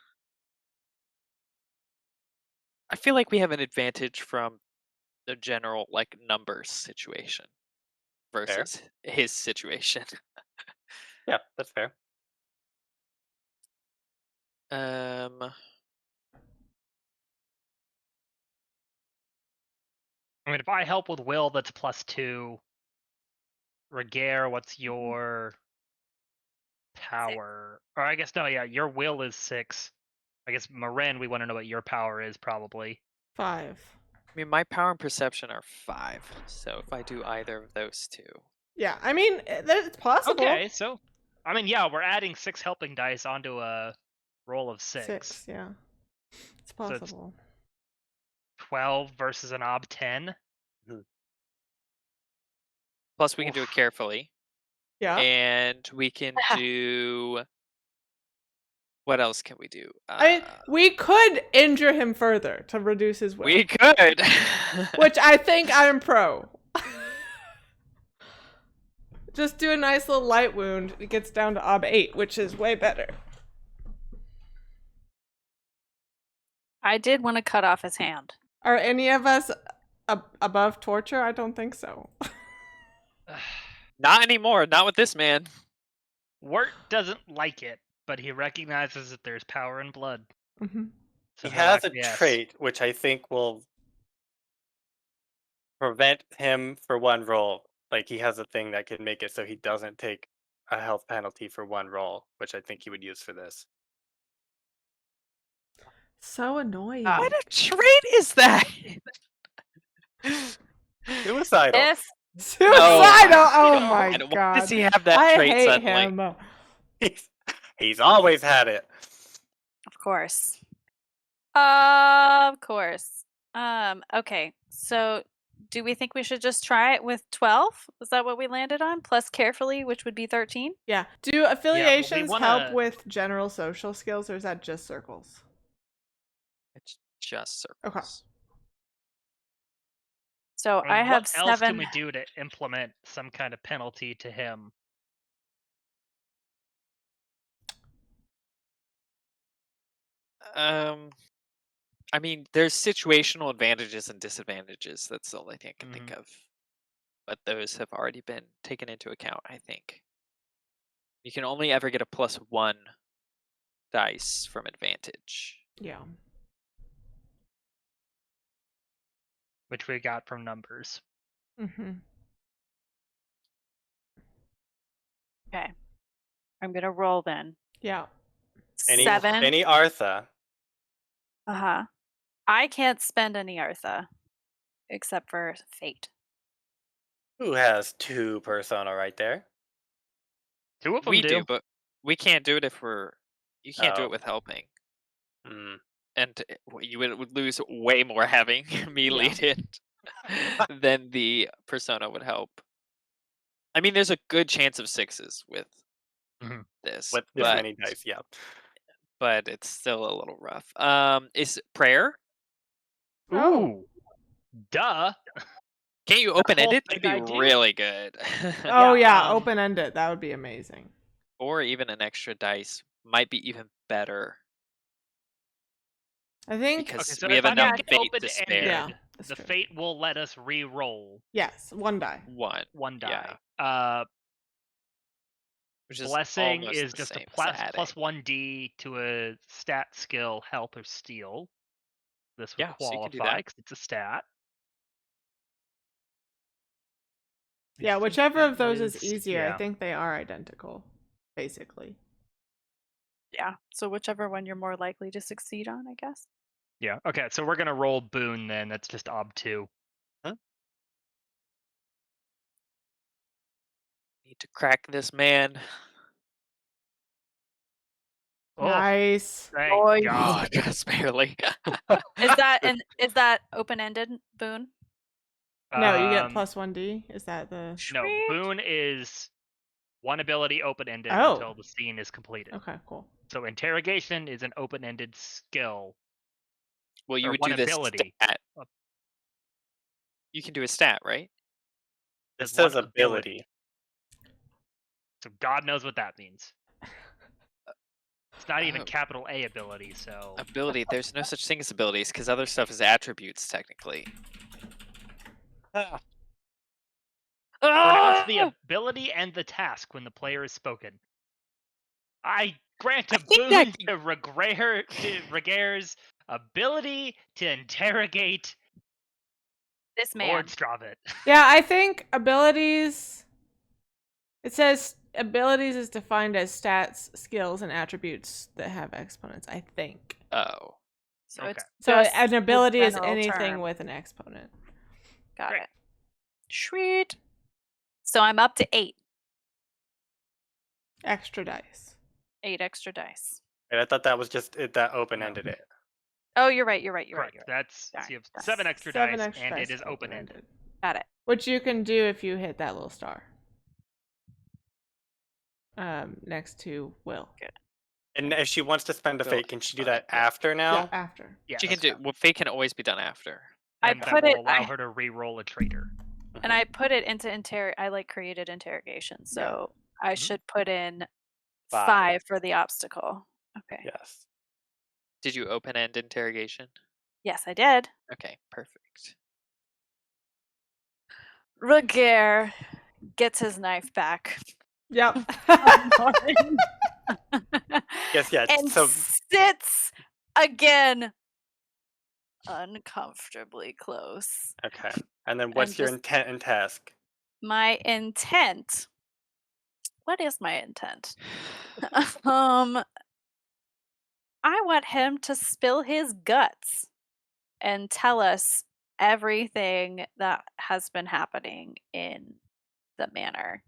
I feel like we have an advantage from the general, like, numbers situation Fair. versus his situation. Yeah, that's fair. Um, I mean, if I help with will, that's +2. Ragaire, what's your power? Or I guess no, yeah, your will is 6. I guess Morrine, we want to know what your power is, probably. 5. I mean, my power and perception are 5, so if I do either of those two. Yeah, I mean, it's possible. Okay, so I mean, yeah, we're adding 6 helping dice onto a roll of 6. 6, yeah. It's So it's possible. 12 versus an ob 10. Mhm. Plus, we can do it Oof. carefully, Yeah. and we can do. What else can we do? I mean, we could injure him further to reduce his will. We could. Which I think I'm pro. Just do a nice little light wound. It gets down to ob 8, which is way better. I did want to cut off his hand. Are any of us above torture? I don't think so. Not anymore. Not with this man. Wirt doesn't like it, but he recognizes that there's power in blood. Hmm. So He he'll has a acquiesce. trait which I think will prevent him for one roll. Like he has a thing that can make it so he doesn't take a health penalty for one roll, which I think he would use for this. So annoying. What a trait is that? Suicidal. If Suicidal! Oh God. my Why god. does he have that I trait hate suddenly? him. He's always had it. Of course. Of course. Okay. So do we think we should just try it with 12? Is that what we landed on? Plus carefully, which would be 13? Yeah. Do affiliations help wanna- with general social skills, or is that just circles? It's just Okay. circles. So mean, I have what else 7. can we do to implement some kind of penalty to him? I mean, there's situational advantages and disadvantages. That's the only thing I can think of. But those have already been taken into account, I think. You can only ever get a +1 dice from advantage. Yeah. Which we got from numbers. Mm-hmm. Okay. I'm going to roll then. Yeah. 7. Any Artha. Uh-huh. I can't spend any Artha except for fate. Who has 2 persona right there? 2 of them We do. do, but we can't do it if we're. You can't do Oh. it with helping. Mm. And you would lose way more having me lead it than the persona would help. I mean, there's a good chance of 6s with Mhm. this, With this but many dice, yeah. it's still a little rough. Is prayer? Oh. Ooh, duh. Can't you The open whole ended? Could thing be I do. really good. Oh yeah, um, open ended. That would be amazing. Or even an extra dice might be even better I think. Okay, because so we have if I enough Yeah. make it fate open to spare. Yeah, ended, that's the true. fate will let us re-roll Yes, one die. One die. yeah, which is Blessing almost is the just a same as plus adding. 1d to a stat, skill, health, or steal. This would Yeah, so you can do qualify that. because it's a stat. I Yeah, think whichever that of those is is easier. I think they are identical, basically. Yeah. So whichever one you're more likely to succeed on, I guess. Yeah. Okay, so we're gonna roll boon then. That's just ob 2. Need to crack this man. Oh, Nice. thank Boy. God. Just barely. Is that open ended boon? No, you get Um, plus 1d. Is that the? no, Sweet. boon is one ability open-ended Oh. until the scene is completed. Okay, cool. So interrogation is an open-ended skill. Well, you Or would one do this ability. stat. You can do a stat, right? It There's says one ability. So God knows what that means. It's not even Oh. capital A ability, so Ability. There's no such thing as abilities because other stuff is attributes technically. Ah, pronounce the Ah! ability and the task when the player is spoken. I grant I a think boon that to Ragaire's ability to interrogate This man. Lord Stravit. Yeah, I think abilities. It says abilities is defined as stats, skills, and attributes that have exponents. I think. Oh. So Okay. it's So just an the ability is general anything term. with an exponent. Got Great. it. Sweet. So I'm up to 8. Extra dice. 8 extra dice. and I thought that was just it that open-ended it. Oh, you're right. Correct. That's Darn, so you have darn. 7 extra 7 dice, extra and dice it is open-ended. open-ended. Got it. Which you can do if you hit that little star. Next to Will. Good. And if she wants to spend a Will fate, can she do and that Will. after Yeah, now? after. Yes. She can do. Well, fate can always be done after. I And that put will it. allow her to re-roll a traitor. And I put it into I like created interrogation, so I should put in 5 for the obstacle. Okay. Yes. Did you open end interrogation? Yes, I did. Okay, perfect. Ragaire gets his knife back. Yep. Yes, yeah. And So sits again uncomfortably close. okay. And then what's your just- intent and task? My intent. What is my intent? I want him to spill his guts and tell us everything that has been happening in the manor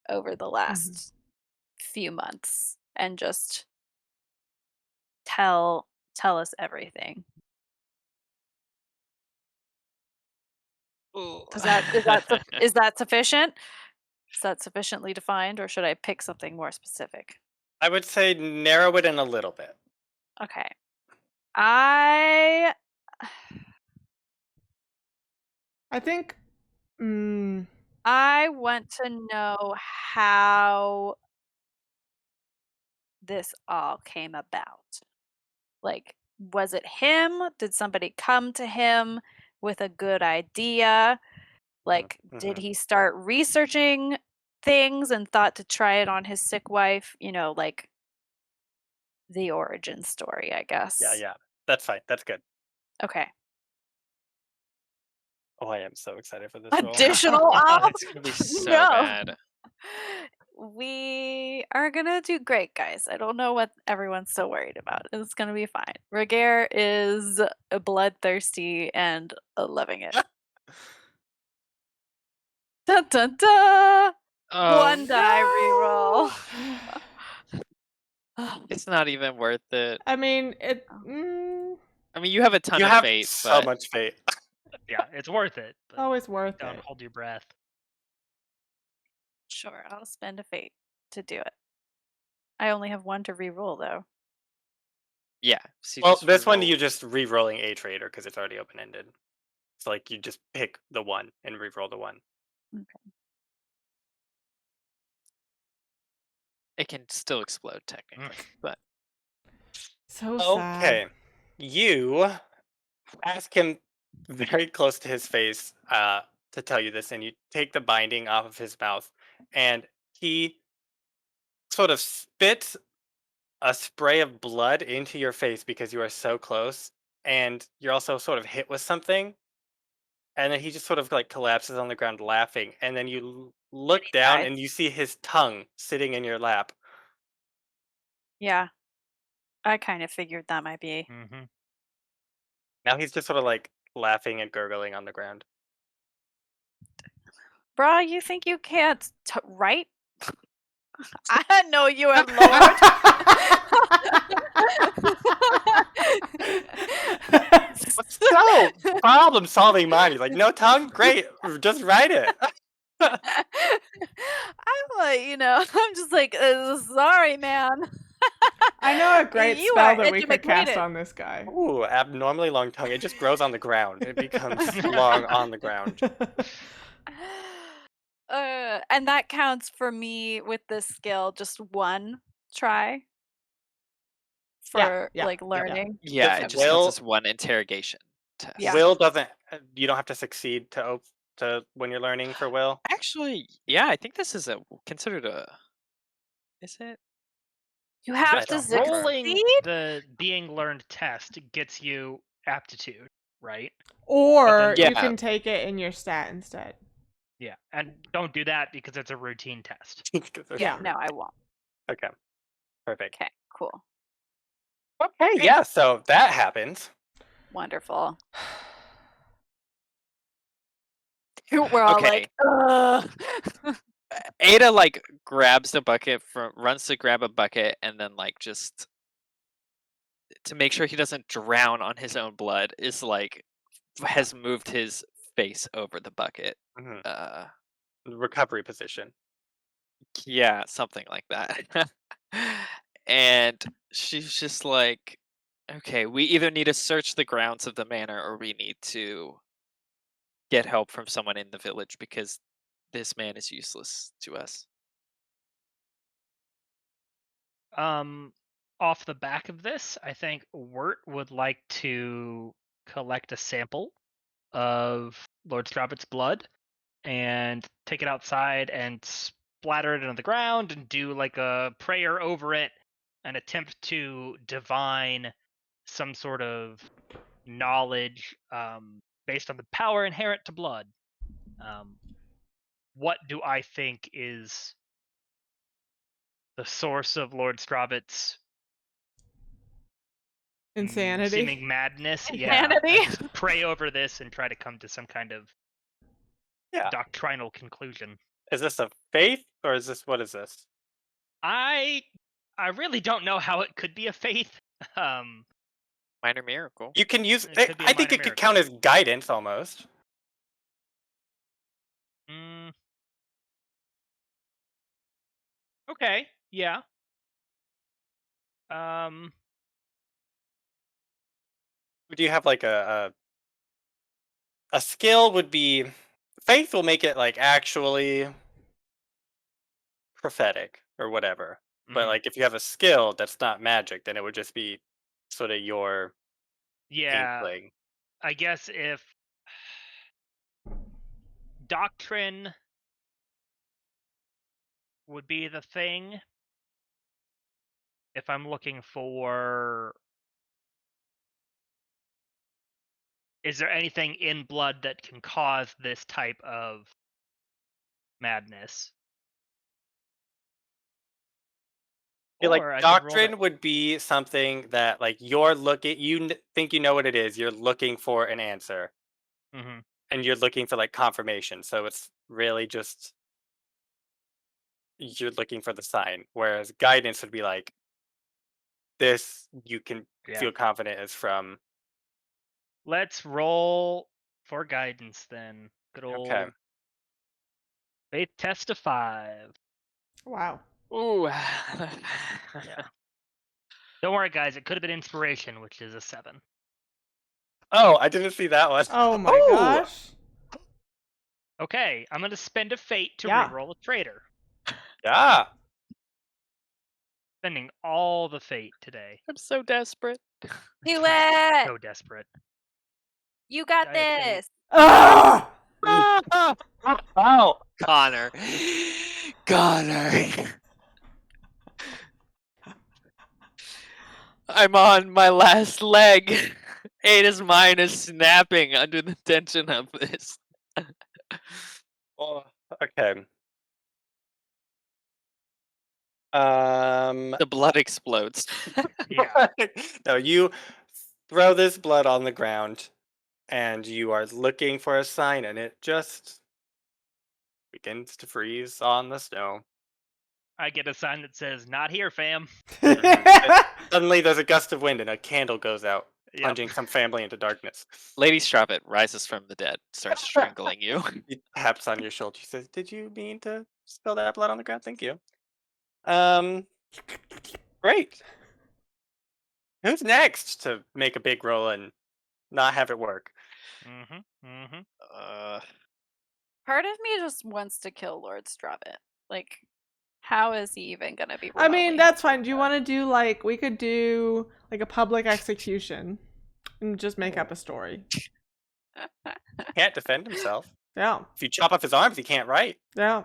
over the last few months and just tell us everything. Is that sufficient? Is that sufficiently defined, or should I pick something more specific? I would say narrow it in a little bit. Okay. I think. I want to know how this all came about. Like, was it him? Did somebody come to him with a good idea? Like, did he start researching things and thought to try it on his sick wife? You know, like the origin story, I guess. Yeah. That's fine. That's good. Okay. Oh, I am so excited for this role. Additional op? It's gonna be so No. bad. We are gonna do great, guys. I don't know what everyone's so worried about. It's gonna be fine. Ragaire is bloodthirsty and loving it. Dun dun dun! Oh, One die reroll. It's not even worth it. I mean, it. I mean, you have a ton You of have fate, so but much fate. Yeah, it's worth it. But Always worth don't it. hold your breath. Sure, I'll spend a fate to do it. I only have one to re-roll though. Yeah. So you Well, just this one re-roll. you're just re-rolling a trader because it's already open-ended. It's like you just pick the one and re-roll the one. Okay. It can still explode technically, but So sad. Okay. You ask him very close to his face to tell you this, and you take the binding off of his mouth, and he sort of spits a spray of blood into your face because you are so close, and you're also sort of hit with something, and then he just sort of like collapses on the ground laughing, and then you Did look he down die? and you see his tongue sitting in your lap. Yeah, I kind of figured that might be. Mm-hmm. Now he's just sort of like laughing and gurgling on the ground. Bruh, you think you can't write? I didn't know you had Lord. What's so problem solving mind? He's like, no tongue? Great. Just write it. I'm like, I'm just like, sorry, man. I know a great You spell are that we could cast educated. on this guy. Ooh, abnormally long tongue. It just grows on the ground. It becomes long on the ground. And that counts for me with this skill, just one try for yeah, like yeah. learning. yeah, With it just counts will, as one interrogation test. Yeah. will doesn't. You don't have to succeed to when you're learning for will. Actually, yeah, I think this is considered a. Is it? You have I to don't remember. Rolling succeed? the being learned test gets you aptitude, right? But then Or you Yeah. can take it in your stat instead. yeah, and don't do that because it's a routine test. 'Cause they're Yeah, Yeah. short. no, I won't. Okay. Perfect. Okay, cool. Okay. Great. Yeah. So that happens. Wonderful. We're all Okay. like, ugh. Ada like grabs the bucket runs to grab a bucket and then like just to make sure he doesn't drown on his own blood is like has moved his face over the bucket. Mhm. Uh Recovery position. yeah, something like that. And she's just like, okay, we either need to search the grounds of the manor or we need to get help from someone in the village because this man is useless to us. Um, Off the back of this, I think Wirt would like to collect a sample of Lord Strabit's blood and take it outside and splatter it on the ground and do like a prayer over it and attempt to divine some sort of knowledge based on the power inherent to blood. Um, what do I think is the source of Lord Strabit's Insanity. seeming madness? Yeah, Insanity. and just pray over this and try to come to some kind of Yeah. doctrinal conclusion. Is this a faith or is this what is this? I really don't know how it could be a faith. Um, Minor miracle. You can use. it could be a I think minor it could miracle. count as guidance almost. Mm, okay, yeah. Um, Do you have like a skill? Would be faith will make it like actually prophetic or whatever. But mhm. like if you have a skill that's not magic, then it would just be sort of your Yeah, inkling. I guess if doctrine would be the thing, if I'm looking for, is there anything in blood that can cause this type of madness? Feel like Or I could roll that. doctrine would be something that like you're looking. Think you know what it is. You're looking for an answer, Hmm. and you're looking for like confirmation. So it's really just you're looking for the sign. Whereas guidance would be like this. You can Yeah. feel confident is from. Let's roll for guidance then. Good Okay. old faith test of 5. Wow. Ooh. Yeah. Don't worry, guys. It could have been inspiration, which is a 7. Oh, I didn't see that one. Oh my Oh, gosh. Okay, I'm gonna spend a fate to Yeah. reroll a traitor. yeah. Spending all the fate today. I'm so desperate. Do it. So desperate. You got Die to fate. this. Ah! Oh, Connor. Connor. I'm on my last leg. Ada's mind is snapping under the tension of this. oh, okay. The blood explodes. Yeah. No, you throw this blood on the ground, and you are looking for a sign, and it just begins to freeze on the snow. I get a sign that says, "Not here, fam." Suddenly, there's a gust of wind, and a candle goes out, Yep. plunging some family into darkness. Lady Stravitt rises from the dead, starts strangling you. He taps on your shoulder. He says, "Did you mean to spill that blood on the ground? Thank you." Great. Who's next to make a big roll and not have it work? Mm-hmm. Mm-hmm. Part of me just wants to kill Lord Stravitt. Like, how is he even gonna be? I mean, remotely that's helpful fine. Do you to want to do like we could do like a public execution and just make Oh. up a story? us? Can't defend himself. Yeah. If you chop off his arms, he can't write. Yeah.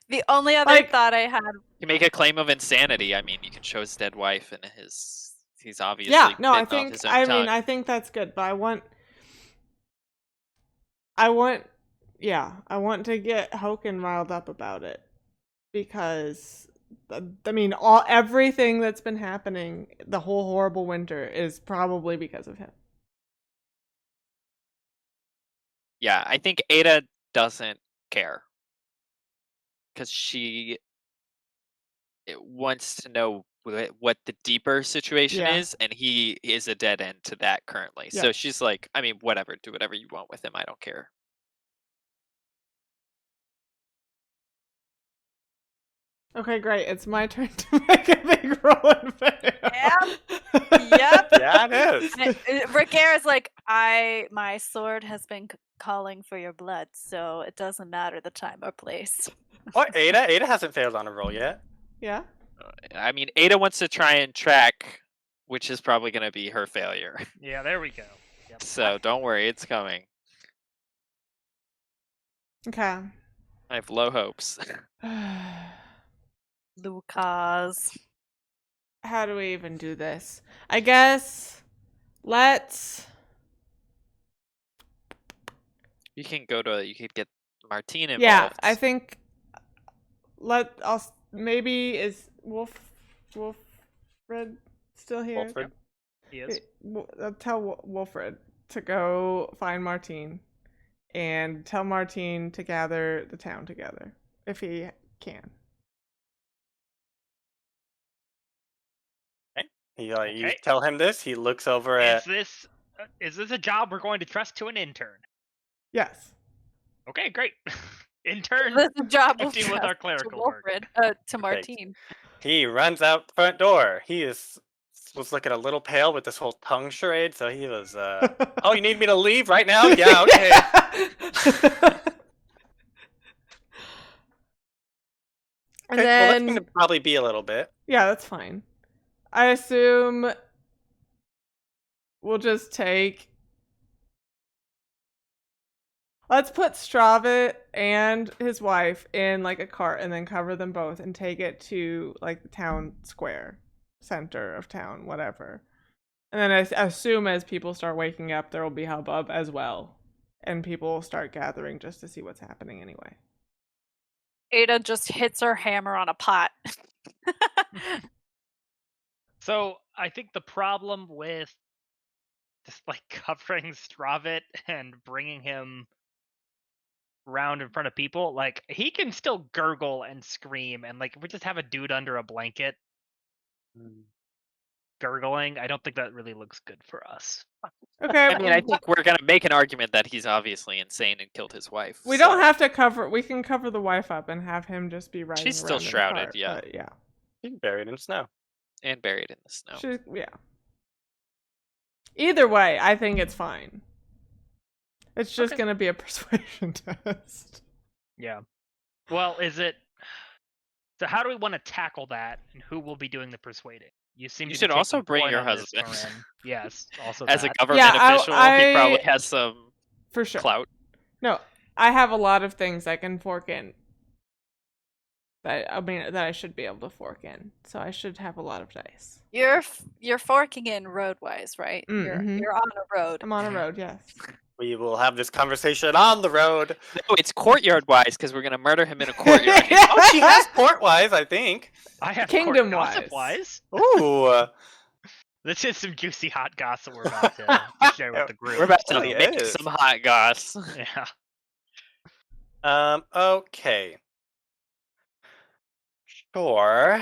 The only other Like- thought I had. You make a claim of insanity. I mean, you can show his dead wife and he's obviously Yeah, no, I bitten off think his own I tongue. mean I think that's good, but I want I want to get Hochen riled up about it because I mean everything that's been happening, the whole horrible winter is probably because of him. Yeah, I think Ada doesn't care because she wants to know what the deeper situation Yeah. is, and he is a dead end to that currently. Yeah. So she's like, I mean, whatever, do whatever you want with him. I don't care. Okay, great. It's my turn to make a big roll and fail. Yep. Yeah, it is. Ragaire is like, my sword has been calling for your blood, so it doesn't matter the time or place. What, Ada? Ada hasn't failed on a roll yet. Yeah. I mean, Ada wants to try and track, which is probably going to be her failure. Yeah, there we go. Yep. So don't worry, it's coming. Okay. I have low hopes. Lucas. How do we even do this? I guess let's You could get Martine involved. Yeah, I think maybe is Wolfred still here? Wilfred? He is. I'll tell Wolfred to go find Martine and tell Martine to gather the town together if he can. You Okay. tell him this. He looks over Is at. this a job we're going to trust to an intern? Yes. Okay, great. Intern. This is a job Help deal with our to clerical work. Wilfred, to Martine. He runs out the front door. He was looking a little pale with this whole tongue charade, so he was. Oh, you need me to leave right now? Yeah, okay. And Okay, well, that's then gonna probably be a little bit. yeah, that's fine. I assume we'll just take. Let's put Stravitt and his wife in like a cart and then cover them both and take it to like the town square, center of town, whatever. And then I assume as people start waking up, there will be hubbub as well, and people will start gathering just to see what's happening anyway. Ada just hits her hammer on a pot. So I think the problem with just like covering Stravitt and bringing him round in front of people, like he can still gurgle and scream, and like if we just have a dude under a blanket gurgling, I don't think that really looks good for us. Okay. I mean, I think we're gonna make an argument that he's obviously insane and killed his wife. we so- don't have to cover. We can cover the wife up and have him just be riding She's still around in the shrouded, cart, yeah. but yeah. She's buried in snow. and buried in the snow. Yeah. Either way, I think it's fine. It's just Okay. gonna be a persuasion test. Yeah. Well, is it? So how do we want to tackle that, and who will be doing the persuading? You seem You to be should also taking bring point your on this, husband. Morrine. Yes, also As a that. government Yeah, official, he I- probably has some For sure. clout. No, I have a lot of things I can fork in. That I should be able to fork in. So I should have a lot of dice. You're forking in roadwise, right? Mhm. You're on a road. I'm on a road, yes. We will have this conversation on the road. No, it's courtyard wise because we're gonna murder him in a courtyard. Oh, she has port-wise, I think. I have Kingdom-wise. gossip-wise. Ooh. This is some juicy hot gossip we're about to share with the group. We're about to Really make is. some hot goss. Yeah. Okay. Sure.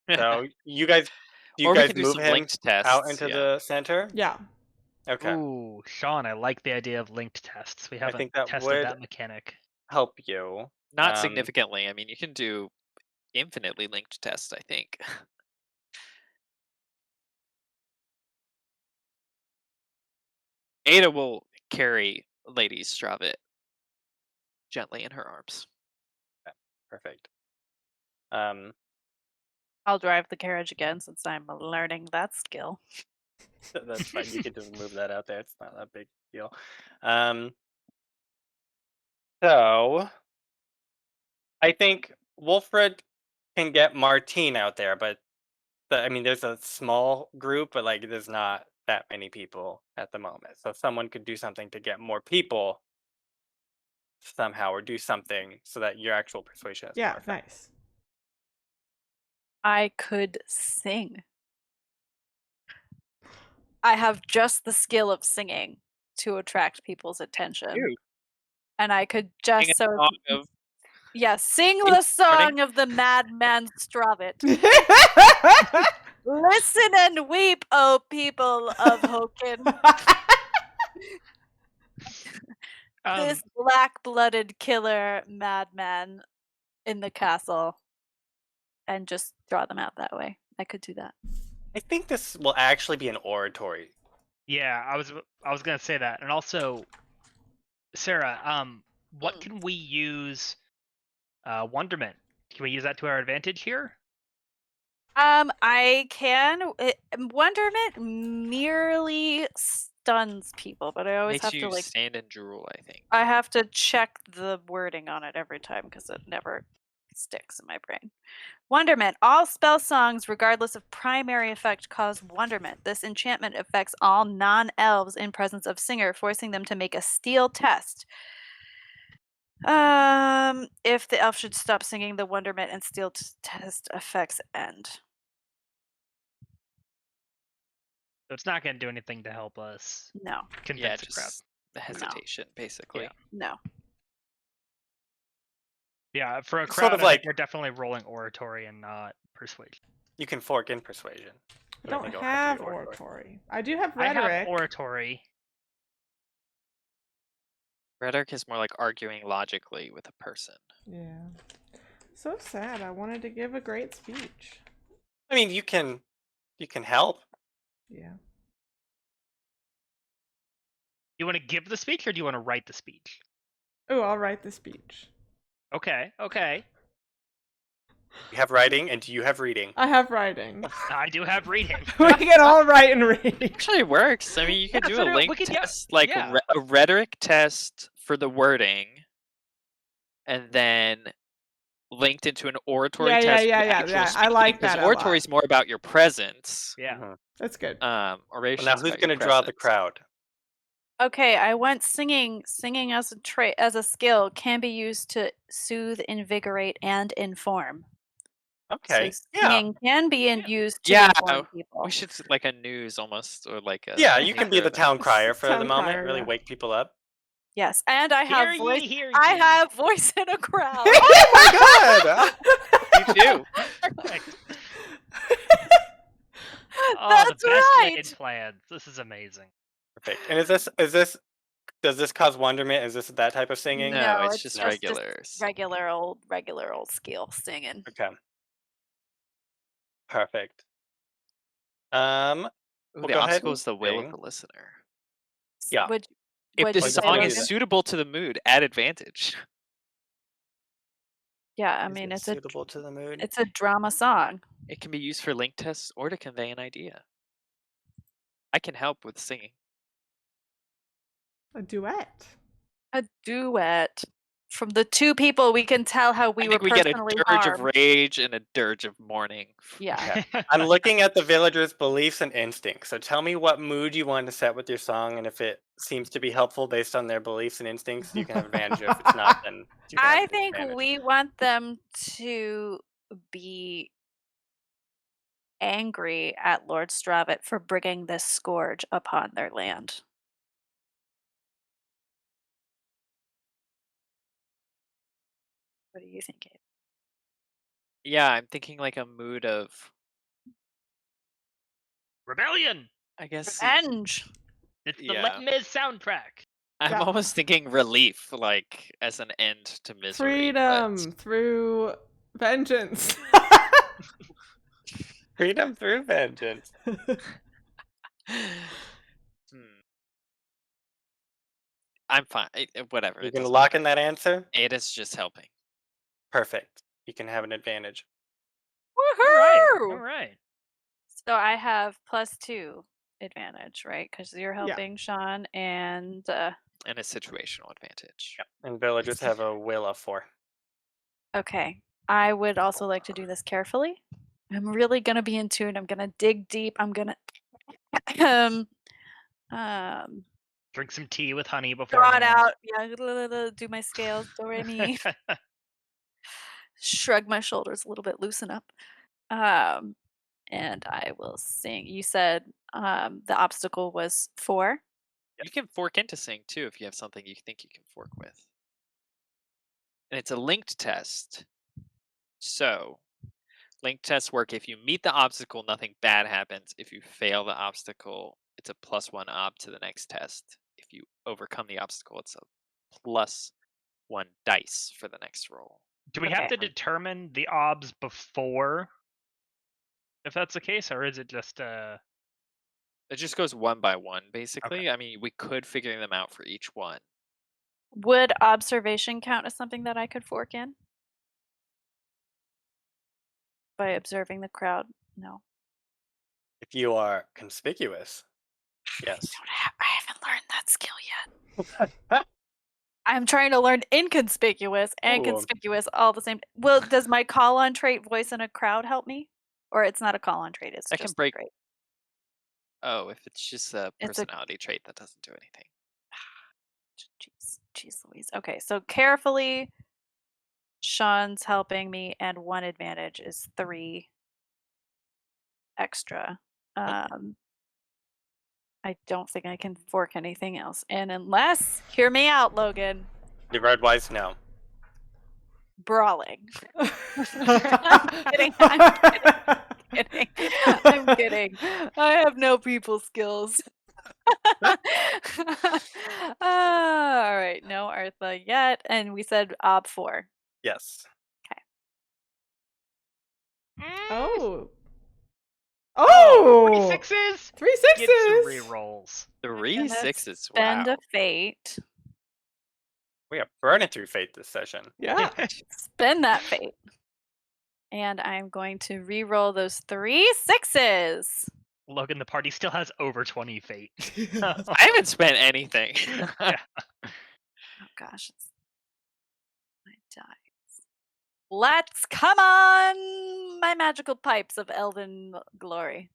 So you guys, do Or you we guys can do move some him linked tests. out into yeah. the center? Yeah. Okay. Ooh, Sean, I like the idea of linked tests. We haven't think that tested would- that mechanic. Help you. Not Um, significantly. I mean, you can do infinitely linked tests, I think. Ada will carry Lady Stravit gently in her arms. Perfect. I'll drive the carriage again since I'm learning that skill. That's fine. You can just move that out there. It's not that big deal. So I think Wolfred can get Martine out there, but there's a small group, but like there's not that many people at the moment. So someone could do something to get more people somehow, or do something so that your actual persuasion is Yeah, more effective. nice. I could sing. I have just the skill of singing to attract people's attention. Cute. And I could just Sing a song of- sing in the the song of the madman Stravit. Listen and weep, O people of Hochen. This black-blooded killer madman in the castle, and just draw them out that way. I could do that. I think this will actually be an oratory. Yeah, I was gonna say that, and also, Sarah, what can we use? Wonderment. Can we use that to our advantage here? I can. Wonderment merely stuns people, but I always Makes have you to like. stand and drool, I think. I have to check the wording on it every time because it never sticks in my brain. Wonderment. All spell songs, regardless of primary effect, cause wonderment. This enchantment affects all non-elves in presence of singer, forcing them to make a steel test. If the elf should stop singing, the wonderment and steel test effects end. So it's not gonna do anything to help us No, convince the crowd. Just the hesitation, basically. Yeah. no. Yeah, for a It's crowd, sort of I think like- we're definitely rolling oratory and not persuasion. You can fork in persuasion. I but don't think it'll have to be oratory. I do have I rhetoric. have oratory. Rhetoric is more like arguing logically with a person. Yeah. So sad. I wanted to give a great speech. I mean, you can help. Yeah. You want to give the speech or do you want to write the speech? Oh, I'll write the speech. Okay. You have writing, and do you have reading? I have writing. I do have reading. We can all write and read. Actually, it works. I mean, you could Yeah, do so a we link could- yeah, test, like yeah. a rhetoric test for the wording, and then linked into an oratory Yeah, test. yeah, for the yeah, actual yeah. I speaking, like because that a oratory lot. is more about your presence. Yeah. Mhm. That's good. Oration. Well, now who's gonna draw the crowd? Okay, I went singing. Singing as a trait, as a skill, can be used to soothe, invigorate, and inform. Okay. So Yeah. singing can be used to Yeah, inform people. We should like a news almost, or like a. Yeah, you can be speaker the event. town crier for the Town moment. crier, Really yeah. wake people up. Yes, and I have Hear voice. ye, hear I ye. have voice in a crowd. Oh my god! You do. Perfect. Oh, That's the best right. laid plans. This is amazing. Perfect. And does this cause wonderment? Is this that type of singing? No, No, it's it's just just regulars. regular old scale singing. Okay. Perfect. Ooh, We'll the go ahead obstacle and is the will of sing. the listener. Yeah. Would If What'd this you say, song is Logan? suitable to the mood, add advantage. Yeah, I Is mean it it's suitable to the mood? it's a drama song. It can be used for link tests or to convey an idea. I can help with singing. A duet. A duet. From the two people, we can tell how we I were think we get a personally dirge of harmed. rage and a dirge of mourning. Yeah. Okay. I'm looking at the villagers' beliefs and instincts. So tell me what mood you want to set with your song, and if it seems to be helpful based on their beliefs and instincts, you can have advantage. If it's not, then you can have I think disadvantage. we want them to be angry at Lord Stravitt for bringing this scourge upon their land. What do you think, Abe? Yeah, I'm thinking like a mood of, Rebellion. I guess, Revenge! It's the Yeah. Les Mis soundtrack. I'm Yeah. almost thinking relief, like as an end to misery. Freedom through vengeance. Freedom through vengeance. But... I'm fine. Whatever. You it can doesn't lock matter. in that answer. It is just helping. Perfect. You can have an advantage. Woohoo! All right. So I have +2 advantage, right? Because you're Yeah. helping Sean and And a situational advantage. Yep. And villagers have a will of 4. okay. I would also like to do this carefully. I'm really gonna be in tune. I'm gonna dig deep. I'm gonna um Drink some tea with honey draw before. it out. Yeah, do my scales. Do re mi. Shrug my shoulders a little bit, loosen up. And I will sing. You said the obstacle was 4. You can fork into sing too if you have something you think you can fork with. And it's a linked test. So, linked tests work if you meet the obstacle, nothing bad happens. If you fail the obstacle, it's a +1 ob to the next test. If you overcome the obstacle, it's a +1 dice for the next roll. Do we Okay. have to determine the obs before, if that's the case, or is it just It just goes one by one, basically. I mean, we could figure them out for each one. Would observation count as something that I could fork in? By observing the crowd? No. If you are conspicuous, yes. I haven't learned that skill yet. I'm trying to learn inconspicuous and Ooh. conspicuous all the same. Well, does my call on trait voice in a crowd help me? Or it's not a call on trait, it's That can just break- a trait. Oh, if it's just a It's a- personality trait, that doesn't do anything. Jeez Louise. Okay, so carefully, Sean's helping me, and 1 advantage is 3 extra. I don't think I can fork anything else. And unless, hear me out, Logan, The red wise, no. brawling. I'm kidding. I'm kidding. I have no people skills. All right, no Artha yet, and we said ob 4. Yes. Oh. Three Oh! 6s? 3 Get some 6s! rerolls. 3 gonna 6s. Spend Wow. a fate. We are burning through fate this session. Yeah. Spend that fate. And I'm going to re-roll those 3 6s. Logan, the party still has over 20 fate. I haven't spent anything. Yeah. Oh gosh, it's my dice. Let's come on, my magical pipes of elven glory.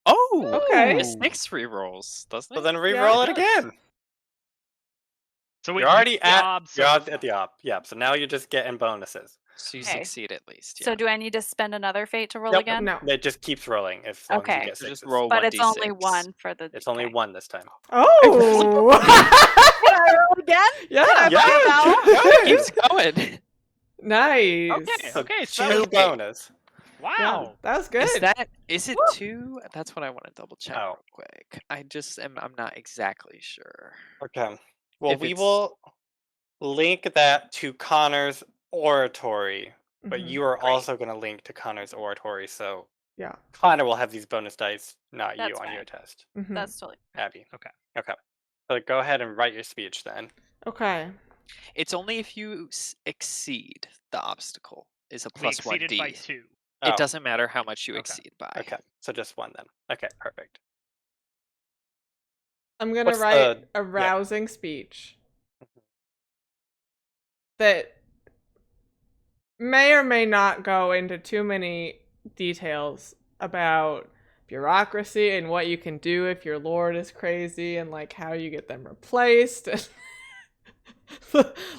Oh, Okay. it 6 rerolls, doesn't So it? then re-roll it yes. again. So we You're already used the at obs, you're so at the op. Yeah. So now you're just getting bonuses. So you Okay. succeed at least. So Yeah. do I need to spend another fate to roll Yep. again? No. It just keeps rolling as long as Okay. you get So just 6s. roll But it's 1d6. only 1 for the. It's only okay. 1 this time. Oh! Can I roll again? yeah. Can I Yeah. roll keep It going. keeps going. Nice. So Okay, so 2 Okay. bonus. Yeah, wow. that was good. Is it Woo! 2? That's what I want to double check Oh, real quick. I'm not exactly sure. okay. Well, If we it's will link that to Connor's oratory, but Mhm. you are great. also going to link to Connor's oratory, so Yeah. Connor will have these bonus dice, not you That's on your fine. test. Mhm. That's totally fine. Abby. Okay. Okay. So go ahead and write your speech then. Okay. It's only if you exceed the obstacle is a We plus exceeded by 1d. 2. It Oh, doesn't matter how much you Okay. exceed by. okay. So just 1 then. Okay, perfect. I'm gonna What's write the a yeah? rousing speech that may or may not go into too many details about bureaucracy and what you can do if your lord is crazy and like how you get them replaced and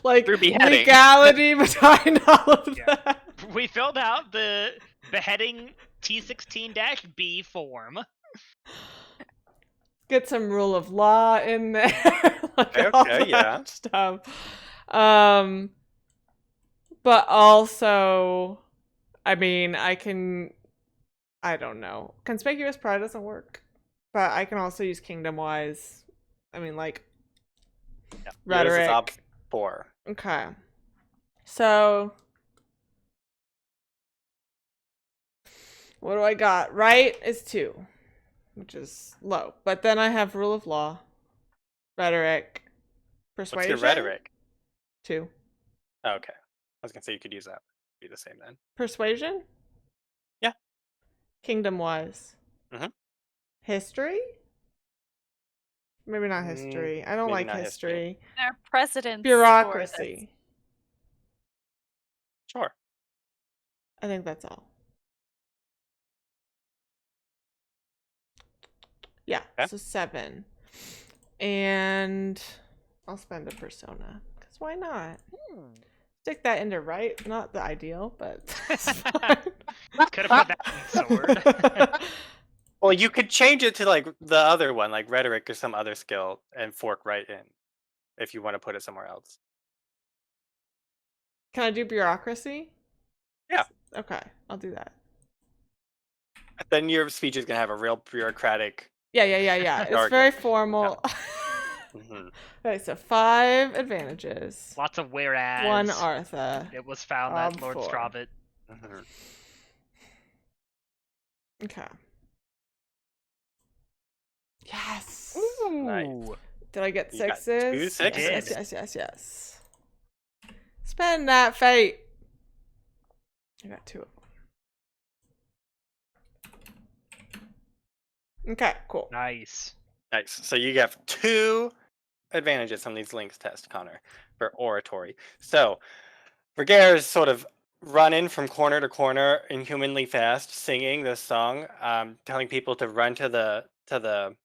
like Through beheading. legality behind all of Yeah. that. We filled out the beheading T16-B form. Get some rule of law in there, like all Okay, that yeah. stuff. But also, I mean, I don't know. Conspicuous pride doesn't work, but I can also use kingdom wise. I mean, like Yeah. Yours is op rhetoric. 4. Okay, so what do I got? Right is 2, which is low. But then I have rule of law, rhetoric, What's persuasion. your rhetoric? 2. Oh, okay. I was gonna say you could use that. Be the same then. Persuasion. Yeah. Kingdom wise. Mhm. History. Maybe not history. I don't Maybe like not history. history. There are precedents for this. Bureaucracy. Sure. I think that's all. Yeah, Okay. so 7. And I'll spend a persona. Because why not? Stick that into right. Not the ideal, but it's fine. Could have put that in sword. Well, you could change it to like the other one, like rhetoric or some other skill, and fork right in if you want to put it somewhere else. Can I do bureaucracy? Yeah. Okay, I'll do that. Then your speech is gonna have a real bureaucratic. Yeah. It's Jargon. very formal. Mhm. Okay, so 5 advantages. Lots of whereas. 1 Artha. It was found that Lord 4. Stravit. Mhm. Okay. Yes. Nice. Did I get You got 6s? 2 6s. Yes. Spend that fate. I got 2 of them. Okay, cool. Nice. Nice. So you have 2 advantages on these links test, Connor, for oratory. So Ragaire is sort of running from corner to corner inhumanly fast, singing this song, telling people to run to the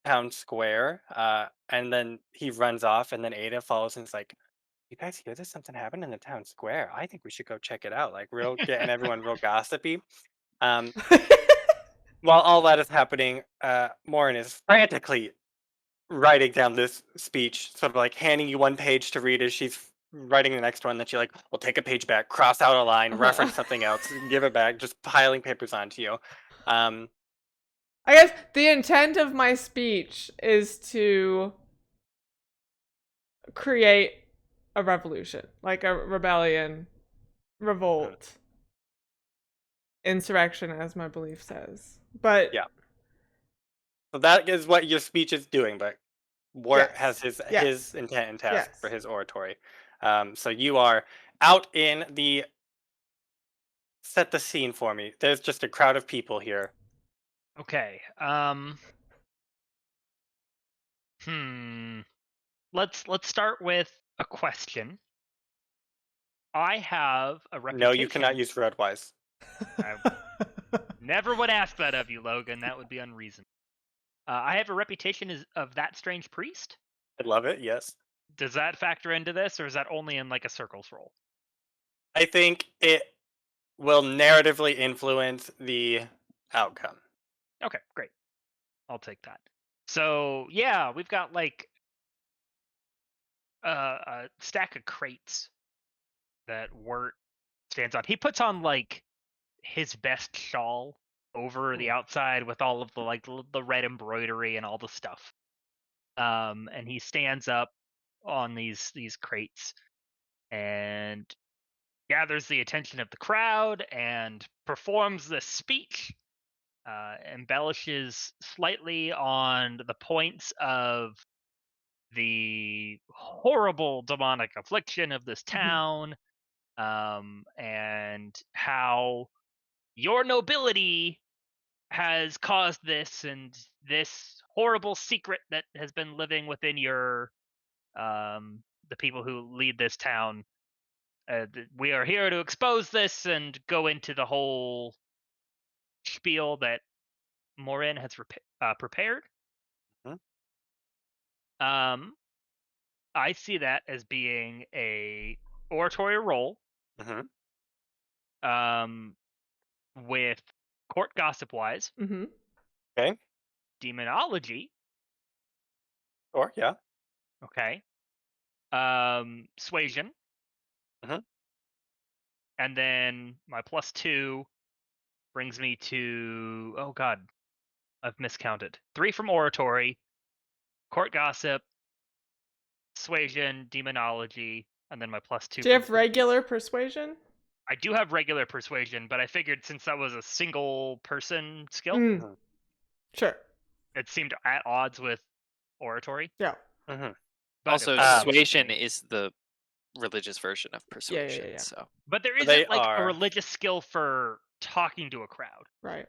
town square. And then he runs off, and then Ada follows and is like, "You guys hear this? Something happened in the town square. I think we should go check it out." Like real getting everyone real gossipy. Um, while all that is happening, Morrine is frantically writing down this speech, sort of like handing you one page to read as she's writing the next one. That she like, will take a page back, cross out a line, reference something else, give it back, just piling papers onto you. Um, I guess the intent of my speech is to create a revolution, like a rebellion, revolt, insurrection, as my belief says. But yeah. So that is what your speech is doing, but Wirt yes, has his yes, intent and task yes. for his oratory. So you are out in the set the scene for me. There's just a crowd of people here. Okay. Hmm. Let's start with a question. I have a No, reputation. you cannot use roadwise. I never would ask that of you, Logan. That would be unreasonable. I have a reputation of that strange priest. I love it. Yes, Does that factor into this, or is that only in like a circles roll? I think it will narratively influence the outcome. Okay, great. I'll take that. So yeah, we've got like a stack of crates that Wirt stands up. He puts on like his best shawl over the outside with all of the like the red embroidery and all the stuff. And he stands up on these crates and gathers the attention of the crowd and performs this speech. Embellishes slightly on the points of the horrible demonic affliction of this town, and how your nobility has caused this, and this horrible secret that has been living within your the people who lead this town. We are here to expose this and go into the whole spiel that Morrine has prepared. Mhm. Um, I see that as being a oratory role, Mhm. um, with court gossip wise, Mm-hmm. Okay. demonology, Or yeah. okay, suasion, Mhm. and then my +2 brings me to, oh god, I've miscounted. 3 from oratory, court gossip, suasion, demonology, and then my +2 Do you have brings me. regular persuasion? I do have regular persuasion, but I figured since that was a single person skill, Mm. Mhm. Sure. it seemed at odds with oratory. Yeah. Mhm. But if Also, that's what you suasion think. is the religious version of Yeah. Yeah. persuasion. Yeah. Yeah. So But there They isn't like a are. religious skill for talking to a crowd. Right.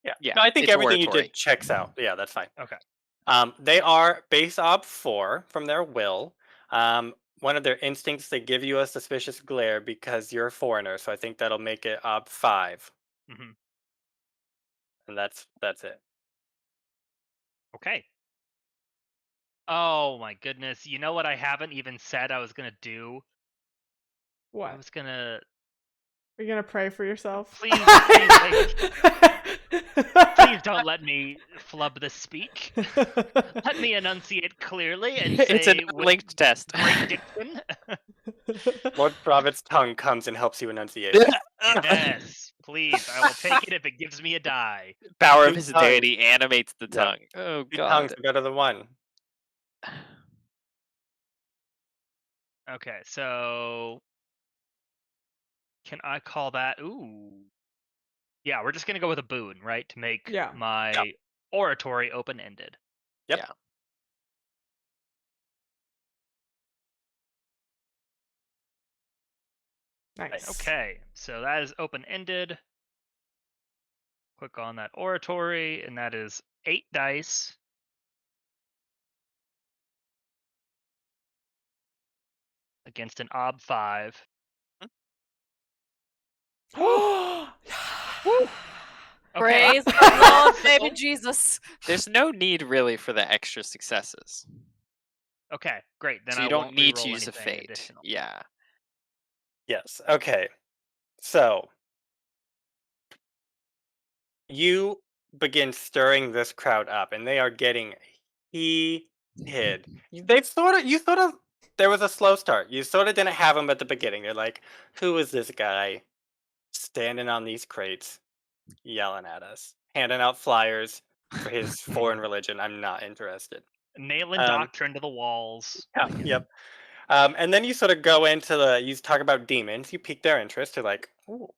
Yeah. yeah, No, I think it's everything you oratory. did checks out. Yeah, that's fine. Okay. They are base ob 4 from their will. One of their instincts, they give you a suspicious glare because you're a foreigner, so I think that'll make it ob 5, hmm and that's it. Okay. Oh my goodness. You know what I haven't even said I was gonna do? I What? was gonna Are you gonna pray for yourself? please don't let me flub this speech. Let me enunciate clearly and It's an say with unlinked test. great diction. Lord Provid's tongue comes and helps you enunciate. Yes, please. I will take it if it gives me a die. Power of Two his tongues. deity animates the Yeah. tongue. Oh 2 tongues god. are better than 1. Okay, so can I call that? Ooh. Yeah, we're just gonna go with a boon, right? To make Yeah. my oratory open ended. Yep. Yeah. Nice. Okay, so that is open ended. Click on that oratory, and that is 8 dice. Against an ob 5. Oh. Okay. Praise the Lord, So- baby Jesus. There's no need really for the extra successes. Okay, great. Then So I you don't won't need to re-roll use a anything fate. additional. Yeah. Yes. Okay. So you begin stirring this crowd up, and they are getting heated. You sort of there was a slow start. You sort of didn't have them at the beginning. They're like, "Who is this guy standing on these crates, yelling at us, handing out flyers for his foreign religion? I'm not interested." Nailing Um, doctrine to the walls. yeah, yep. And then you sort of go into you talk about demons. You pique their interest. They're like, "Ooh,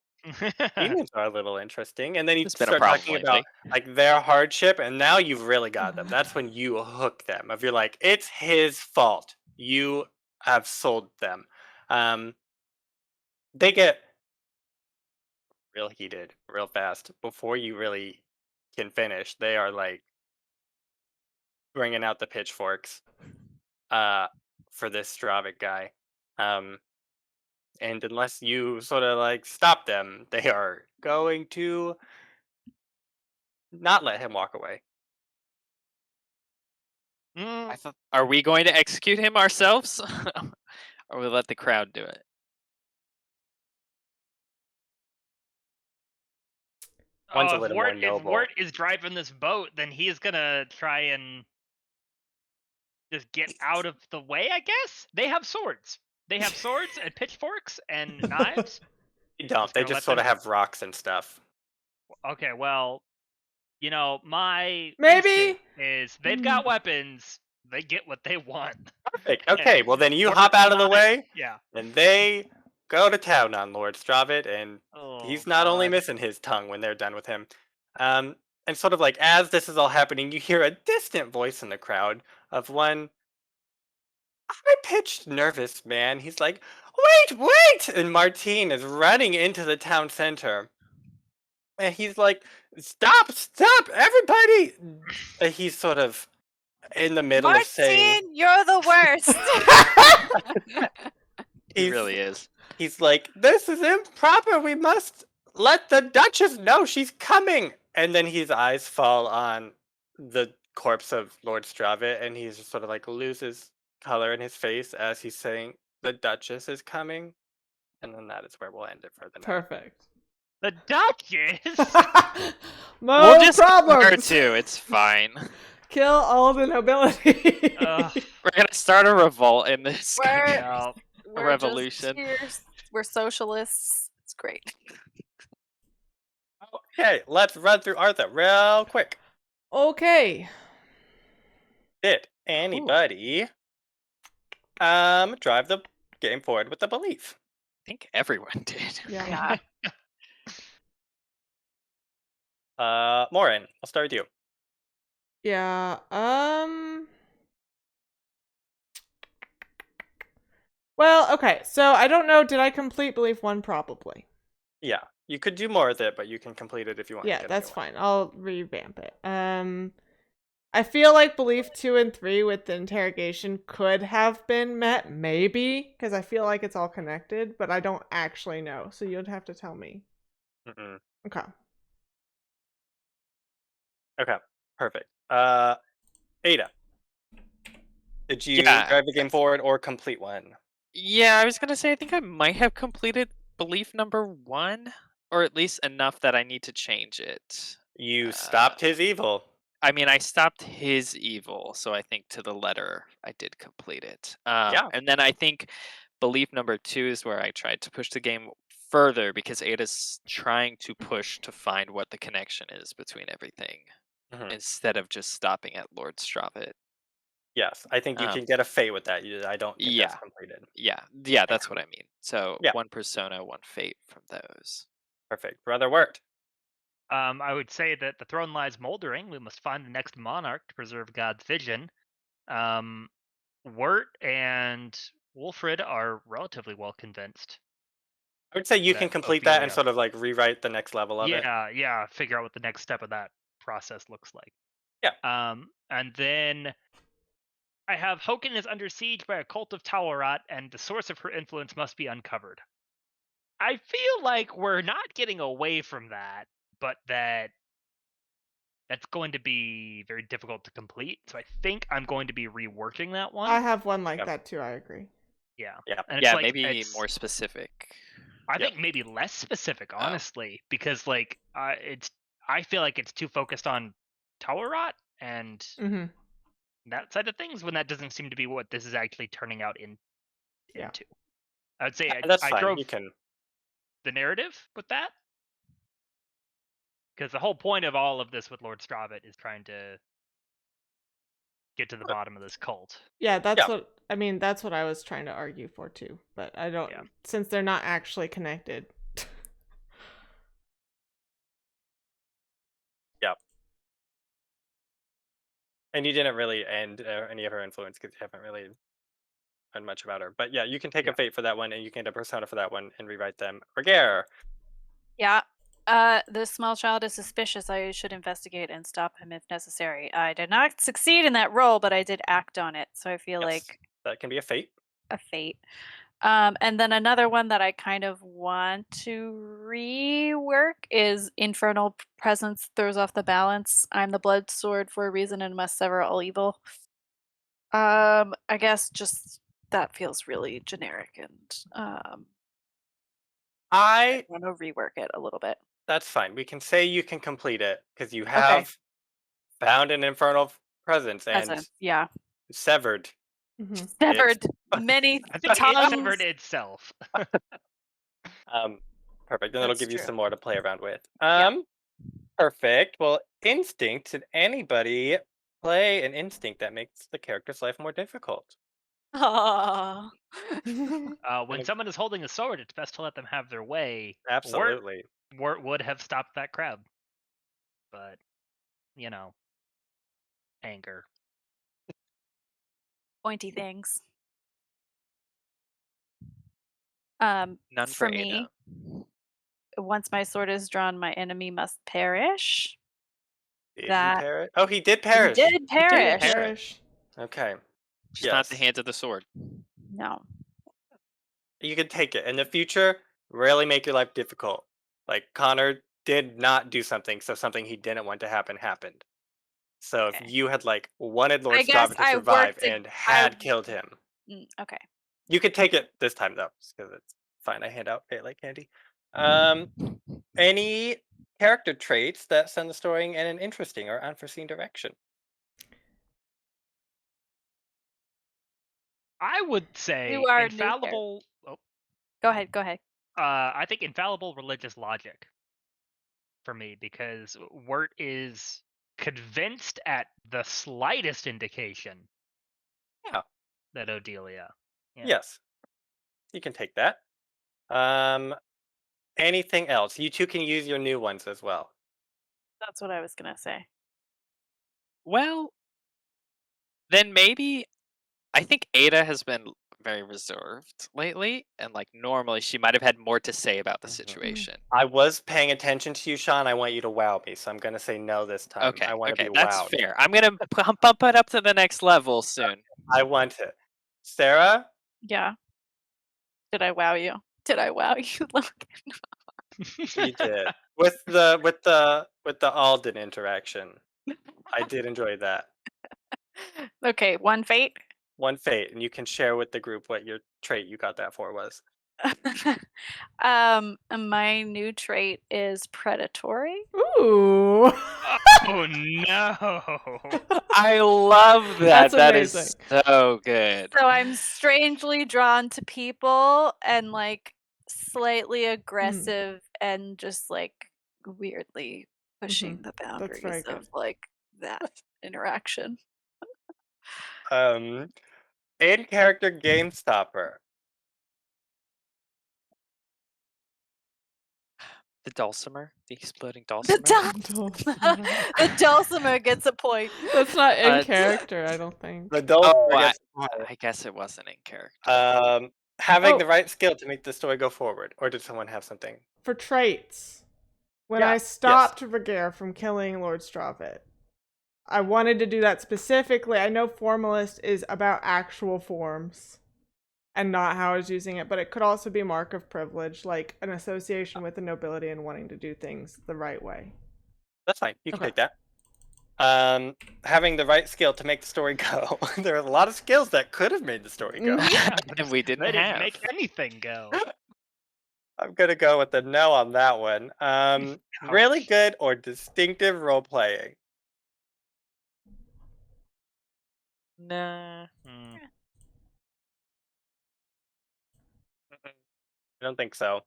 demons are a little interesting," and then you It's been a start problem talking about lately. like their hardship, and now you've really got them. That's when you hook them. If you're like, it's his fault, you have sold them. Um, they get real heated real fast before you really can finish. They are like bringing out the pitchforks uh, for this Stravic guy. Um, and unless you sort of like stop them, they are going to not let him walk away. Mm, I thought, are we going to execute him ourselves? Or we let the crowd do it? One's oh, a if little more Wirt noble. is driving this boat, then he's gonna try and just get out of the way, I guess? They have swords. They have swords and pitchforks and knives. You don't. Just They gonna just let sort them. of have rocks and stuff. Okay, well, my Maybe. instinct is they've got weapons. They get what they want. Perfect. Okay, well then you hop Swords out and of the knives. way, Yeah. and they go to town on Lord Stravitt, and Oh he's not only God. missing his tongue when they're done with him. And sort of like as this is all happening, you hear a distant voice in the crowd of one high-pitched, nervous man. He's like, "Wait, wait!" And Martine is running into the town center, and he's like, "Stop, stop, everybody!" And he's sort of in the middle of saying, Martine, you're the worst. He he's really is. He's like, "This is improper. We must let the Duchess know she's coming." And then his eyes fall on the corpse of Lord Stravitt, and he's just sort of like loses color in his face as he's saying, "The Duchess is coming." And then that is where we'll end it for the night. Perfect. The Duchess. No We'll just kill her problems. too. It's fine. Kill all the nobility. Ugh, We're gonna start a revolt in this We're- country. yeah. We're revolution. We're socialists. It's great. Okay, let's run through Arthur real quick. Okay. Did anybody drive the game forward with the belief? I think everyone did. Yeah. Morrine, I'll start with you. Yeah. Well, okay. So I don't know. Did I complete belief 1? Probably. Yeah, you could do more with it, but you can complete it if you want. Yeah, that's fine. I'll revamp it. I feel like belief 2 and 3 with the interrogation could have been met, maybe, because I feel like it's all connected, but I don't actually know. So you'd have to tell me. Mm-mm. Okay. Okay, perfect. Ada, did you Yeah. drive the game forward or complete one? Yeah, I was gonna say I think I might have completed belief number 1, or at least enough that I need to change it. You stopped his evil. I mean, I stopped his evil, so I think to the letter I did complete it. Yeah. And then I think belief number 2 is where I tried to push the game further because Ada's trying to push to find what the connection is between everything Mhm. instead of just stopping at Lord Stravitt. Yes, I think you Um, can get a fate with that. I don't think that's Yeah, completed. yeah, that's what I mean. So Yeah. 1 persona, 1 fate from those. Perfect. Brother Wirt. I would say that the throne lies moldering. We must find the next monarch to preserve God's vision. Wirt and Wolfred are relatively well convinced. I would say you That can complete that and Ophelia. sort of like rewrite the next level of it. Yeah. Figure out what the next step of that process looks like. Yeah. And then I have Hochen is under siege by a cult of Taurat, and the source of her influence must be uncovered. I feel like we're not getting away from that, but that's going to be very difficult to complete. So I think I'm going to be reworking that one. I have one like Yep. that too. I agree. Yeah. Yeah. And Yeah, it's like, maybe more specific. I Yep. think maybe less specific, Oh. honestly, because like I feel like it's too focused on Taurat and Mm-hmm. that side of things when that doesn't seem to be what this is actually turning out Yeah. into. I would say That's I fine. drove You can. the narrative with that because the whole point of all of this with Lord Stravitt is trying to get to the bottom of this cult. Yeah, that's Yeah. what I mean. That's what I was trying to argue for too. But I don't, Yeah. since they're not actually connected. And you didn't really end any of her influence because you haven't really heard much about her. But yeah, you can take Yeah. a fate for that one and you can get a persona for that one and rewrite them. Ragaire. Yeah. This small child is suspicious. I should investigate and stop him if necessary. I did not succeed in that role, but I did act on it. So I feel Yes, like that can be a fate. a fate. And then another one that I kind of want to rework is Infernal Presence throws off the balance. I'm the blood sword for a reason and must sever all evil. I guess just that feels really generic and I want to rework it a little bit. That's fine. We can say you can complete it because you have found an infernal presence and Presence, yeah. severed Mhm. Severed many I think it tongues. severed itself. Um, perfect. And that'll That's give you true. some more to play around with. Yeah. Perfect. Well, instinct. Did anybody play an instinct that makes the character's life more difficult? Aw. When And someone is holding a sword, it's best to let them have their way. absolutely. Wirt would have stopped that crowd, but you know, anger. Pointy things. None for For Ada. me, once my sword is drawn, my enemy must perish. Did he That perish? Oh, he did he perish. did He did perish. perish. Okay. Just not the Yes. hands of the sword. No. You can take it. In the future, really make your life difficult. Like Connor did not do something, so something he didn't want to happen happened. So if Okay. you had like wanted Lord I guess Strava to I survive worked. and I had killed him, okay. you could take it this time though, because it's fine. I hand out like candy. Any character traits that send the story in an interesting or unforeseen direction? I would say You are new character. infallible. Oh, Go ahead. Go ahead. I think infallible religious logic for me because Wirt is convinced at the slightest indication Yeah. that Odelia. Yeah. Yes, you can take that. Um, anything else? You two can use your new ones as well. That's what I was gonna say. Well, then maybe I think Ada has been very reserved lately, and like normally she might have had more to say about the Mhm. situation. I was paying attention to you, Sean. I want you to wow me, so I'm gonna say no this time. Okay, I want to okay, be that's wowed. fair. I'm gonna bump it up to the next level soon. I want it. Sarah, Yeah. Did I wow you? Did I wow you? you did with the Alden interaction. I did enjoy that. Okay. One fate. One fate, and you can share with the group what your trait you got that for was. My new trait is predatory. Ooh. Oh no! I love that. That's That is amazing. so good. So I'm strangely drawn to people and like slightly aggressive and just like weirdly pushing the That's very boundaries good. of like that interaction. In character game stopper. The dulcimer, the exploding The dulcimer. the dulcimer gets a point. That's not in Uh, character, I don't think. The Dulcimer Oh, gets the point. I guess it wasn't in character. Having Oh. the right skill to make the story go forward, or did someone have something? For traits, when Yeah, I yes. stopped Ragaire from killing Lord Stravit, I wanted to do that specifically. I know Formalist is about actual forms and not how I was using it, but it could also be mark of privilege, like an association with the nobility and wanting to do things the right way. That's fine. You can Okay. take that. Having the right skill to make the story go. There are a lot of skills that could have made the story go. And we didn't They didn't have. make anything go. I'm gonna go with the no on that one. Really Ouch. good or distinctive role playing. Nah. I don't think so.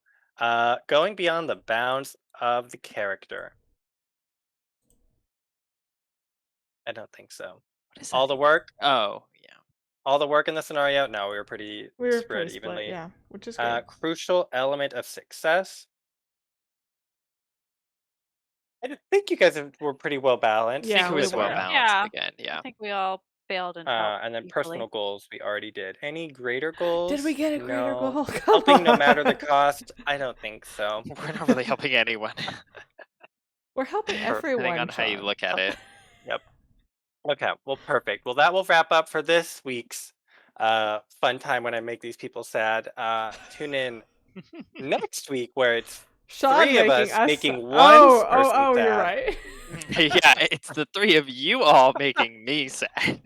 Going beyond the bounds of the character. I don't think so. What is All that? the work, Oh, yeah. all the work in the scenario. No, we were pretty We were spread pretty split, evenly. yeah, which is good. Crucial element of success. think you guys were pretty well balanced. Yeah, I think it we was well were. balanced Yeah. again. I Yeah. think we all failed and helped And then equally. personal goals we already did. Any greater goals? Did we get a greater No. goal? Come Helping no matter the on. cost? I don't think so. We're not really helping anyone. We're helping Depending everyone, on how you Sean. look at it. Yep. Okay, well, perfect. Well, that will wrap up for this week's fun time when I make these people sad. Tune in next week where it's Sean three of making us us. making one person You're sad. right. Yeah, it's the three of you all making me sad.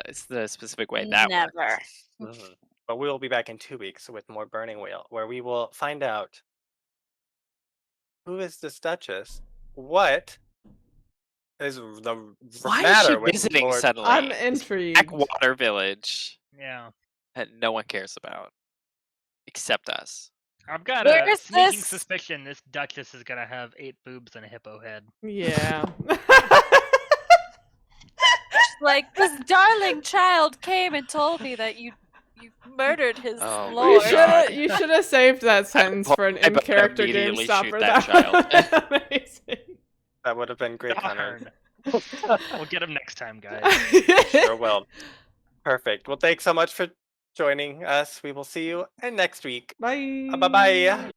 It's the specific way that Never. works. Mhm. But we will be back in 2 weeks with more Burning Wheel, where we will find out who is this Duchess, what is the Why is she matter with visiting Lord? suddenly? I'm This intrigued. backwater village Yeah. that no one cares about except us. I've got Where a is sneaking this? suspicion this Duchess is gonna have 8 boobs and a hippo head. Yeah. Like, this darling child came and told me that you murdered his Oh my lord. God. You should have saved that sentence for an I better in-character game immediately shoot stopper. that child. Amazing. That would have been great, Connor. Darn. We'll get him next time, guys. Sure will. Perfect. Well, thanks so much for joining us. We will see you next week. Bye. Bye bye.